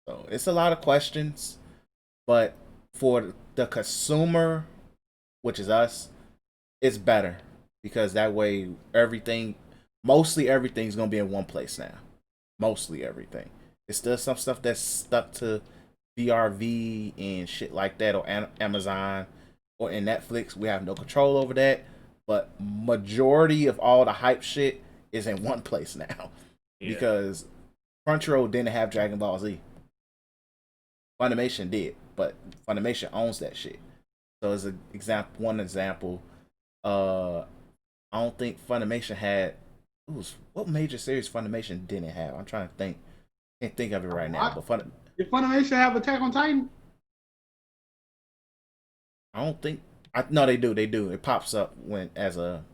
So it's a lot of questions, but for the consumer, which is us, it's better because that way mostly everything's gonna be in one place now. Mostly everything. It's still some stuff that's stuck to VRV and shit like that, or Amazon, or in Netflix. We have no control over that. But majority of all the hype shit is in one place now, Yeah. because Crunchyroll didn't have Dragon Ball Z. Funimation did, but Funimation owns that shit. So as one example, uh, I don't think Funimation had. What major series Funimation didn't have? I'm trying to think. Can't think of it right now. But Did Funimation have Attack on Titan? I don't think. No, they do. They do. It pops up when as a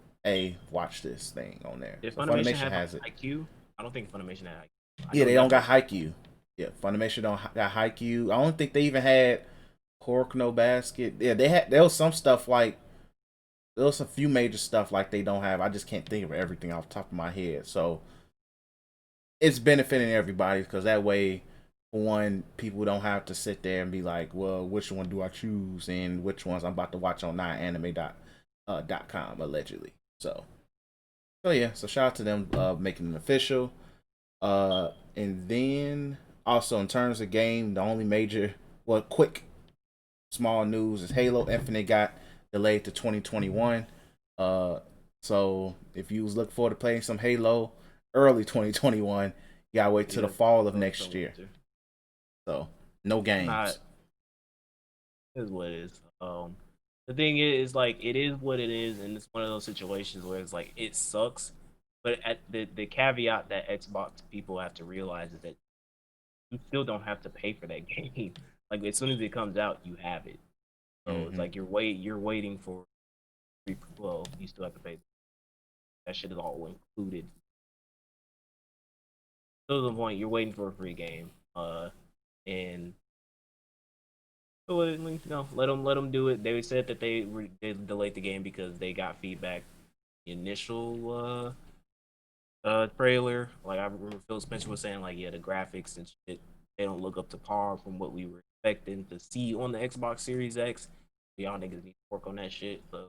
watch this thing on there. Did So Funimation Funimation have has it. IQ? I don't think Funimation had IQ. I Yeah, know they don't got Netflix. Haikyuu. Yeah, Funimation don't got Haikyuu. I don't think they even had Pork No Basket. Yeah, they had. There was some stuff like there was a few major stuff like they don't have. I just can't think of everything off the top of my head. So it's benefiting everybody because that way, for one, people don't have to sit there and be like, well, which one do I choose and which ones I'm about to watch on 9anime.com allegedly. So yeah, so shout out to them making it official. And then also in terms of game, the only major, well, quick small news is Halo Infinite got delayed to 2021. So if you was looking forward to playing some Halo early 2021, you gotta wait till Yeah, the fall of so next year. winter. So no Not games. is what it is. The thing is, like, it is what it is, and it's one of those situations where it's like it sucks. But at the caveat that Xbox people have to realize is that you still don't have to pay for that game. Like, as soon as it comes out, you have it. So it's Mm-hmm. like you're waiting for. Well, you still have to pay. That shit is all included. to the point you're waiting for a free game. And no, let them do it. They said that they delayed the game because they got feedback. The initial trailer, like I remember Phil Spencer was saying, like yeah, the graphics and shit they don't look up to par from what we were expecting to see on the Xbox Series X. Y'all niggas need to work on that shit. So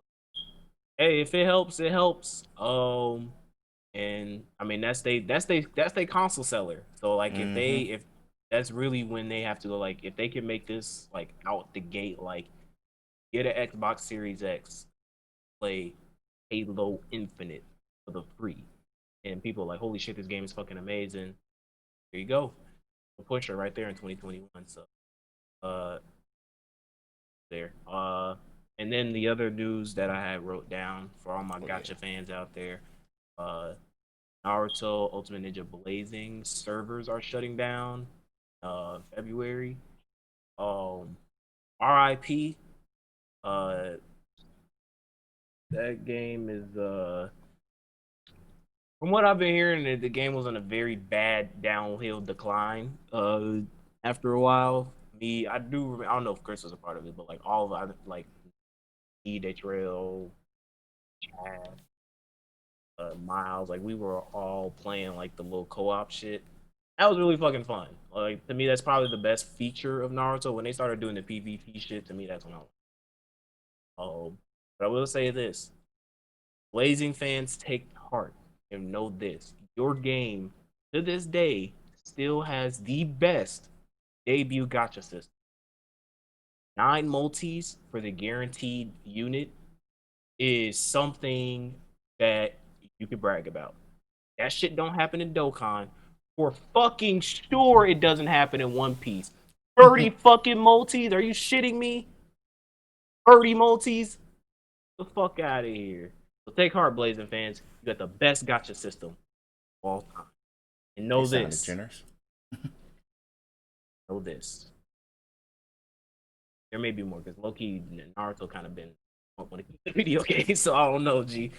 hey, if it helps, it helps. And I mean that's they console seller. So like if that's really when they have to go, like if they can make this like out the gate, like get an Xbox Series X, play Halo Infinite for the free, and people are like, holy shit, this game is fucking amazing. There you go, a pusher right there in 2021. So uh there and then the other news that I had wrote down for all my gotcha fans out there, uh Naruto Ultimate Ninja Blazing servers are shutting down February. RIP. Uh that game is from what I've been hearing, the game was on a very bad downhill decline. After a while, I don't know if Chris was a part of it, but like all of the like E-Day Trail, Chad, Miles, like we were all playing like the little co-op shit. That was really fucking fun. Like to me, that's probably the best feature of Naruto. When they started doing the PvP shit, to me, that's when I was. But I will say this: Blazing fans, take heart and know this: your game to this day still has the best debut gacha system. 9 multis for the guaranteed unit is something that you can brag about. That shit don't happen in Dokkan. For fucking sure it doesn't happen in One Piece. 30 fucking multis? Are you shitting me? 30 multis? The fuck out of here. So take heart, Blazing fans. You got the best gacha system of all time. And know this. Generous. Know this. There may be more because Loki Naruto kind of been on the video game, so I don't know, G.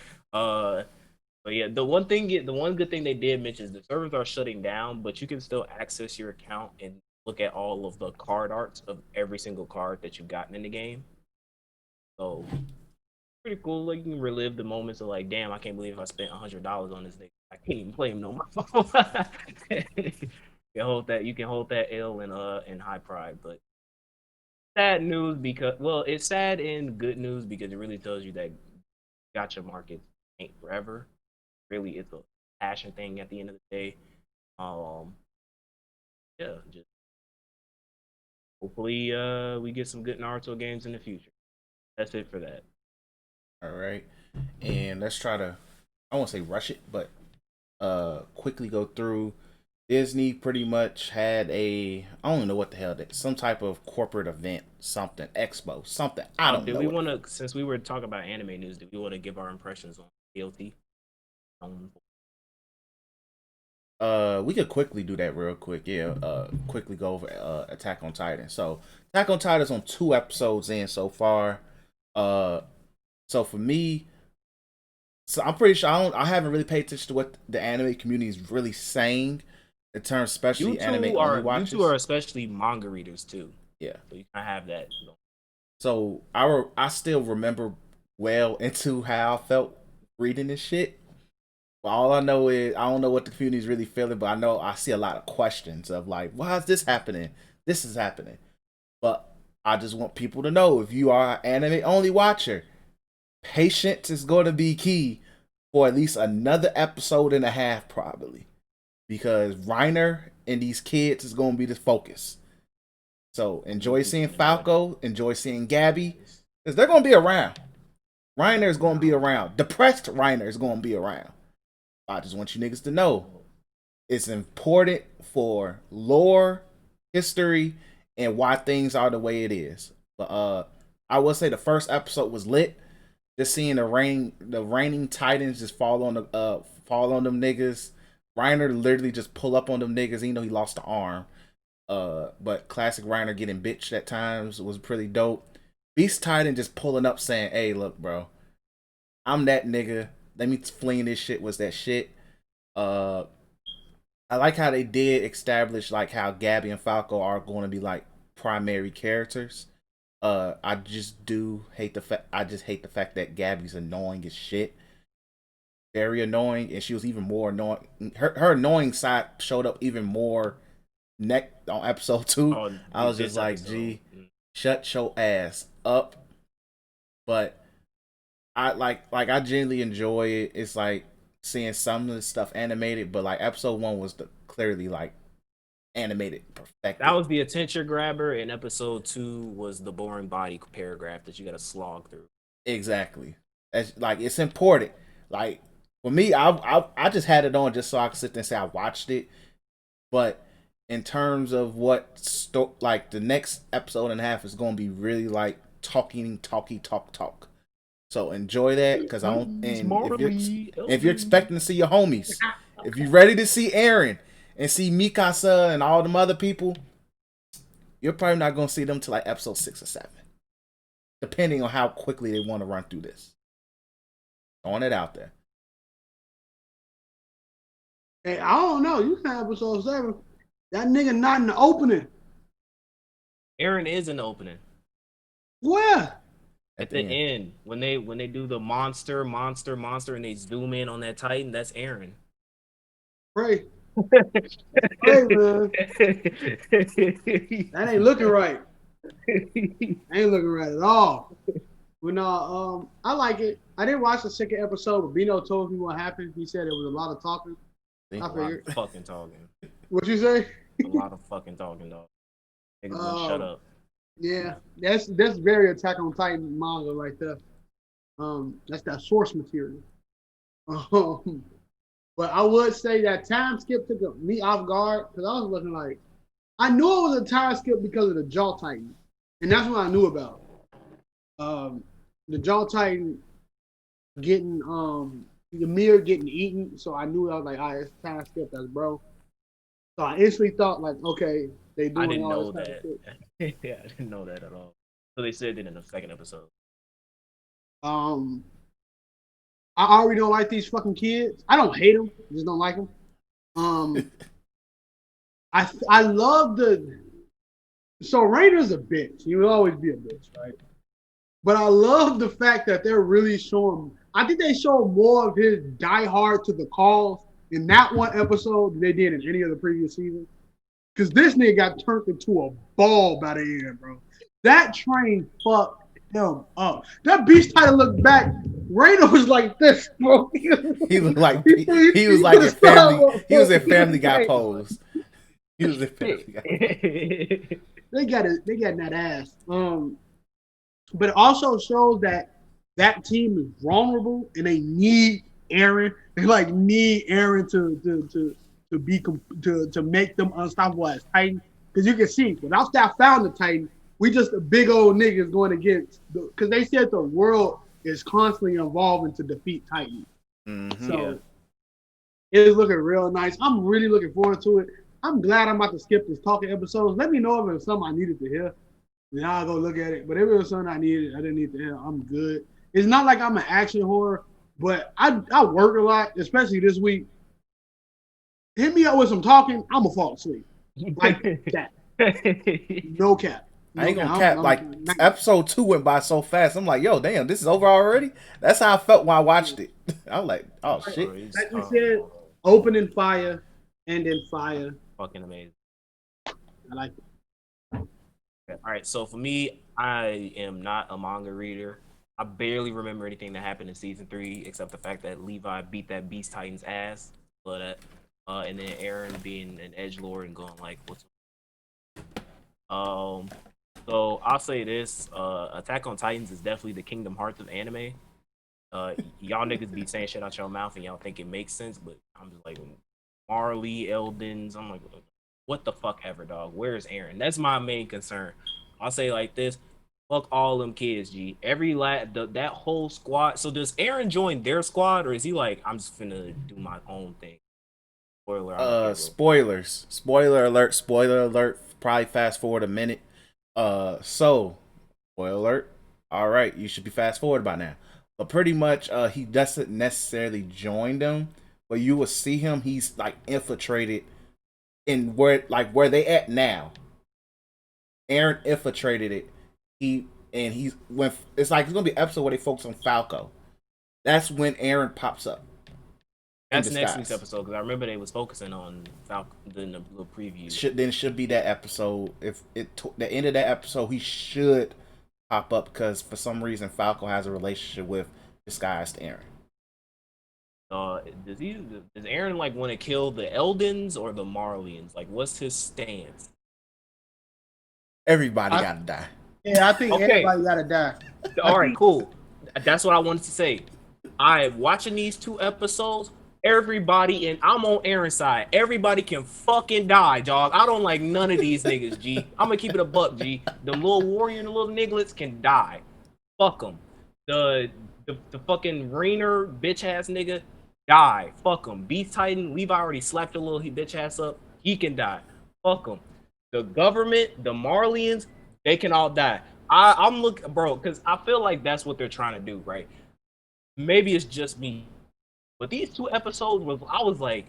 But yeah, the one good thing they did mention is the servers are shutting down, but you can still access your account and look at all of the card arts of every single card that you've gotten in the game. So pretty cool. Like you can relive the moments of like, damn, I can't believe I spent $100 on this thing. I can't even play him no more. You can hold that L in high pride, but sad news because it's sad and good news because it really tells you that gacha market ain't forever. Really, it's a passion thing at the end of the day. Yeah, just hopefully we get some good Naruto games in the future. That's it for that. All right, and let's try to, I won't say rush it, but quickly go through. Disney pretty much had I don't know what the hell that, some type of corporate event, something, expo, something. I don't know. Do we want to, since we were talking about anime news, do we want to give our impressions on AOT? We could quickly do that real quick. Yeah, quickly go over Attack on Titan. So Attack on Titan's on 2 episodes in so far. So for me, so I'm pretty sure I haven't really paid attention to what the anime community is really saying in terms, especially anime only watchers. You two are especially manga readers too. Yeah, so you kind of have that. So I still remember well into how I felt reading this shit. All I know is I don't know what the community is really feeling, but I know I see a lot of questions of like, why is this happening? This is happening. But I just want people to know, if you are an anime only watcher, patience is going to be key for at least another episode and a half, probably, because Reiner and these kids is going to be the focus. So enjoy seeing Falco, enjoy seeing Gabby, because they're going to be around. Reiner is going to be around. Depressed Reiner is going to be around. I just want you niggas to know it's important for lore, history, and why things are the way it is. But I will say the first episode was lit. Just seeing the reigning Titans just fall on them niggas. Reiner literally just pull up on them niggas, even though he lost the arm. But classic Reiner getting bitched at times was pretty dope. Beast Titan just pulling up saying, "Hey, look, bro, I'm that nigga. Let me fling this shit." Was that shit? I I like how they did establish like how Gabby and Falco are going to be like primary characters. I just do hate the fact. I just hate the fact that Gabby's annoying as shit. Very annoying, and she was even more annoying. Her annoying side showed up even more on episode 2. Oh, I was just this like, episode. "Gee, shut your ass up." But I genuinely enjoy it. It's like seeing some of the stuff animated, but like episode 1 was clearly like animated perfected. That was the attention grabber, and episode 2 was the boring body paragraph that you got to slog through. Exactly. That's like it's important. Like for me, I just had it on just so I could sit there and say I watched it. But in terms of like the next episode and a half is going to be really like talk. So enjoy that because I don't. And if you're expecting to see your homies, if you're ready to see Aaron and see Mikasa and all them other people, you're probably not going to see them till like episode 6 or 7, depending on how quickly they want to run through this. Throwing it out there. Hey, I don't know. You can episode 7. That nigga not in the opening. Aaron is in the opening. Where? At the end, when they do the monster, and they zoom in on that Titan, that's Aaron. Pray. Hey, man. That ain't looking right. Ain't looking right at all. But no, I like it. I didn't watch the second episode, but Bino told me what happened. He said it was a lot of talking. A lot of fucking talking. What you say? A lot of fucking talking, dog. Niggas shut up. Yeah, that's very Attack on Titan manga right there. That's that source material. But I would say that time skip took me off guard because I was looking like I knew it was a time skip because of the Jaw Titan, and that's what I knew about. The Jaw Titan getting the mirror getting eaten, so I knew I was like, all right, it's time skip, that's bro. So I instantly thought like, okay, they doing I didn't all know this that. Yeah, I didn't know that at all. So they said it in the second episode. I already don't like these fucking kids. I don't hate them, I just don't like them. I love so Rainer's a bitch. He will always be a bitch, right? But I love the fact that they're really showing. I think they show more of his die hard to the cause in that one episode than they did in any of the previous seasons. Because this nigga got turned into a ball by the end, bro. That train fucked him up. That beast title looked back. Rainer was like this, bro. He was like he was like a family. He was a Family Guy pose. He was a Family Guy. They got in that ass. But it also shows that team is vulnerable and they need Aaron. They like need Aaron to make them unstoppable as Titan. Because you can see without that founder Titan, we just a big old niggas going against because they said the world is constantly evolving to defeat Titan. Mm-hmm. So it's looking real nice. I'm really looking forward to it. I'm glad I'm about to skip this talking episodes. Let me know if it's something I needed to hear. Then I'll go look at it. But if it was something I didn't need to hear, I'm good. It's not like I'm an action horror, but I work a lot, especially this week. Hit me up with some talking, I'm gonna fall asleep. Like that. No cap. I ain't gonna cap. Episode 2 went by so fast. I'm like, yo, damn, this is over already? That's how I felt when I watched it. I was like, oh shit. Like you said, opening fire, ending fire. Fucking amazing. I like it. All right, so for me, I am not a manga reader. I barely remember anything that happened in season 3 except the fact that Levi beat that Beast Titan's ass. But and then Aaron being an edgelord and going like, "What's?" So I'll say this: Attack on Titans is definitely the Kingdom Hearts of anime. Y'all niggas be saying shit out your mouth and y'all think it makes sense, but I'm just like Marley, Eldens. I'm like, what the fuck ever, dog? Where's Aaron? That's my main concern. I'll say like this: fuck all them kids, G. That whole squad. So does Aaron join their squad, or is he like, I'm just finna do my own thing? Spoilers. Spoiler alert. Probably fast forward a minute. So, spoiler alert. All right, you should be fast forward by now. But pretty much, he doesn't necessarily join them, but you will see him. He's like infiltrated and where they at now. Aaron infiltrated it. He's when it's like it's gonna be an episode where they focus on Falco. That's when Aaron pops up. That's next week's episode because I remember they was focusing on Falco in the little preview. It should be that episode. If the end of that episode, he should pop up because for some reason Falco has a relationship with disguised Aaron. Does Aaron like want to kill the Eldons or the Marlians? Like, what's his stance? Everybody gotta die. Yeah, I think everybody gotta die. All right, cool. That's what I wanted to say. I'm watching these 2 episodes. Everybody, and I'm on Aaron's side. Everybody can fucking die, dog. I don't like none of these niggas, G. I'm gonna keep it a buck, G. The little warrior and the little nigglets can die. Fuck them. The fucking Rainer bitch ass nigga, die. Fuck him. Beast Titan, Levi already slapped a little bitch ass up. He can die. Fuck him. The government, the Marlians, they can all die. I'm looking, bro, because I feel like that's what they're trying to do, right? Maybe it's just me, but these 2 episodes I was like,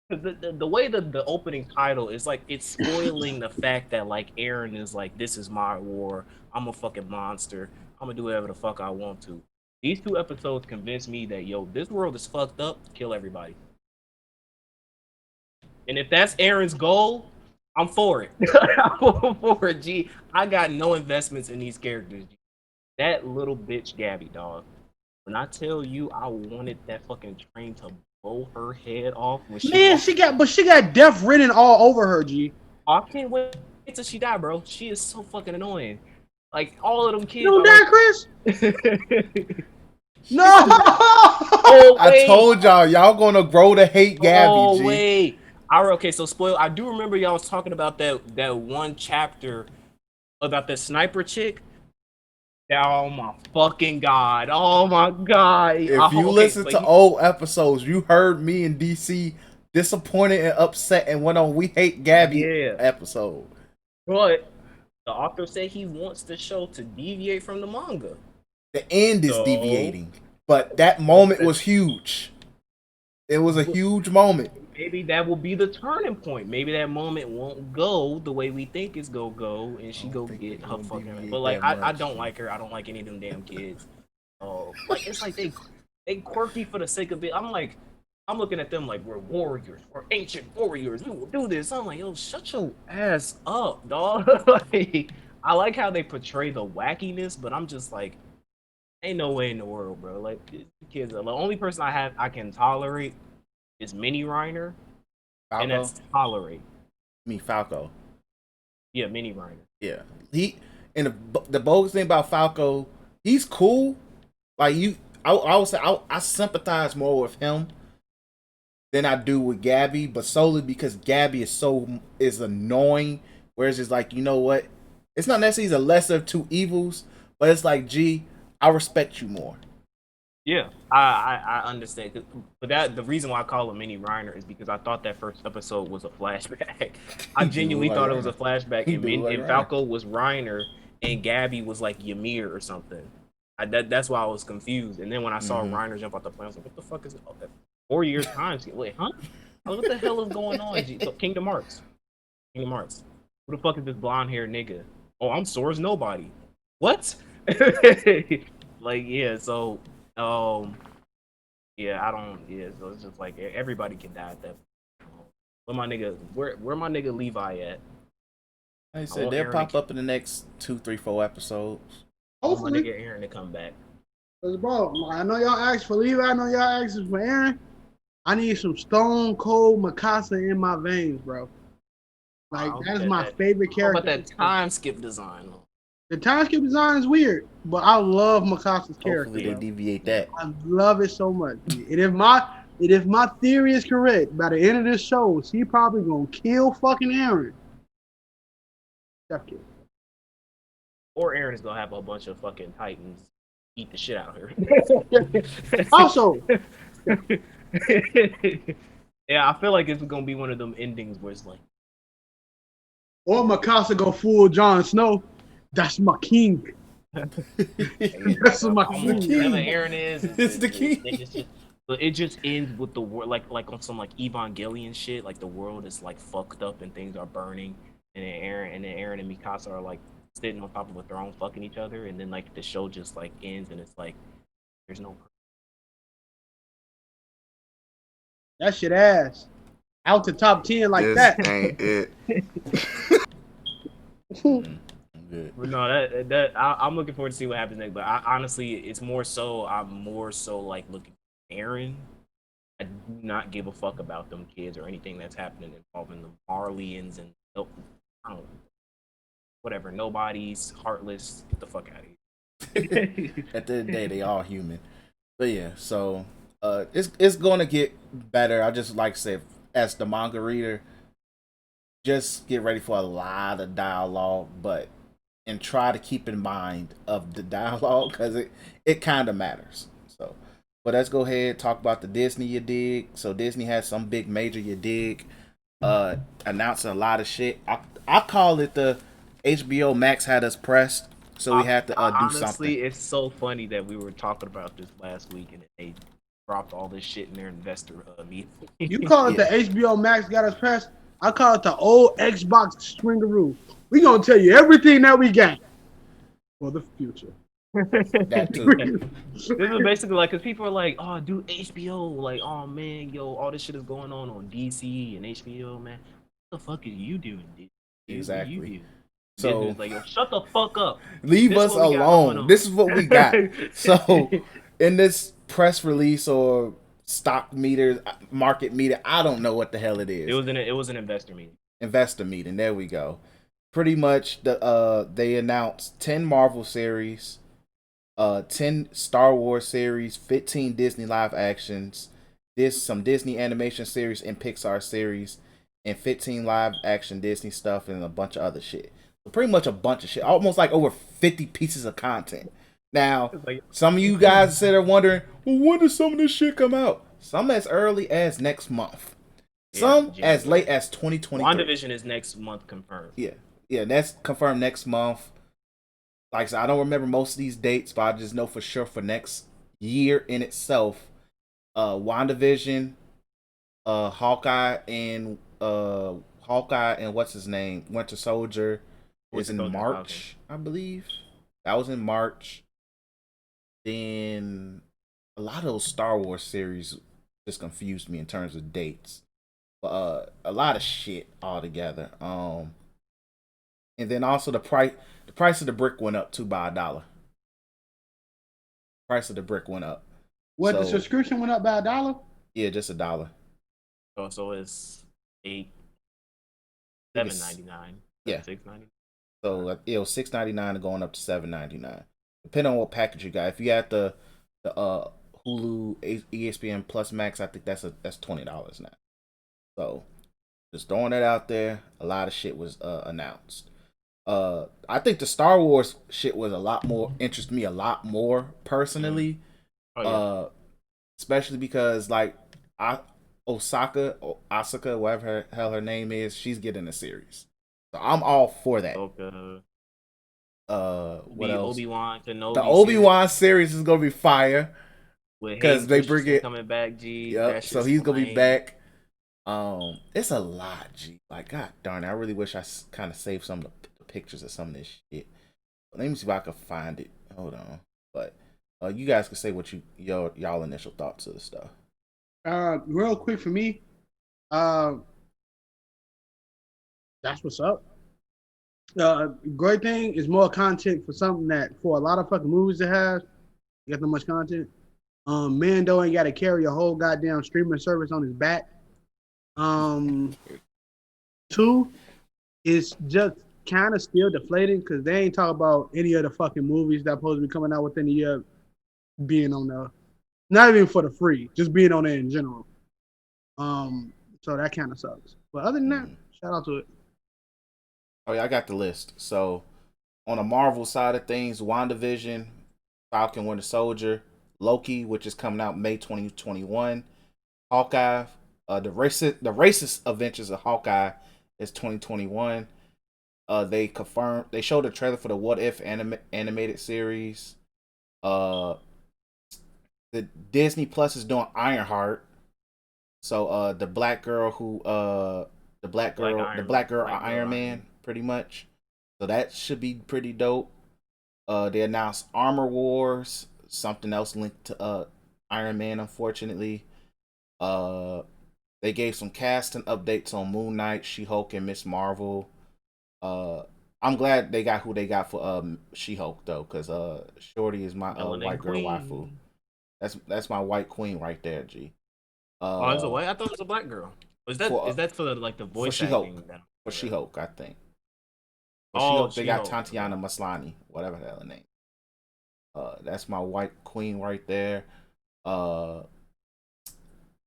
the way that the opening title is like, it's spoiling the fact that like Aaron is like, this is my war. I'm a fucking monster. I'm gonna do whatever the fuck I want to. These 2 episodes convinced me that this world is fucked up. Kill everybody. And if that's Aaron's goal, I'm for it. I'm for it, G. I got no investments in these characters, G. That little bitch Gabby, dog. When I tell you I wanted that fucking train to blow her head off when she got death written all over her, G. I can't wait till she die, bro. She is so fucking annoying. Like all of them kids. You don't die, Chris? No. Oh, I told y'all gonna grow to hate Gabby. Oh G. wait. Okay, so spoil. I do remember y'all was talking about that one chapter about the sniper chick. Oh my fucking god! Oh my god! If you listen to old episodes, you heard me and DC disappointed and upset and went on "We Hate Gabby" episode. But the author said he wants the show to deviate from the manga. The end is deviating, but that moment was huge. It was a huge moment. Maybe that will be the turning point. Maybe that moment won't go the way we think it's gonna go, and she go get her fucking. But like, I don't like her. I don't like any of them damn kids. Oh, like it's like they quirky for the sake of it. I'm looking at them like we're warriors, we're ancient warriors. We will do this. I'm like, yo, shut your ass up, dog. Like, I like how they portray the wackiness, but I'm just like, ain't no way in the world, bro. Like, kids, the only person I can tolerate is Mini Reiner, Falco? And that's tolerate. Falco. Yeah, Mini Reiner. Yeah, the bogus thing about Falco, he's cool. Like I would say I sympathize more with him than I do with Gabby, but solely because Gabby is annoying. Whereas it's like, you know what? It's not necessarily the lesser of 2 evils, but it's like, gee, I respect you more. Yeah, I understand. But the reason why I call him Mini Reiner is because I thought that first episode was a flashback. I genuinely thought it was a flashback, and Falco was Reiner, and Gabby was like Ymir or something. That's why I was confused. And then when I saw Reiner jump out the plane, I was like, what the fuck is it? Oh, 4 years time skip. Wait, huh? What the hell is going on? So, Kingdom Hearts. Who the fuck is this blonde haired nigga? Oh, I'm Sora's nobody. What? Like, yeah, so yeah, so it's just like everybody can die at that point. Where my nigga Levi at? Like I said, they'll pop up in the next 2, 3, 4 episodes. Hopefully. I want my nigga Aaron to come back. Bro, I know y'all asked for Levi, I know y'all asked for Aaron. I need some stone cold Mikasa in my veins, bro. Like, that is my favorite character. How about that time skip design? The time skip design is weird, but I love Mikasa's character. Hopefully they deviate that. I love it so much. And if my theory is correct, by the end of this show, she probably gonna kill fucking Aaron. Or Aaron is gonna have a bunch of fucking Titans eat the shit out of her. Also, yeah, I feel like it's gonna be one of them endings where it's like, or Mikasa go full Jon Snow. That's my king. That's my king. Whoever Aaron is, it's the king. But it just ends with the world like on some like Evangelion shit. Like the world is like fucked up and things are burning, and then Aaron and Mikasa are like sitting on top of a throne fucking each other, and then like the show just like ends and it's like there's no. That shit ass. Out to top 10 like This that. ain't it. Good. But no, I'm looking forward to see what happens next. But honestly, I'm more so like looking at Aaron. I do not give a fuck about them kids or anything that's happening involving the Marlians and I don't whatever. Nobody's heartless. Get the fuck out of here. At the end of the day, they all human. But yeah, so it's gonna get better. I just like to say, as the manga reader, just get ready for a lot of dialogue, and try to keep in mind of the dialogue because it kind of matters. So, but let's go ahead talk about the Disney you dig. So Disney has some big major you dig, announcing a lot of shit. I call it the HBO Max had us pressed, so we had to do honestly, something. it's so funny that we were talking about this last week and they dropped all this shit in their investor meeting. You call it the HBO Max got us pressed. I call it the old Xbox Stringaroo. We gonna tell you everything that we got for the future. That too. This is basically like, because people are like, oh, dude, HBO, like, oh man, yo, all this shit is going on DC and HBO, man. What the fuck are you doing, dude? Exactly. What you do? So Disney's like, yo, shut the fuck up. Leave This us what we got alone. going on. This is what we got. So in this press release or stock meter, market meter, I don't know what the hell it is. It was an investor meeting. Investor meeting. There we go. Pretty much they announced 10 Marvel series, 10 Star Wars series, 15 Disney live actions, some Disney animation series and Pixar series, and 15 live action Disney stuff and a bunch of other shit. So pretty much a bunch of shit. Almost like over 50 pieces of content. Now, some of you guys that are wondering, well, when does some of this shit come out? Some as early as next month. Some as late as 2023. WandaVision is next month confirmed. Yeah, that's confirmed next month. Like I said, I don't remember most of these dates, but I just know for sure for next year in itself, WandaVision, Hawkeye and what's his name, Winter Soldier is in March, I believe. That was in March. Then a lot of those Star Wars series just confused me in terms of dates. But a lot of shit altogether. And then also the price of the brick went up too by $1. Price of the brick went up. What, the subscription went up by $1? Yeah, just $1. Oh, so it's $7.99. Yeah, $6.99. So it was $6.99 going up to $7.99, depending on what package you got. If you had the Hulu ESPN Plus Max, I think that's $20 now. So just throwing it out there. A lot of shit was announced. I think the Star Wars shit was interested me a lot more personally. Especially because like Asuka, whatever the hell her name is, she's getting a series. So I'm all for that. Okay. What else? Obi-Wan Kenobi. The Obi-Wan series is gonna be fire because they bring it coming back. G. Yep. So he's gonna be back. It's a lot, G. Like, god darn it, I really wish I kind of saved some of the pictures of some of this shit. Let me see if I can find it. Hold on. But you guys can say what y'all initial thoughts of the stuff. Real quick for me, that's what's up. Great thing is more content for something that for a lot of fucking movies it has. You got that much content. Mando ain't got to carry a whole goddamn streaming service on his back. 2 is just kind of still deflating because they ain't talk about any of the fucking movies that supposed to be coming out within the year being on the, not even for the free, just being on there in general. So that kind of sucks. But other than that, shout out to it. Oh yeah, I got the list. So on the Marvel side of things, WandaVision, Falcon Winter Soldier, Loki, which is coming out May 2021, Hawkeye, the racist adventures of Hawkeye is 2021. They showed a trailer for the What If animated series. The the Disney Plus is doing Ironheart. So the black girl who the black girl Iron Man, pretty much. So that should be pretty dope. They announced Armor Wars, something else linked to Iron Man, unfortunately. Uh they gave some casting updates on Moon Knight, She-Hulk, and Miss Marvel. Uh I'm glad they got who they got for She-Hulk though, because Shorty is my white girl waifu. That's my white queen right there, G. Oh, it's a white. I thought it was a black girl. Is that for like the voice acting? For She-Hulk, I think. For Oh, She-Hulk, they got She-Hulk. Tatiana Maslany, whatever the hell her name. That's my white queen right there. Uh,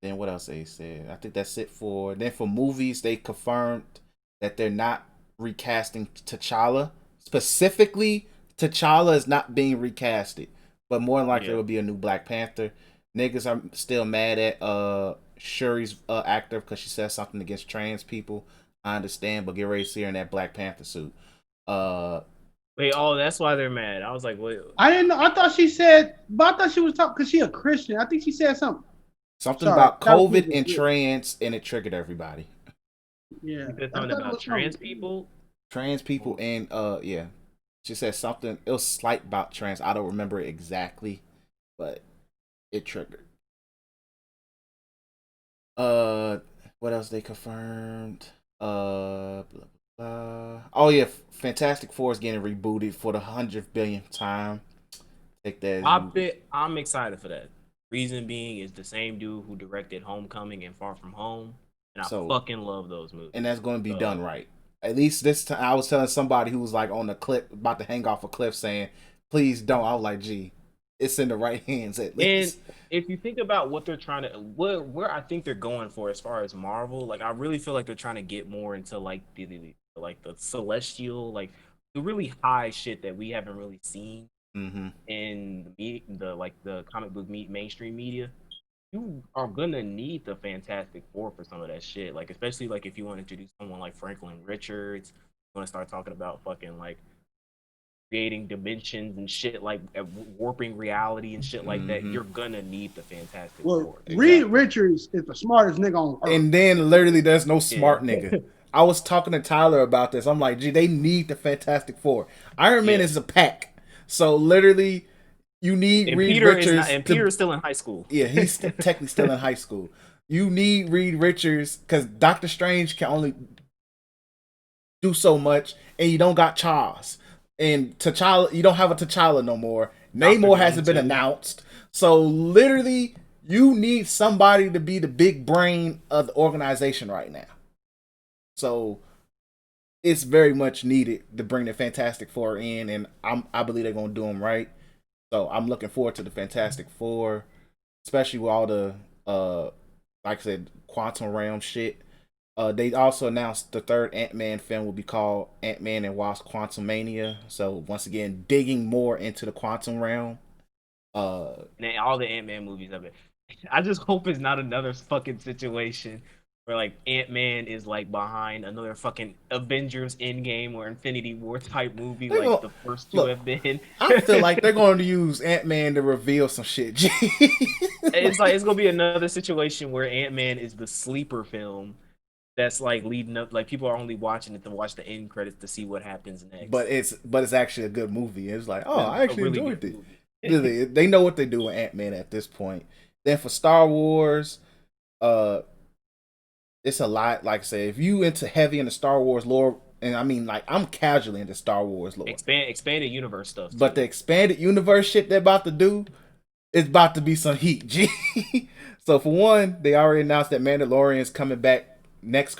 then what else they said? I think that's it for. Then for movies, they confirmed that they're not recasting T'Challa. Specifically, T'Challa is not being recasted, but more than likely it will be a new Black Panther. Niggas are still mad at Shuri's actor because she said something against trans people. I understand, but get ready to see her in that Black Panther suit. Wait, oh, that's why they're mad. I was like, wait. I didn't know. I thought she said, but I thought she was talking because she a Christian. I think she said something. Something about COVID and trans, and it triggered everybody. Yeah. Something about trans people? Trans people and yeah. She said something, it was slight about trans. I don't remember it exactly, but it triggered. What else they confirmed? Blah, blah, blah. Oh yeah, Fantastic Four is getting rebooted for the 100th billionth time. Take that. I'm excited for that. Reason being is the same dude who directed Homecoming and Far From Home, and I fucking love those movies. And that's going to be done right. At least this time, I was telling somebody who was like on the cliff, about to hang off a cliff, saying, "Please don't." I was like, "Gee, it's in the right hands at least." And if you think about what they're trying to, where I think they're going for as far as Marvel, like I really feel like they're trying to get more into like the celestial, like the really high shit that we haven't really seen in the comic book mainstream media. You are gonna need the Fantastic Four for some of that shit, like especially like if you want to introduce someone like Franklin Richards, you want to start talking about fucking like creating dimensions and shit, like warping reality and shit like that. You're gonna need the Fantastic Four. Reed Richards is the smartest nigga on earth. And then literally there's no smart nigga. I was talking to Tyler about this. I'm like, gee, they need the Fantastic Four. Iron Man is a pack. So literally you need Reed Richards. Peter's still in high school. Yeah, he's technically still in high school. You need Reed Richards because Doctor Strange can only do so much, and you don't got Charles. And T'Challa, you don't have a T'Challa no more. Namor hasn't been announced. So literally, you need somebody to be the big brain of the organization right now. So it's very much needed to bring the Fantastic Four in, and I believe they're gonna do them right. So I'm looking forward to the Fantastic Four, especially with all the like I said, quantum realm shit. They also announced the third Ant-Man film will be called Ant-Man and Wasp: Quantumania. So once again, digging more into the quantum realm. And all the Ant-Man movies of it. I just hope it's not another fucking situation where like Ant-Man is like behind another fucking Avengers Endgame or Infinity War type movie the first two have been. I feel like they're going to use Ant-Man to reveal some shit. It's gonna be another situation where Ant-Man is the sleeper film. That's like leading up, like people are only watching it to watch the end credits to see what happens next. But it's actually a good movie. It's like, oh, I actually enjoyed it. They know what they do with Ant-Man at this point. Then for Star Wars, it's a lot. Like I say, if you heavy into Star Wars lore, and I mean like I'm casually into Star Wars lore, expanded universe stuff. But the expanded universe shit they're about to do, it's about to be some heat. G. So for one, they already announced that Mandalorian is coming back next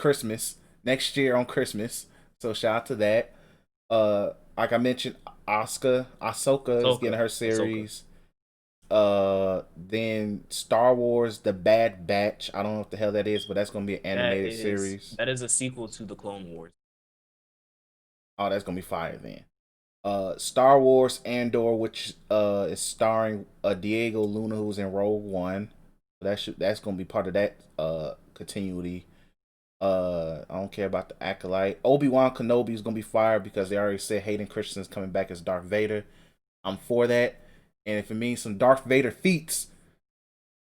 year on Christmas. So shout out to that. Like I mentioned, Ahsoka is getting her series. Then Star Wars: The Bad Batch. I don't know what the hell that is, but that's gonna be an animated series. That is a sequel to the Clone Wars. Oh, that's gonna be fire then. Star Wars Andor, which is starring Diego Luna, who's in Rogue One. That's gonna be part of that continuity. I don't care about the Acolyte. Obi-Wan Kenobi is gonna be fired because they already said Hayden Christensen's coming back as Darth Vader. I'm for that, and if it means some Darth Vader feats,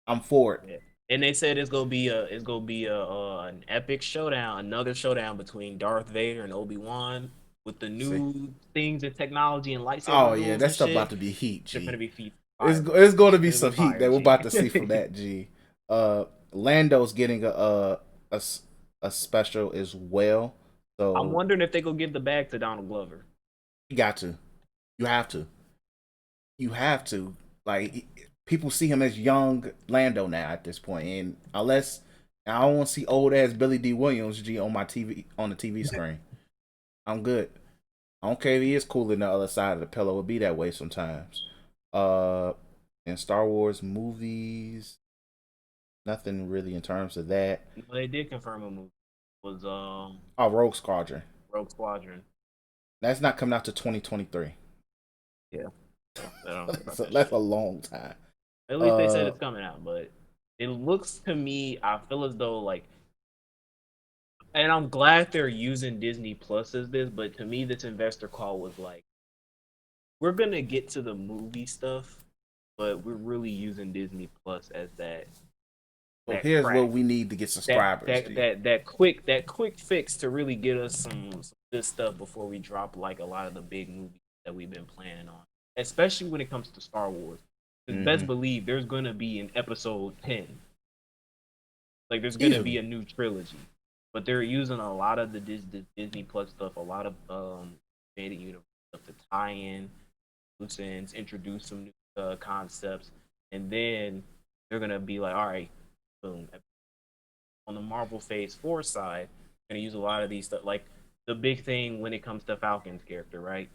I'm for it. Yeah. And they said it's gonna be an epic showdown, another showdown between Darth Vader and Obi-Wan with the See. new things and technology and Oh lightsaber yeah, duels that and stuff about shit. to be heat, They're gonna G. be feet It's fire, bro. it's going to be It's gonna some be heat fire, that we're G. about to see from that, G. Lando's getting a a special as well. I'm So wondering if they go give the bag to Donald Glover. you got to, you have to, you have to. Like people see him as young Lando now at this point, and unless I don't want to see old ass Billy D. Williams G on my TV on the TV screen, I'm good. I don't care if he is cool in the other side of the pillow. It'll be that way sometimes. Uh, in Star Wars movies, nothing really in terms of that. Well, they did confirm a movie. It was Oh, Rogue Squadron. Rogue Squadron. That's not coming out to 2023. Yeah. So, I don't know about So that that's shit. a long time. At least they said it's coming out, but it looks to me, I feel as though like, and I'm glad they're using Disney Plus as this, but to me, this investor call was like, we're gonna get to the movie stuff, but we're really using Disney Plus as So that here's crack, what we need to get subscribers. that quick fix to really get us some good stuff before we drop like a lot of the big movies that we've been planning on, especially when it comes to Star Wars. Best believe there's gonna be an episode 10. Like there's gonna be a new trilogy, but they're using a lot of the Disney Plus stuff, a lot of Animated Universe stuff to tie in loose ends, introduce some new concepts, and then they're gonna be like, all right, boom. On the Marvel Phase 4 side, they're gonna use a lot of these stuff. Like the big thing when it comes to Falcon's character, right?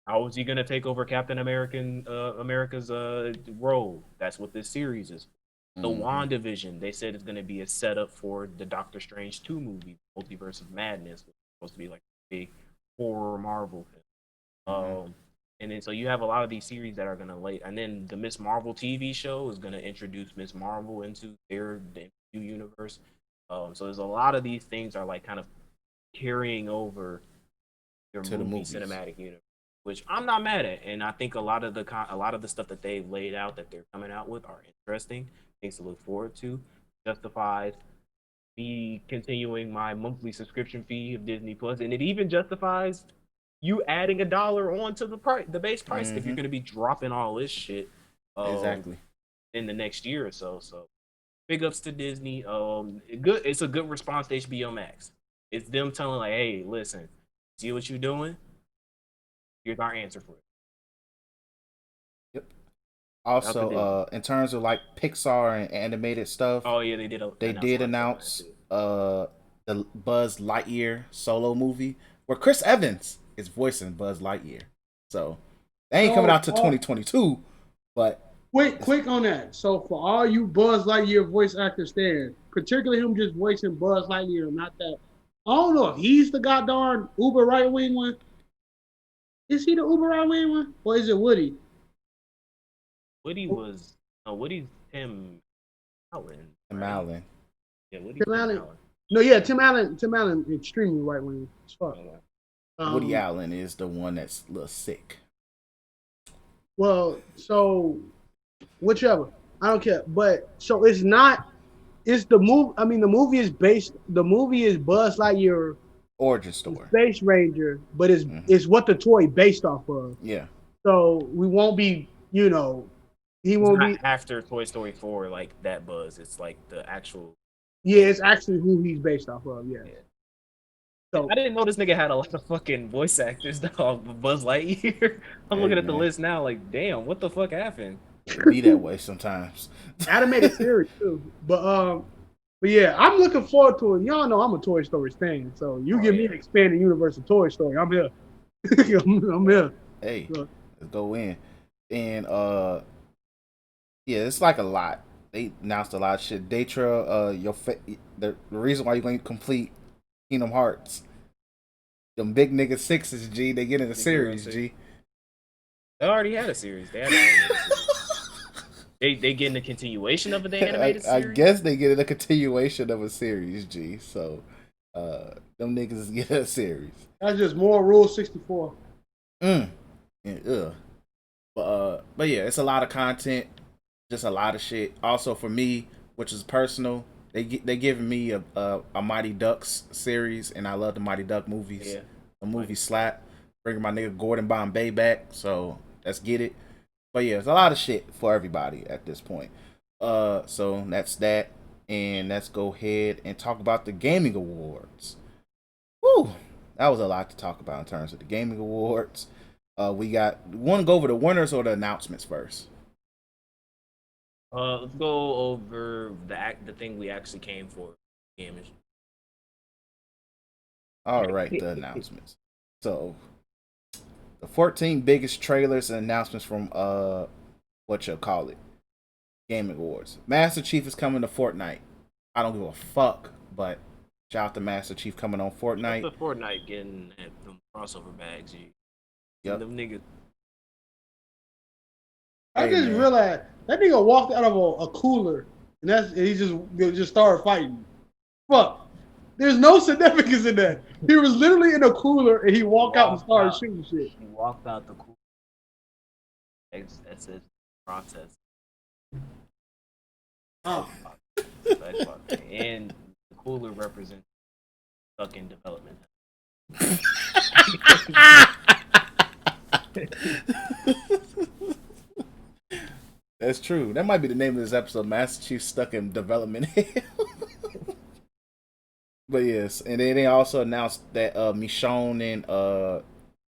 How is he gonna take over Captain America's role? That's what this series is. The WandaVision, they said it's gonna be a setup for the Doctor Strange 2 movie, Multiverse of Madness, which is supposed to be like a big horror Marvel film. And then so you have a lot of these series that are gonna late, and then the Miss Marvel TV show is gonna introduce Miss Marvel into the new universe. So there's a lot of these things are like kind of carrying over your To the movie movies. cinematic universe, which I'm not mad at, and I think a lot of the stuff that they laid out that they're coming out with are interesting, things to look forward to. Justifies me continuing my monthly subscription fee of Disney Plus, and it even justifies you adding $1 onto the base price if you're going to be dropping all this shit Exactly. in the next year or so. So big ups to Disney. Good. It's a good response to HBO Max. It's them telling like, hey, listen, see what you're doing. Here's our answer for it. Yep. Also, in terms of like Pixar and animated stuff, Oh yeah, they did announce the Buzz Lightyear solo movie where Chris Evans is voicing Buzz Lightyear. So they ain't coming out to 2022, but quick on that. So for all you Buzz Lightyear voice actors there, particularly him just voicing Buzz Lightyear, not that. I don't know if he's the goddamn uber right wing one. Is he the uber right wing one, or is it Woody? Woody's Tim Allen. Tim Right? Allen. Yeah, Woody's Tim Allen. No, yeah, Tim Allen, extremely right wing as fuck. Woody Allen is the one that's a little sick. Well, so whichever, I don't care. But so it's not. It's the movie. I mean, the movie is based. The movie is Buzz Lightyear Origin story. Space Ranger, but it's what the toy based off of. Yeah. So we won't be, he won't be after Toy Story 4 like that Buzz. It's like the actual. Yeah, it's actually who he's based off of. Yeah. So I didn't know this nigga had a lot of fucking voice actors, dog. Buzz Lightyear. I'm looking at the list now, like, damn, what the fuck happened? It be that way sometimes. Animated series too, but yeah, I'm looking forward to it. Y'all know I'm a Toy Story fan, so you give me an expanded universe of Toy Story, I'm here. I'm here. Hey, let's go in. And yeah, it's like a lot. They announced a lot of shit. Daytra, the reason why you're going to complete Kingdom Hearts. Them big nigga sixes, G. They get in the series, G. They already had a series. They had an animated series. They getting a continuation of the animated series? I guess they get a continuation of a series, G. So, them niggas get a series. That's just more Rule 64. Yeah, but yeah, it's a lot of content. Just a lot of shit. Also for me, which is personal, they giving me a Mighty Ducks series, and I love the Mighty Duck movies. Yeah. The movie slap. Bringing my nigga Gordon Bombay back, so let's get it. But yeah, it's a lot of shit for everybody at this point. So that's that, and let's go ahead and talk about the gaming awards. Woo, that was a lot to talk about in terms of the gaming awards. We want to go over the winners or the announcements first. Let's go over the thing we actually came for. Gamers. All right, the announcements. So the 14 biggest trailers and announcements from what you'll call it, gaming awards. Master Chief is coming to Fortnite. I don't give a fuck, but shout out to Master Chief coming on Fortnite. The Fortnite getting them crossover bags. Yep. Them niggas. I Hey, just man. realized that nigga walked out of a cooler and he just started fighting. Fuck. There's no significance in that. He was literally in a cooler and he walked out and started shooting shit. He walked out the cool. That's his process. Oh. And the cooler represents fucking development. That's true. That might be the name of this episode. Master Chief stuck in development hell. But yes, and then they also announced that Michonne and the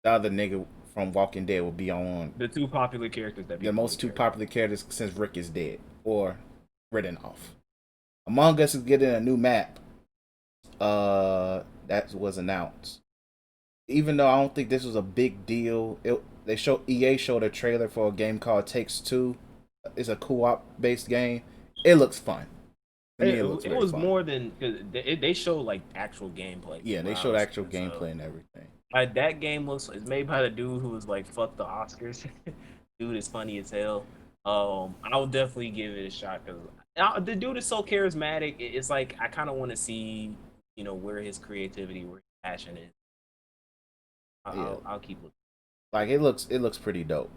other nigga from Walking Dead will be on The two popular characters that the most two popular characters since Rick is dead or written off. Among Us is getting a new map. That was announced. Even though I don't think this was a big deal, EA showed a trailer for a game called Takes Two. It's a co-op based game. It looks fun. To me, It looks very was fun. more than because they showed like actual gameplay. Yeah, they showed actual gameplay and everything. That game it's made by the dude who was like fuck the Oscars. Dude is funny as hell. I will definitely give it a shot because the dude is so charismatic. It's like I kind of want to see where his creativity, where his passion is. I'll keep looking. Like it looks pretty dope.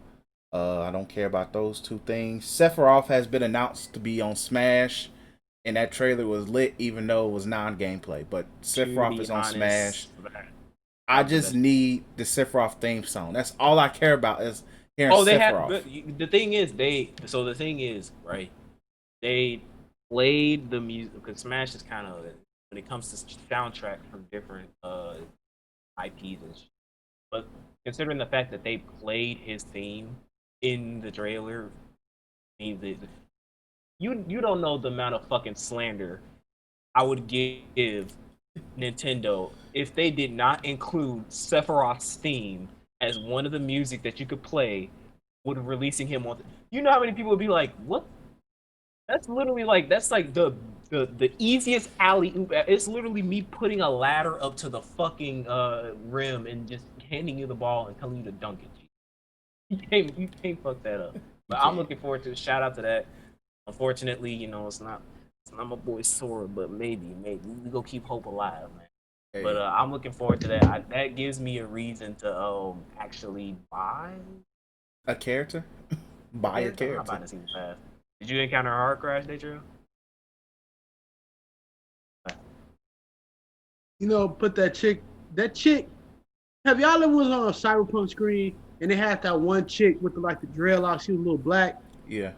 I don't care about those two things. Sephiroth has been announced to be on Smash, and that trailer was lit, even though it was non-gameplay. But Sephiroth is on Smash. I just need the Sephiroth theme song. That's all I care about is hearing Sephiroth. The thing is, right? They played the music because Smash is kind of when it comes to soundtrack from different IPs and shit. But considering the fact that they played his theme in the trailer, means that you don't know the amount of fucking slander I would give Nintendo if they did not include Sephiroth's theme as one of the music that you could play with releasing him on. You know how many people would be like, "What? That's literally like the easiest alley oop. It's literally me putting a ladder up to the fucking rim and just handing you the ball and telling you to dunk it. You can't fuck that up. But I'm looking forward to shout out to that. Unfortunately, it's not my boy Sora, but maybe we go keep hope alive, man. Hey. But I'm looking forward to that. That gives me a reason to actually buy a character. Buy a character. I'm not buying this even fast. Did you encounter a hard crash, Daydream? Put that chick. Have y'all ever was on a Cyberpunk screen and they had that one chick with the dreadlocks? She was a little black. Yeah.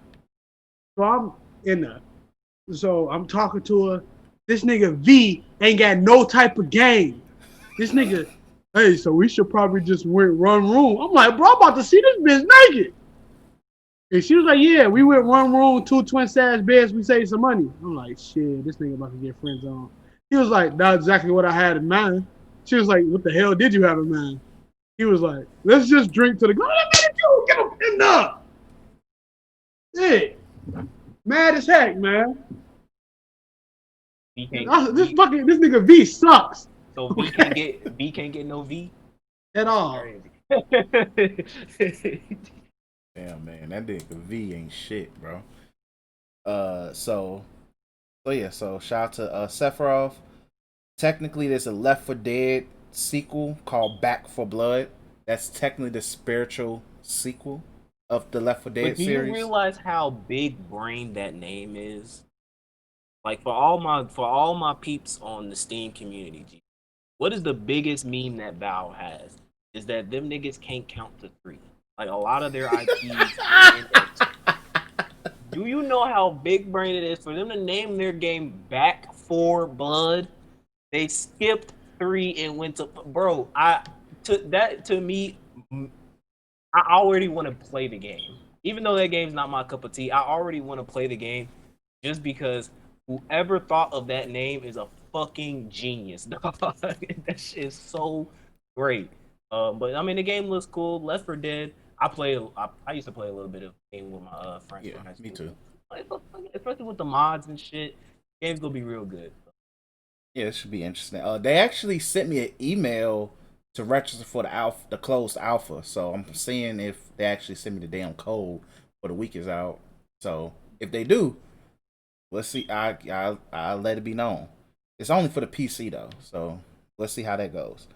So I'm in there. So I'm talking to her. This nigga V ain't got no type of game. This nigga, hey, so we should probably just run room. I'm like, bro, I'm about to see this bitch naked. And she was like, yeah, we went one room, 2 twin-size beds, we saved some money. I'm like, shit, this nigga about to get friends on. He was like, that's exactly what I had in mind. She was like, what the hell did you have in mind? He was like, let's just drink to the go. Get him in there. Yeah. Mad as heck, man. This nigga V sucks. So V can't get no V at all. Damn, man, that nigga V ain't shit, bro. So shout out to Sephiroth. Technically, there's a Left 4 Dead sequel called Back 4 Blood. That's technically the spiritual sequel of the Left 4 Dead But do you series. realize how big brain that name is? Like for all my peeps on the Steam community, G, what is the biggest meme that Valve has? Is that them niggas can't count to 3. Like a lot of their IPs end at 2. Do you know how big brain it is for them to name their game Back 4 Blood? They skipped 3 and went to bro. To me, I already want to play the game. Even though that game's not my cup of tea, I already want to play the game just because whoever thought of that name is a fucking genius. That shit is so great. But I mean, the game looks cool. Left 4 Dead. I used to play a little bit of the game with my friends. Yeah, me too. Especially with the mods and shit. Game's gonna be real good. Yeah, it should be interesting. They actually sent me an email to register for the closed alpha. So I'm seeing if they actually send me the damn code for the week is out. So if they do, let's see. I'll let it be known. It's only for the PC though, so let's see how that goes.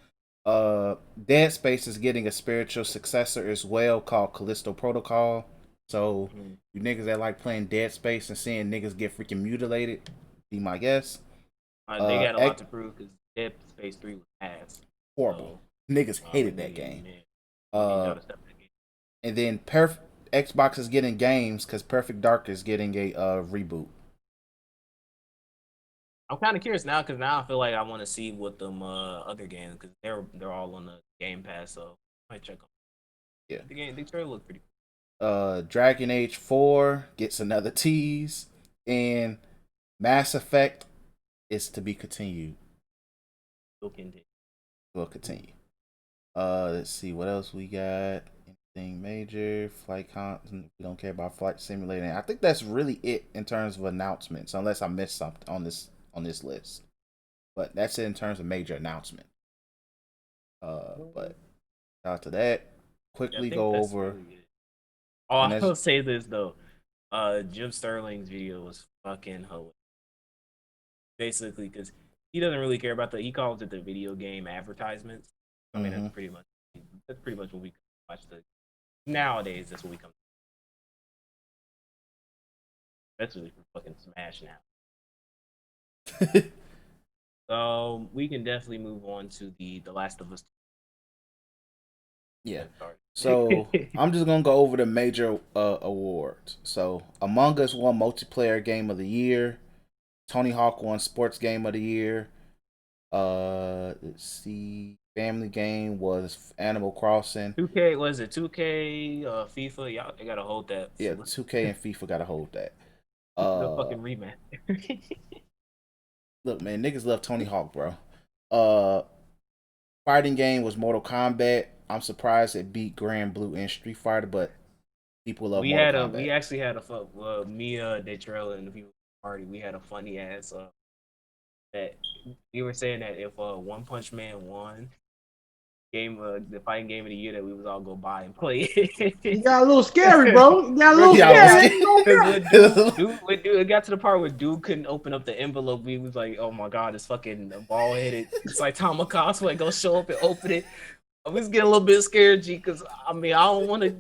Dead Space is getting a spiritual successor as well called Callisto Protocol. So you niggas that like playing Dead Space and seeing niggas get freaking mutilated, be my guess. They got a lot to prove because Dead Space 3 was ass. Horrible. So, niggas hated that game. Yeah. And then Xbox is getting games because Perfect Dark is getting a reboot. I'm kind of curious now because now I feel like I want to see what them other games because they're all on the Game Pass, so I might check them. Yeah, the trailer look pretty cool. Dragon Age 4 gets another tease, and Mass Effect is to be continued. Will continue. Let's see what else we got. Anything major? Flight we don't care about Flight Simulator. I think that's really it in terms of announcements, unless I missed something on this list. But that's it in terms of major announcement. But after that, quickly go over. Really I will say this though. Jim Sterling's video was fucking hilarious. Basically, because he doesn't really care about he calls it the video game advertisements. I mean, that's pretty much what we watch nowadays. That's what we come. That's really for fucking Smash now. So we can definitely move on to the Last of Us. Yeah. So I'm just gonna go over the major awards. So Among Us won Multiplayer Game of the Year. Tony Hawk won Sports Game of the Year. Let's see. Family Game was Animal Crossing. 2K was it 2K? FIFA, y'all they gotta hold that. Yeah, 2K and FIFA gotta hold that. The fucking rematch. Look, man, niggas love Tony Hawk, bro. Fighting game was Mortal Kombat. I'm surprised it beat Grand Blue and Street Fighter, but people love Mortal Kombat. We actually had a me, Detrella, and the people party. We had a funny ass that we were saying that if One Punch Man won the fighting game of the year, that we was all go buy and play. You got a little scary, bro. You got a little scary. When it got to the part where dude couldn't open up the envelope, we was like, oh my god, this fucking bald headed Saitama cosplay go show up and open it. I was getting a little bit scared, G, because I mean I want to,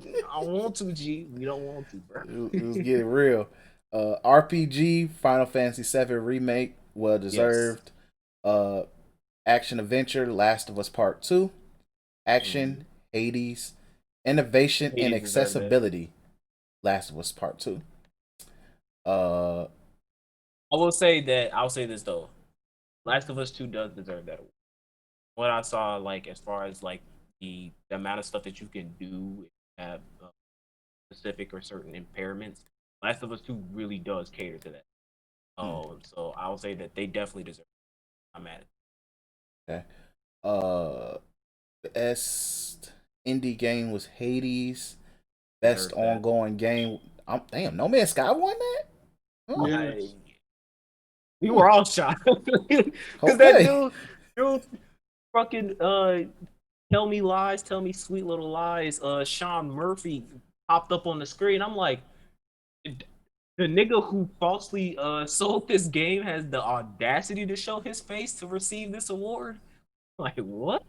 G. We don't want to, bro. It was getting real. RPG, Final Fantasy VII Remake, well deserved. Yes. Action Adventure, Last of Us Part 2. Action, Hades. Innovation and Accessibility, Last of Us Part 2. I'll say this though. Last of Us 2 does deserve that award. What I saw, like, as far as like the amount of stuff that you can do have specific or certain impairments, Last of Us 2 really does cater to that. So I'll say that they definitely deserve it. I'm at it. Okay. Best indie game was Hades. Best ongoing game. Damn, No Man's Sky won that? Oh. Yes. We were all shocked. Because that dude fucking tell me lies, tell me sweet little lies. Sean Murphy popped up on the screen. I'm like, the nigga who falsely sold this game has the audacity to show his face to receive this award? Like, what?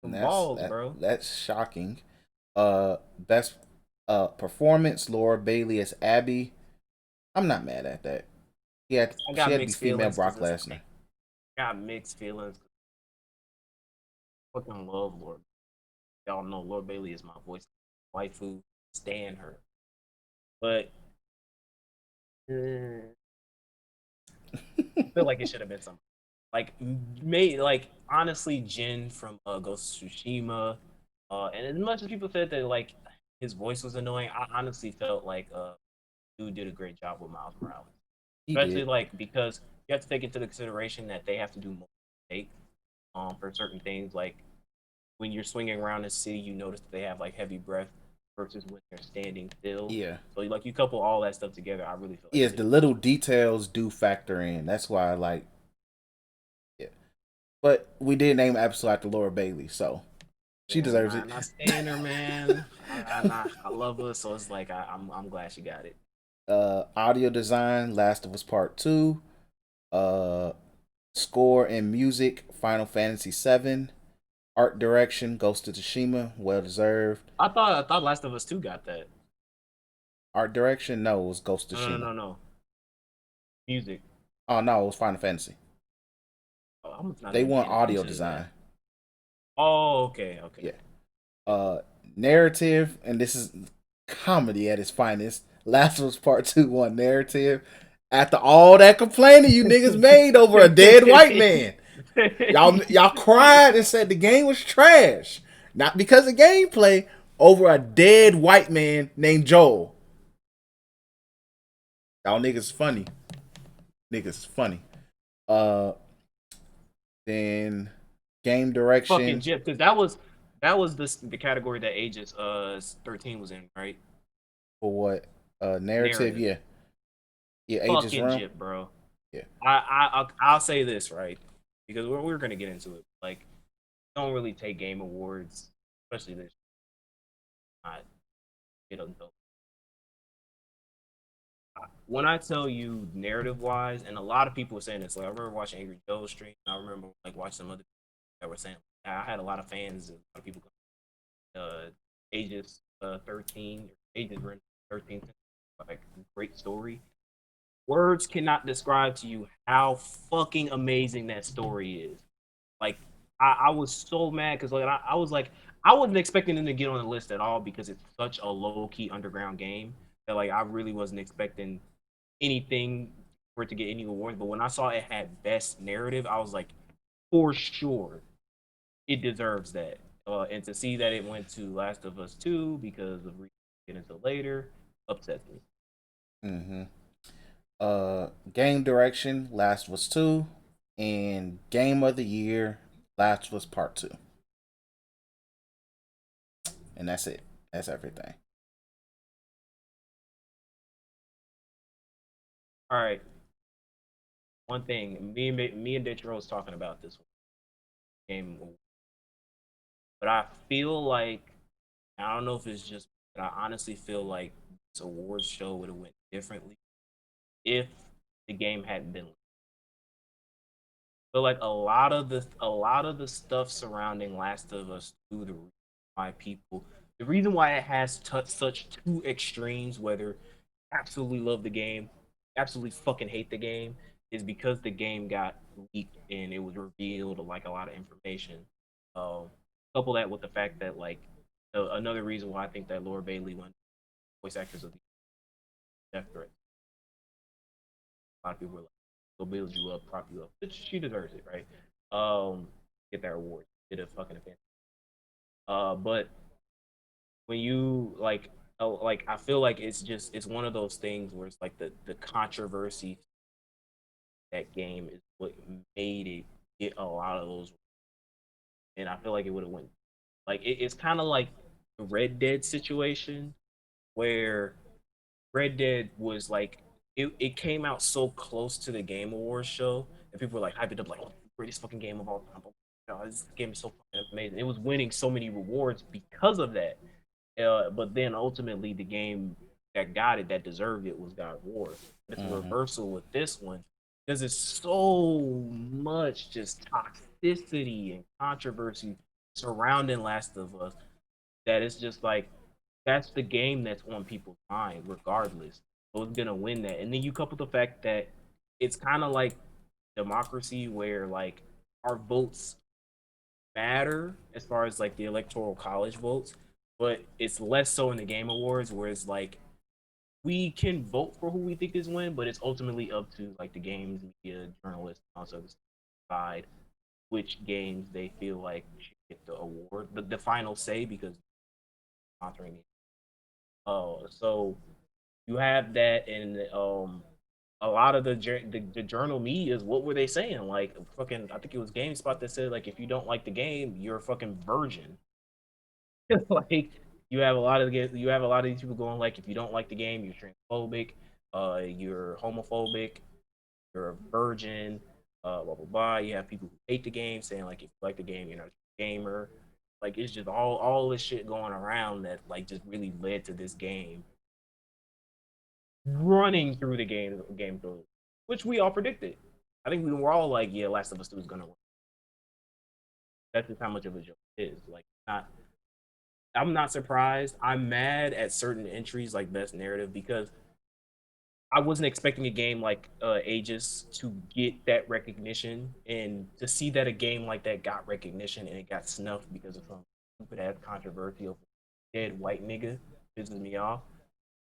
Balls, bro. That's shocking. Best Performance: Laura Bailey as Abby. I'm not mad at that. I She got had to be mixed female feelings because Brock it's Lesnar. like I got mixed feelings. Fucking love Lord. Y'all know Lord Bailey is my voice waifu. Stan her, but I feel like it should have been something. Like honestly, Jin from Ghost of Tsushima, and as much as people said that like his voice was annoying, I honestly felt like dude did a great job with Miles Morales, He especially did. like because you have to take into consideration that they have to do more take for certain things. Like when you're swinging around the city, you notice that they have like heavy breath versus when they're standing still. Yeah. So like you couple all that stuff together, I really feel like Yes, the little details do factor in. That's why I like. Yeah. But we did name an episode after Laura Bailey, so she yeah, deserves it. and I stand her, man. I love her, so it's like I'm glad she got it. Audio design: Last of Us Part 2. Uh, Score and music: Final Fantasy 7. Art direction: Ghost of Tsushima, well deserved. I thought Last of Us 2 got that. Art direction: No, it was Ghost of No, no, Tsushima. no, no. Music. Oh no, it was Final Fantasy. Oh, I'm not They even want paying audio attention to design. that. Oh, okay, okay. Yeah. Narrative, and this is comedy at its finest. Last of Us Part 2 won narrative. After all that complaining you niggas made over a dead white man, y'all cried and said the game was trash, not because of gameplay, over a dead white man named Joel. Y'all niggas funny. Niggas funny. Uh, then game Fucking direction Jip, because that was the category that Aegis 13 was in, right? for what? Narrative, Narrative. yeah, yeah. Aegis Fucking Realm, Jip, bro. yeah. I'll say this, right? Because we're gonna get into it. Like, don't really take game awards, especially this. Not you know. When I tell you narrative wise, and a lot of people were saying this. Like I remember watching Angry Joe's stream. I remember like watching some other people that were saying. I had a lot of fans and a lot of people. Ages 13, ages were 13, like great story. Words cannot describe to you how fucking amazing that story is. Like I was so mad because like I was like I wasn't expecting them to get on the list at all because it's such a low key underground game that like I really wasn't expecting anything for it to get any awards. But when I saw it had best narrative, I was like, for sure, it deserves that. And to see that it went to Last of Us 2 because of get into later upsets me. Mm-hmm. Game direction: Last of Us 2, and game of the year: Last of Us Part 2. And that's it. That's everything. All right, one thing me and Ditro was talking about this game, but I feel like I don't know if it's just, but I honestly feel like this awards show would have went differently if the game hadn't been. But like a lot of the stuff surrounding Last of Us 2, the reason why it has such two extremes, whether absolutely love the game, absolutely fucking hate the game, is because the game got leaked and it was revealed like a lot of information. Couple that with the fact that like another reason why I think that Laura Bailey won voice actors of the death threat. A lot of people were like, "Go build you up, prop you up," which she deserves it, right? Get that award. Did a fucking event. But when you like I feel like it's one of those things where it's like the controversy that game is what made it get a lot of those, and I feel like it would have went like it's kind of like the Red Dead situation where Red Dead was like it came out so close to the Game Awards show, and people were like hyped it up like, oh, greatest fucking game of all time. Oh, this game is so fucking amazing. It was winning so many rewards because of that. But then ultimately, the game that got it, that deserved it, was God of War. It's a Mm-hmm. reversal with this one because it's so much just toxicity and controversy surrounding Last of Us that it's just like that's the game that's on people's mind, regardless. So it's gonna win that. And then you couple the fact that it's kind of like democracy, where like our votes matter as far as like the electoral college votes, but it's less so in the game awards, where it's like we can vote for who we think is win, but it's ultimately up to like the games media, journalists, and also decide which games they feel like should get the award, the final say, because sponsoring it. So you have that, and a lot of the journal medias, what were they saying? Like fucking, I think it was GameSpot that said like if you don't like the game, you're a fucking virgin. Like you have a lot of these people going like if you don't like the game, you're transphobic, you're homophobic, you're a virgin, blah blah blah. You have people who hate the game saying like if you like the game, you're not a gamer. Like it's just all this shit going around that like just really led to this game running through the game through, which we all predicted. I think we were all like, yeah, Last of Us 2 is gonna win. That's just how much of a joke it is. Like not I'm not surprised. I'm mad at certain entries like best narrative because I wasn't expecting a game like Aegis to get that recognition, and to see that a game like that got recognition and it got snuffed because of some stupid ass controversial dead white nigga pisses me off.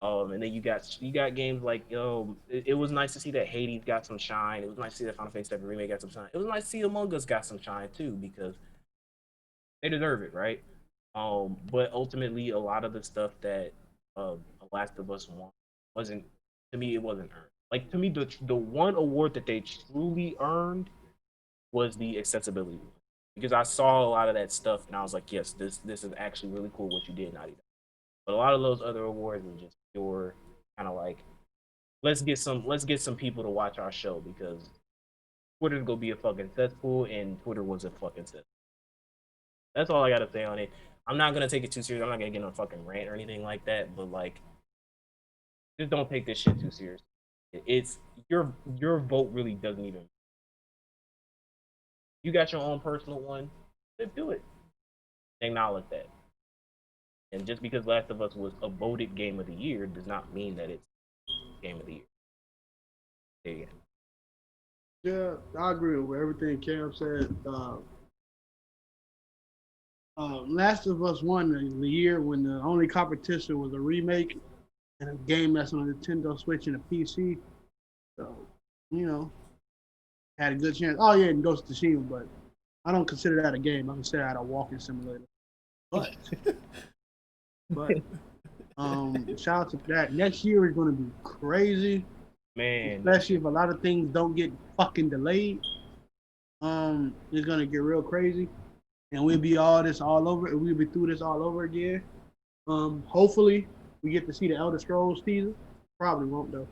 And then you got games like it was nice to see that Hades got some shine. It was nice to see that Final Fantasy 7 remake got some shine. It was nice to see Among Us got some shine too, because they deserve it, right? But ultimately, a lot of the stuff that Last of Us won wasn't, to me, it wasn't earned. Like to me, the one award that they truly earned was the accessibility one. Because I saw a lot of that stuff and I was like, yes, this is actually really cool what you did, Naughty Dog. But a lot of those other awards were just pure kind of like let's get some people to watch our show because Twitter's gonna be a fucking cesspool and Twitter was a fucking cesspool. That's all I gotta say on it. I'm not gonna take it too serious. I'm not gonna get on a fucking rant or anything like that. But like, just don't take this shit too serious. It's your vote really doesn't even. You got your own personal one. Just do it. Acknowledge that. And just because Last of Us was a voted game of the year does not mean that it's game of the year. There you Yeah, I agree with everything Cam said. Last of Us won the year when the only competition was a remake and a game that's on a Nintendo Switch and a PC. So, you know, had a good chance. Oh yeah, and Ghost of Tsushima, but I don't consider that a game. I consider that a walking simulator. But, but shout out to that. Next year is going to be crazy, man. especially if a lot of things don't get fucking delayed. It's going to get real crazy, and we'll be all over. We'll be through this all over again. Hopefully, we get to see the Elder Scrolls teaser. Probably won't though.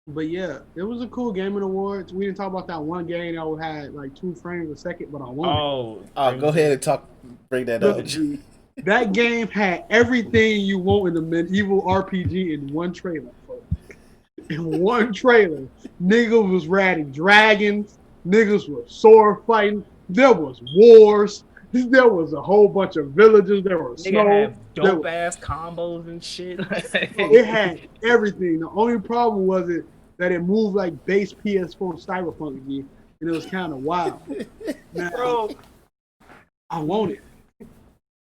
But yeah, it was a cool gaming awards. We didn't talk about that one game that had like 2 frames a second, but I won. Oh, go ahead and bring that up. Look, that game had everything you want in a medieval RPG in one trailer. In one trailer, niggas was riding dragons. Niggas was sword fighting. There was wars. There was a whole bunch of villages. There was Nigga snow. had dope ass combos and shit. It had everything. The only problem was that it moved like base PS4 Cyberpunk again, and it was kind of wild. Now, Bro, I want it.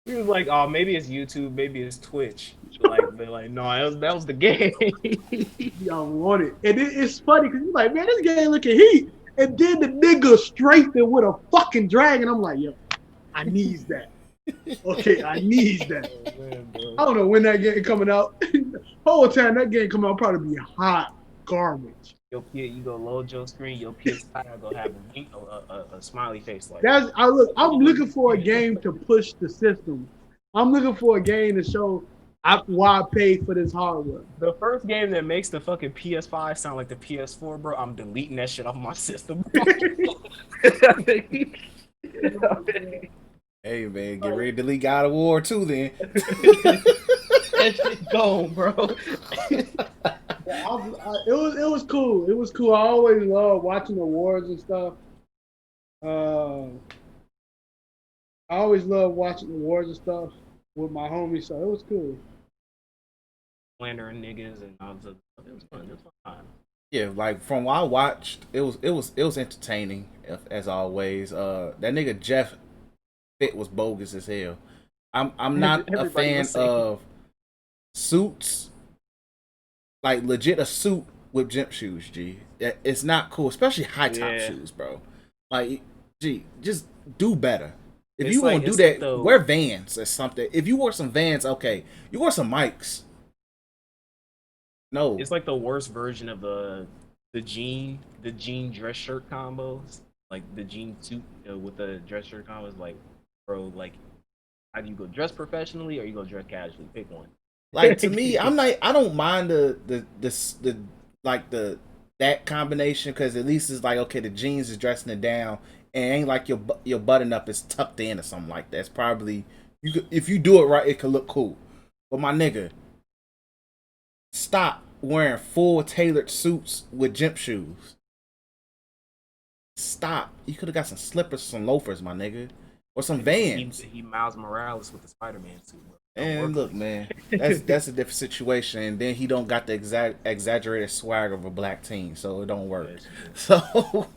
he was like, "Oh, maybe it's YouTube, maybe it's Twitch." Like, they're like, "No, that was the game." I want it. And it's funny because you're like, man, this game looking heat. And then the nigga strafing with a fucking dragon. I'm like, yo, I needs that. Okay, I needs that. Oh, man, I don't know when that game coming out. Whole time that game coming out probably be hot garbage. You go load your screen, your PS5 gonna have a smiley face like I'm looking for a game to push the system. I'm looking for a game to show why I paid for this hardware. the first game that makes the fucking PS5 sound like the PS4, bro. I'm deleting that shit off my system. Hey man, get ready to delete God of War 2 then. That shit gone, bro. It was cool. It was cool. I always love watching awards and stuff. I always love watching awards and stuff. with my homie, so it was cool. Slandering niggas and all this other stuff. It was fun. It was fun. Yeah, like from what I watched, it was entertaining as always. That nigga Jeff Fit was bogus as hell. I'm not a Everybody fan was saying. of suits, like legit a suit with gym shoes. G, it's not cool, especially high top Yeah. shoes, bro. Like, G, just do better. If It's you like- want to do it's that, like the- wear Vans or something. If you wear some Vans, okay. You wear some Mikes. No, It's like the worst version of the jean dress shirt combos. Like the jean suit with the dress shirt combos. Like, bro, like, how do you go dress professionally or you go dress casually? Pick one. like to me, I don't mind the like the that combination because at least it's like okay, the jeans is dressing it down and it ain't like your button up is tucked in or something like that. It's probably you could, if you do it right, it could look cool. But my nigga, stop wearing full tailored suits with gym shoes. Stop. You could have got some slippers, some loafers, my nigga, or some Vans. He Miles Morales with the Spider-Man suit. Bro. And look, man, that's a different situation. And then he don't got the exaggerated swag of a black teen, so it don't work. So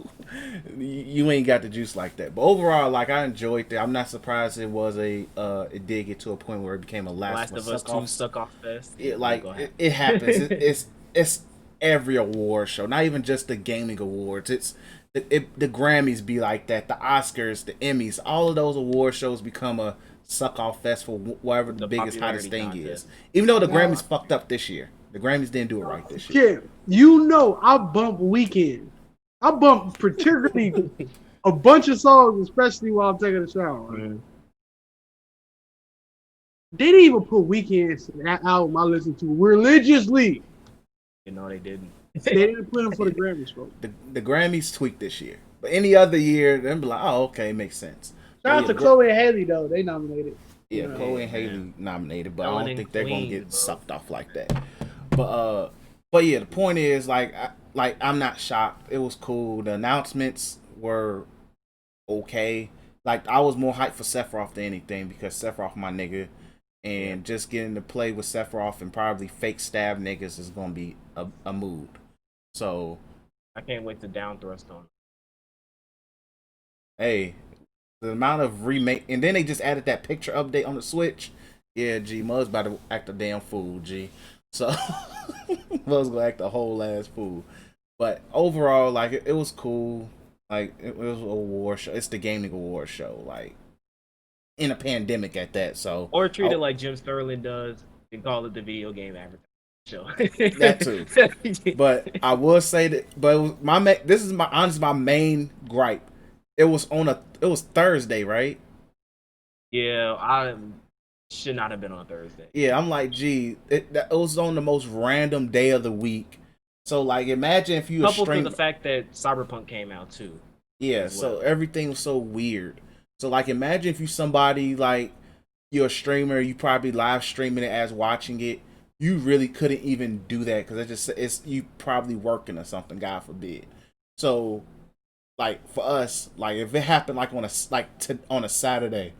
you ain't got the juice like that. But overall, like I enjoyed it. I'm not surprised it was it did get to a point where it became a Last of Us 2 suck off fest. It happens. It's every award show, not even just the gaming awards. It's the Grammys be like that, the Oscars, the Emmys, all of those award shows become a suck off fest for whatever the biggest hottest thing is. Even though the Grammys fucked up this year, the Grammys didn't do it right this year. Kid, you know I bump Weekend. I bump particularly a bunch of songs, especially while I'm taking a shower. Mm-hmm. They didn't even put Weekend in that album I listened to religiously. You know they didn't. They didn't put him for the Grammys, bro. The Grammys tweaked this year, but any other year, they'd be like, oh, okay, makes sense. Shout out to Chloe and Haley though. They nominated. Yeah, Yeah. Chloe and Haley nominated, but I Ellen don't and think they're gonna Queen, get bro. sucked off like that. But yeah, the point is I'm not shocked. It was cool. The announcements were okay. Like I was more hyped for Sephiroth than anything because Sephiroth my nigga, and just getting to play with Sephiroth and probably fake stab niggas is gonna be a mood. So I can't wait to down thrust on. hey, the amount of remake, and then they just added that picture update on the Switch. Yeah, G, Mud's about to act a damn fool, G. So Mud's gonna act a whole ass fool. But overall, like it was cool. Like it was a award show. It's the gaming award show. Like in a pandemic at that. So Or treat it like Jim Sterling does and call it the video game advertising show. That too. But I will say that. But it was this is my main gripe. It was Thursday, right? Yeah, I should not have been on Thursday. Yeah, I'm like, gee, it was on the most random day of the week. So like, imagine if you Coupled with the fact that Cyberpunk came out too. Yeah, so everything was so weird. So like, imagine if you somebody like you're a streamer, you probably live streaming it as watching it. You really couldn't even do that because it's you probably working or something. God forbid. So like for us, like if it happened like on a Saturday,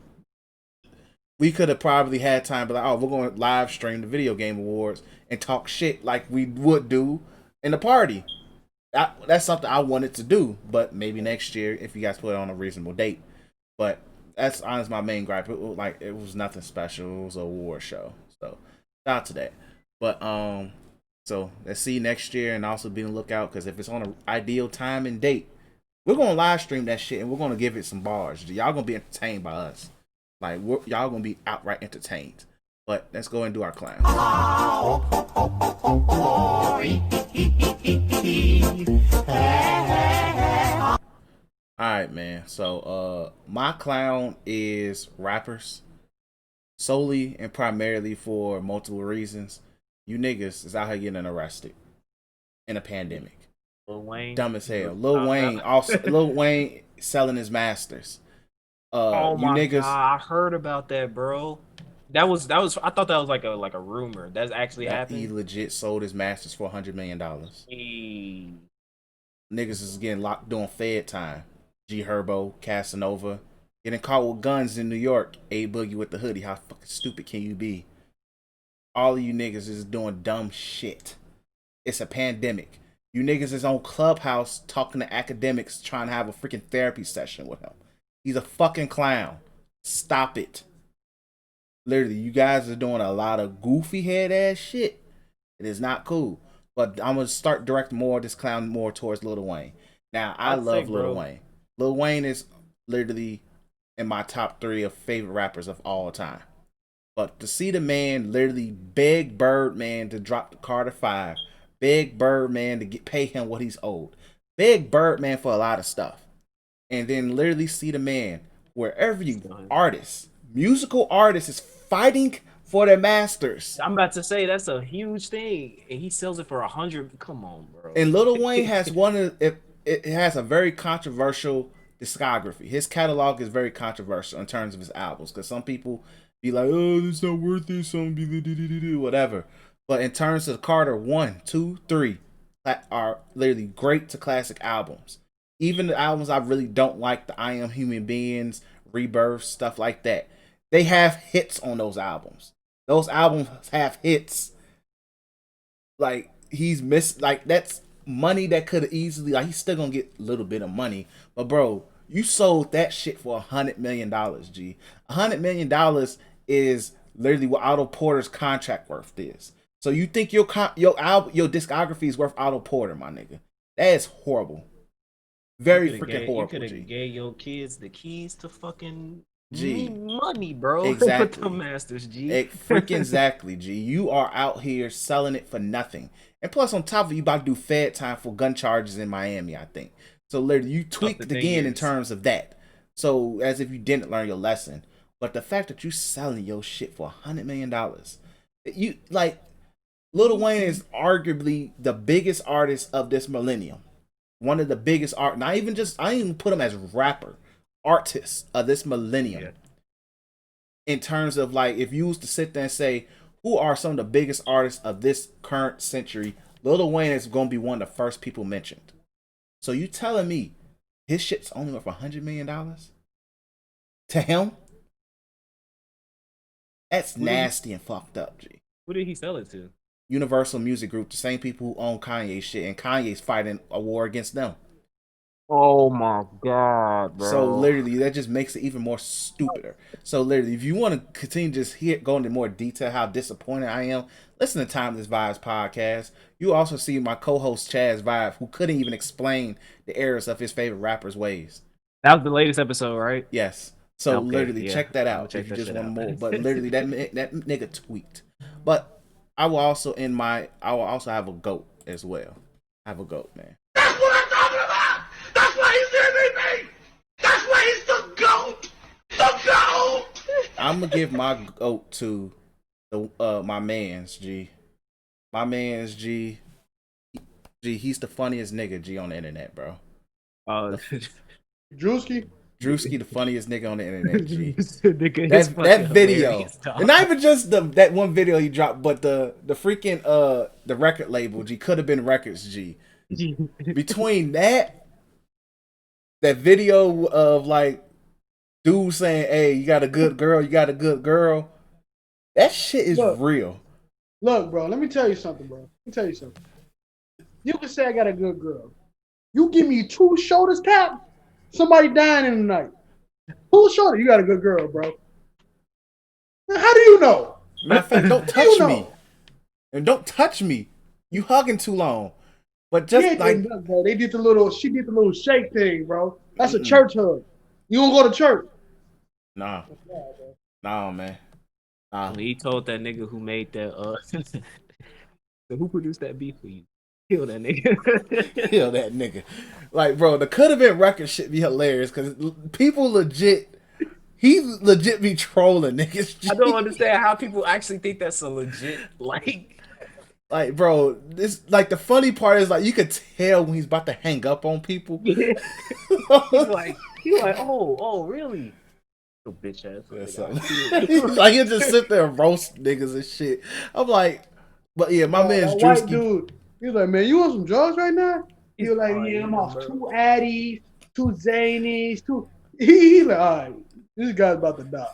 we could have probably had time, but like, oh, we're going to live stream the video game awards and talk shit like we would do in the party. That's something I wanted to do, but maybe next year if you guys put it on a reasonable date. But that's honestly my main gripe. It was nothing special. It was a award show, so shout out to that. But so let's see next year, and also be on the lookout because if it's on an ideal time and date, we're gonna live stream that shit and we're gonna give it some bars. Y'all gonna be entertained by us. Like y'all gonna be outright entertained. But let's go and do our clown. Alright, man. So my clown is rappers. Solely and primarily for multiple reasons. You niggas is out here getting arrested in a pandemic. Lil Wayne. Dumb as hell. Lil Wayne selling his masters. Oh you my niggas, god, I heard about that, bro. That was. I thought that was like a rumor. That's actually he happened. legit sold his masters for $100 million. Niggas is getting locked doing Fed time. G Herbo, Casanova, Getting caught with guns in New York. A Boogie with the hoodie. How fucking stupid can you be? All of you niggas is doing dumb shit. It's a pandemic. You niggas is on Clubhouse talking to academics trying to have a freaking therapy session with him. He's a fucking clown. Stop it. Literally, you guys are doing a lot of goofy head ass shit. It is not cool. But I'm gonna start directing more of this clown more towards Lil Wayne. Now, I love Lil Wayne. Lil Wayne is literally in my top 3 of favorite rappers of all time. But to see the man literally beg Birdman to drop the Carter 5, beg Birdman to pay him what he's owed, beg Birdman for a lot of stuff, and then literally see the man, wherever you artists, musical artists is fighting for their masters. I'm about to say that's a huge thing, and he sells it for 100. Come on, bro. And Lil Wayne has one of it has a very controversial discography. His catalog is very controversial in terms of his albums, because some people be like, oh, it's not worth it, some be whatever. But in terms of Carter 1, 2, 3 are literally great to classic albums. Even the albums I really don't like, the I Am Human Beings, Rebirth, stuff like that, they have hits on those albums. Those albums have hits. Like, he's missed, like, that's money that could have easily, like, he's still gonna get a little bit of money. But, bro, you sold that shit for $100 million, G. $100 million is literally what Otto Porter's contract worth is. So you think your discography is worth Otto Porter, my nigga? That is horrible. Very freaking horrible. You could have gave your kids the keys to fucking G. money, bro. Exactly. With the masters, G. Freaking exactly, G. You are out here selling it for nothing. And plus, on top of it, you about to do Fed time for gun charges in Miami, I think. So literally, you tweaked again in terms of that. So as if you didn't learn your lesson. But the fact that you selling your shit for $100 million, you like, Lil Wayne is arguably the biggest artist of this millennium. One of the biggest art. Not even just, I didn't even put him as rapper, artist of this millennium. Yeah. In terms of, like, if you was to sit there and say, who are some of the biggest artists of this current century, Lil Wayne is going to be one of the first people mentioned. So you telling me his shit's only worth $100 million to him? That's nasty and fucked up, G. Who did he sell it to? Universal Music Group, the same people who own Kanye shit, and Kanye's fighting a war against them. Oh my god, bro. So literally, that just makes it even more stupider. So literally, if you want to continue to just go into more detail how disappointed I am, listen to Timeless Vibes podcast. You also see my co-host Chaz Vibe, who couldn't even explain the errors of his favorite rapper's ways. That was the latest episode, right? Yes. So literally, check that out if you just want more. But literally, that nigga tweaked. But I will also have a GOAT as well. I have a GOAT, man. That's what I'm talking about! That's why he's MVP! That's why he's the GOAT! The GOAT! I'm gonna give my GOAT to my man's G. My man's G. He's the funniest nigga, G, on the internet, bro. Drewski, the funniest nigga on the internet, G. that video, and not even just that one video he dropped, but the freaking the record label, G, could have been records, G. Between that video of, like, dude saying, "Hey, you got a good girl, that shit is real. Look, bro, let me tell you something, bro. You can say I got a good girl. You give me 2 shoulders tap, somebody dying in the night. 2 shoulders, you got a good girl, bro. How do you know? Matter of fact, don't touch me. And don't touch me. You hugging too long. But just bro, she did the little shake thing, bro. That's a church hug. You gonna go to church? Nah, man. He told that nigga who made that who produced that beat for you. Kill that nigga. Like, bro, the could have been record shit be hilarious because people he legit be trolling niggas. I don't understand how people actually think that's a legit, like, bro, this, like, the funny part is, like, you could tell when he's about to hang up on people. Yeah. he's like, oh, really? Your bitch ass. Like, he'll just sit there and roast niggas and shit. I'm like, but yeah, my man's white dude. He's like, man, you want some drugs right now? He's like, yeah, I'm off 2 Addies, 2 Zanies, 2. He's like, all right, This guy's about to die.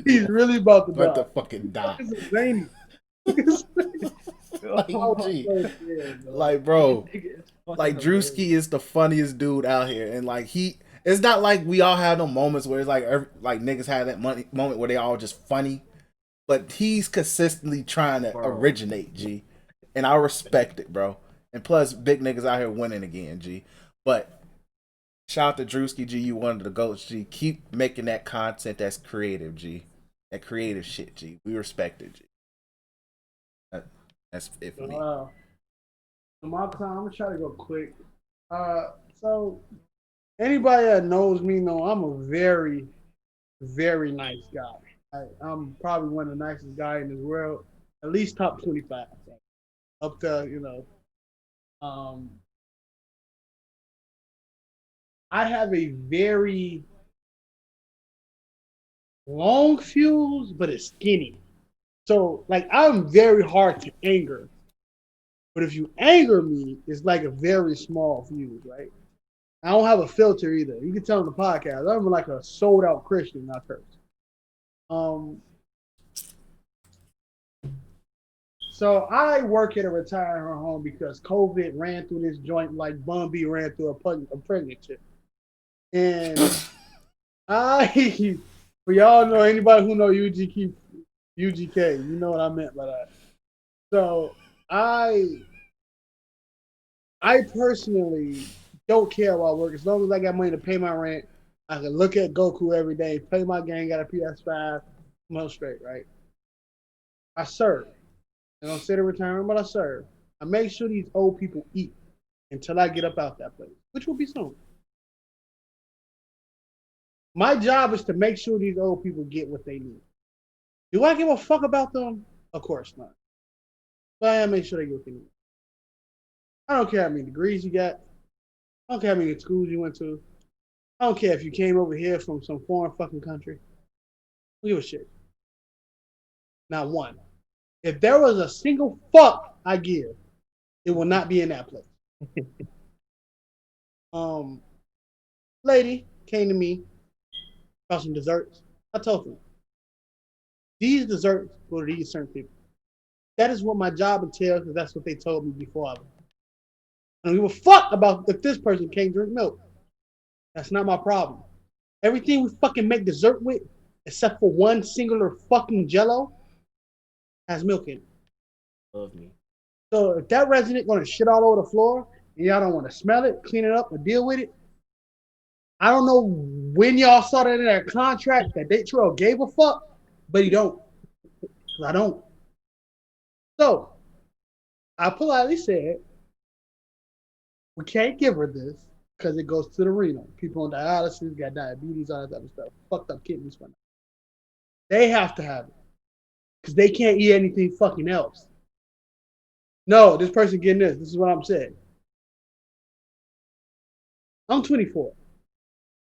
He's really about to About die. to fucking die. This is zany. Like, Oh, G, so scared, bro. like, bro, It's fucking like hilarious. Drewski is the funniest dude out here, and like it's not like we all have no moments where it's like niggas have that moment where they all just funny, but he's consistently trying to Bro. originate, G, and I respect it, bro. And plus, big niggas out here winning again, G. But shout out to Drewski, G. You one of the goats, G. Keep making that content that's creative, G. That creative shit, G. We respect it, G. That's it for me. So my time, I'm gonna try to go quick. So anybody that knows me know I'm a very, very nice guy. I'm probably one of the nicest guys in this world, at least top 25. Up to, I have a very long fuse, but it's skinny. So, like, I'm very hard to anger. But if you anger me, it's like a very small fuse, right? I don't have a filter either. You can tell on the podcast. I'm like a sold out Christian, not curse. So I work at a retirement home because COVID ran through this joint like Bun B ran through a pregnant chick. And for y'all know, anybody who know UGK, you know what I meant by that. So I personally don't care about work. As long as I got money to pay my rent, I can look at Goku every day, play my game, got a PS5, I'm all straight, right? I serve. I don't sit in retirement, but I serve. I make sure these old people eat until I get up out that place, which will be soon. My job is to make sure these old people get what they need. Do I give a fuck about them? Of course not. But I make sure they get what they need. I don't care how many degrees you got. I don't care how many schools you went to. I don't care if you came over here from some foreign fucking country. We give a shit. Not one. If there was a single fuck I give, it will not be in that place. Lady came to me about some desserts. I told them, these desserts go to these certain people. That is what my job entails, because that's what they told me before I left. I don't give a fuck about if this person can't drink milk. That's not my problem. Everything we fucking make dessert with, except for one singular fucking Jello, has milk in it. Love me. So if that resident gonna shit all over the floor and y'all don't want to smell it, clean it up, or deal with it, I don't know when y'all saw that in that contract that Detroit gave a fuck, but he don't. I don't. So I politely said, we can't give her this because it goes to the renal. People on dialysis, got diabetes, all that type of stuff. Fucked up kidneys. They have to have it because they can't eat anything fucking else. No, this person getting this. This is what I'm saying. I'm 24.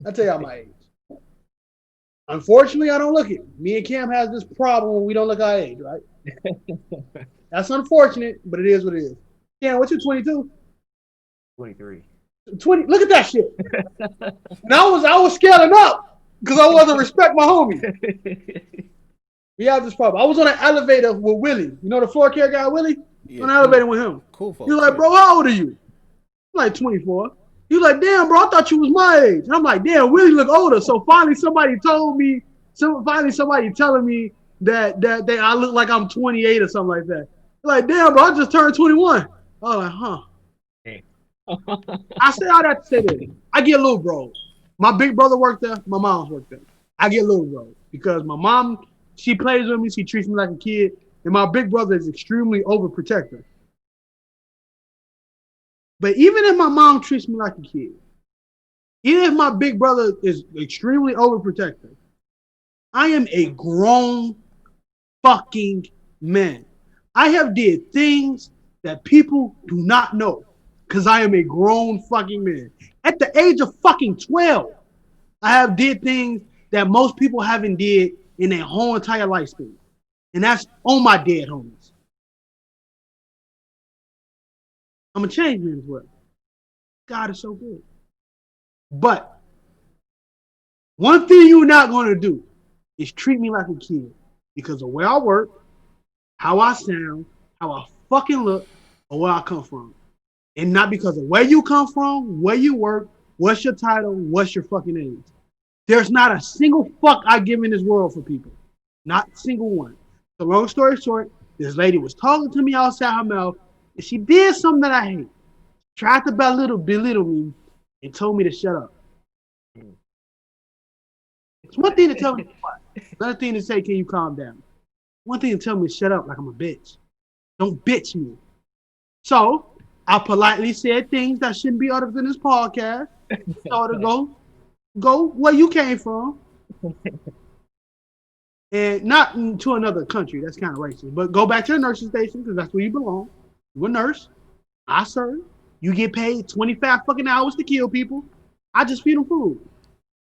I'll tell y'all my age. Unfortunately, I don't look it. Me and Cam has this problem when we don't look our age, right? That's unfortunate, but it is what it is. Cam, what you 22? 23. 20. Look at that shit. And I was scaling up because I wanted to respect my homie. We have this problem. I was on an elevator with Willie. You know the floor care guy, Willie? Yeah, On an elevator with him. Cool folks. He was like, bro, how old are you? I'm like 24. He was like, damn, bro, I thought you was my age. And I'm like, damn, Willie look older. So finally somebody telling me that I look like I'm 28 or something like that. Like, damn, bro, I just turned 21. I was like, huh. Hey. I say all that to say this. I get little bro. My big brother worked there. My mom's worked there. I get little bro because my mom, she plays with me. She treats me like a kid. And my big brother is extremely overprotective. But even if my mom treats me like a kid, even if my big brother is extremely overprotective, I am a grown fucking man. I have did things that people do not know because I am a grown fucking man. At the age of fucking 12, I have did things that most people haven't did in their whole entire lifespan. And that's on my dead homies. I'm a change man as well. God is so good. But One thing you're not going to do is treat me like a kid because of where I work, how I sound, how I fucking look, or where I come from. And not because of where you come from, where you work, what's your title, what's your fucking age. There's not a single fuck I give in this world for people. Not a single one. So long story short, this lady was talking to me outside her mouth, and she did something that I hate. Tried to belittle me, and told me to shut up. It's one thing to tell me what. Another thing to say, can you calm down? One thing to tell me to shut up like I'm a bitch. Don't bitch me. So I politely said things that shouldn't be uttered in this podcast. So to go where you came from. And not to another country. That's kind of racist. But go back to the nursing station because that's where you belong. You're a nurse. I serve. You get paid 25 fucking hours to kill people. I just feed them food.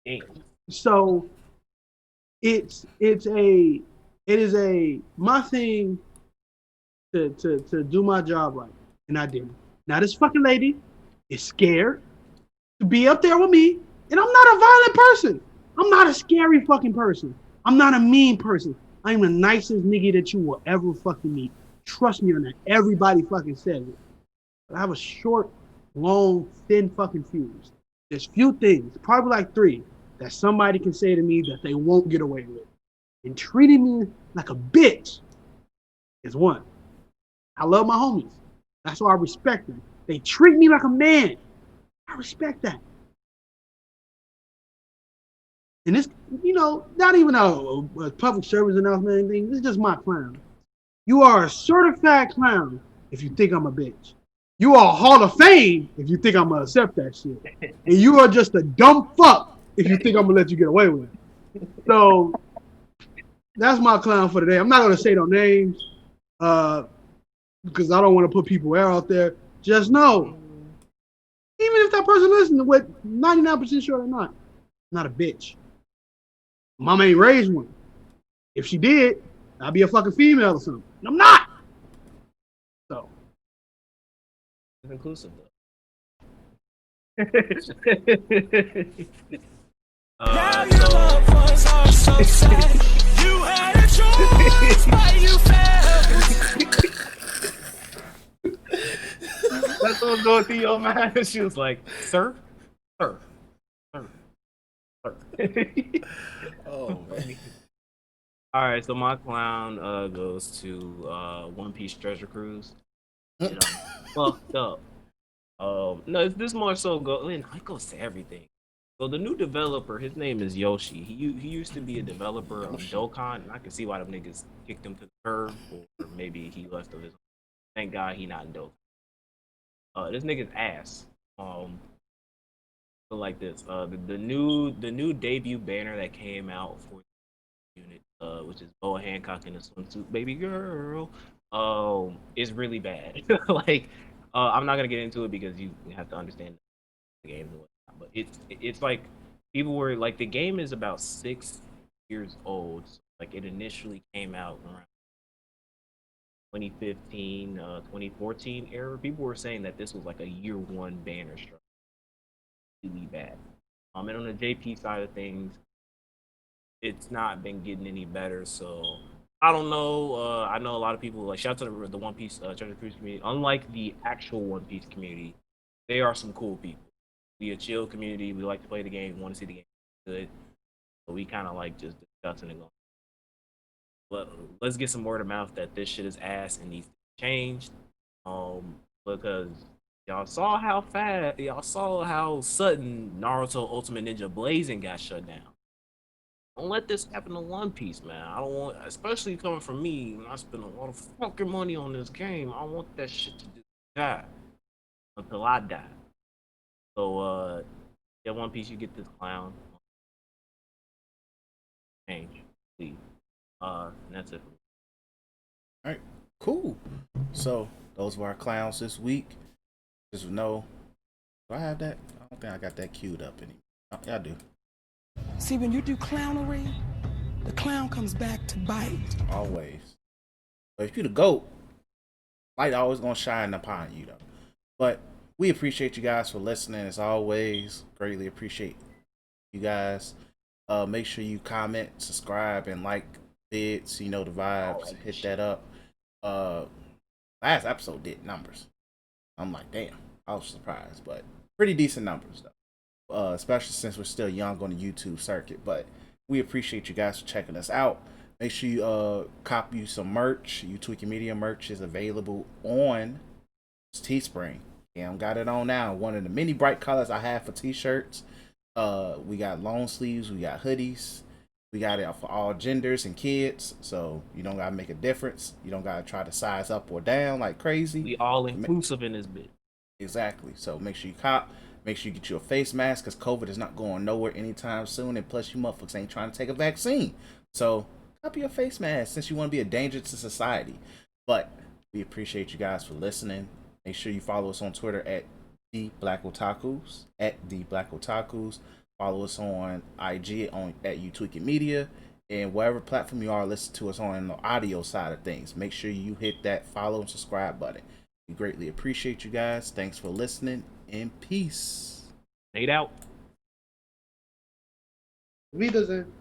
Damn. So it is my thing to do my job right. And I didn't. Now this fucking lady is scared to be up there with me. And I'm not a violent person. I'm not a scary fucking person. I'm not a mean person. I'm the nicest nigga that you will ever fucking meet. Trust me on that. Everybody fucking says it. But I have a short, long, thin fucking fuse. There's few things, probably like 3, that somebody can say to me that they won't get away with. And treating me like a bitch is one. I love my homies. That's why I respect them. They treat me like a man. I respect that. And this, not even a public service announcement thing. This is just my clown. You are a certified clown if you think I'm a bitch. You are a Hall of Fame if you think I'm going to accept that shit. And you are just a dumb fuck if you think I'm going to let you get away with it. So that's my clown for today. I'm not going to say no names because I don't want to put people out there. Just know, even if that person listens to what 99% sure or not, I'm not a bitch. Mama ain't raised one. If she did, I'd be a fucking female or something. And I'm not. So. It's inclusive though. Now your love was all so sad. You had a choice, but you failed. That's what was going through your mind. She was like, sir. Oh man. All right, so my clown goes to One Piece Treasure Cruise. Fucked up. No, this more so it goes to everything. So the new developer, his name is Yoshi. He used to be a developer of Dokkan, and I can see why them niggas kicked him to the curb, or maybe he left of his own. Thank God he not in Dokkan. This nigga's ass. So like this, the new debut banner that came out for the unit, which is Boa Hancock in a swimsuit, baby girl, is really bad. Like, I'm not gonna get into it because you have to understand the game and whatnot. But it's like people were like, the game is about 6 years old. So, like, it initially came out around 2015, 2014 era. People were saying that this was like a year 1 banner structure. Really bad. And on the JP side of things, it's not been getting any better. So I don't know. I know a lot of people, like, shout out to the One Piece Treasure Cruise community. Unlike the actual One Piece community, they are some cool people. We a chill community. We like to play the game. We want to see the game good. So we kind of like just discussing it. But let's get some word of mouth that this shit is ass and needs to be changed. Because y'all saw how sudden Naruto Ultimate Ninja Blazing got shut down. Don't let this happen to One Piece, man. I don't want, especially coming from me, when I spend a lot of fucking money on this game, I want that shit to just die until I die. So, yeah, One Piece, you get this clown. Change, please. And that's it. All right, cool. So those were our clowns this week. Just know, do I have that? I don't think I got that queued up anymore. Oh, yeah, I do. See, when you do clownery, the clown comes back to bite. Always. But if you the GOAT, light always gonna shine upon you though. But we appreciate you guys for listening as always. Greatly appreciate you guys. Make sure you comment, subscribe, and like vids. You know the vibes. Hit that up. Last episode did numbers. I'm like, damn, I was surprised, but pretty decent numbers though. Especially since we're still young on the YouTube circuit. But we appreciate you guys for checking us out. Make sure you copy some merch. You Tweaking Media merch is available on Teespring. Yeah, I got it on now. One of the many bright colors I have for t-shirts. We got long sleeves, we got hoodies, we got it for all genders and kids. So you don't gotta make a difference. You don't gotta try to size up or down like crazy. We all inclusive in this bit. Exactly. So make sure you cop. Make sure you get you a face mask because COVID is not going nowhere anytime soon. And plus, you motherfuckers ain't trying to take a vaccine. So copy your face mask since you want to be a danger to society. But we appreciate you guys for listening. Make sure you follow us on Twitter at the Black Otakus, Follow us on IG at You Tweaking Media, and whatever platform you are, listen to us on the audio side of things. Make sure you hit that follow and subscribe button. We greatly appreciate you guys. Thanks for listening, and peace. Nate out. We doesn't.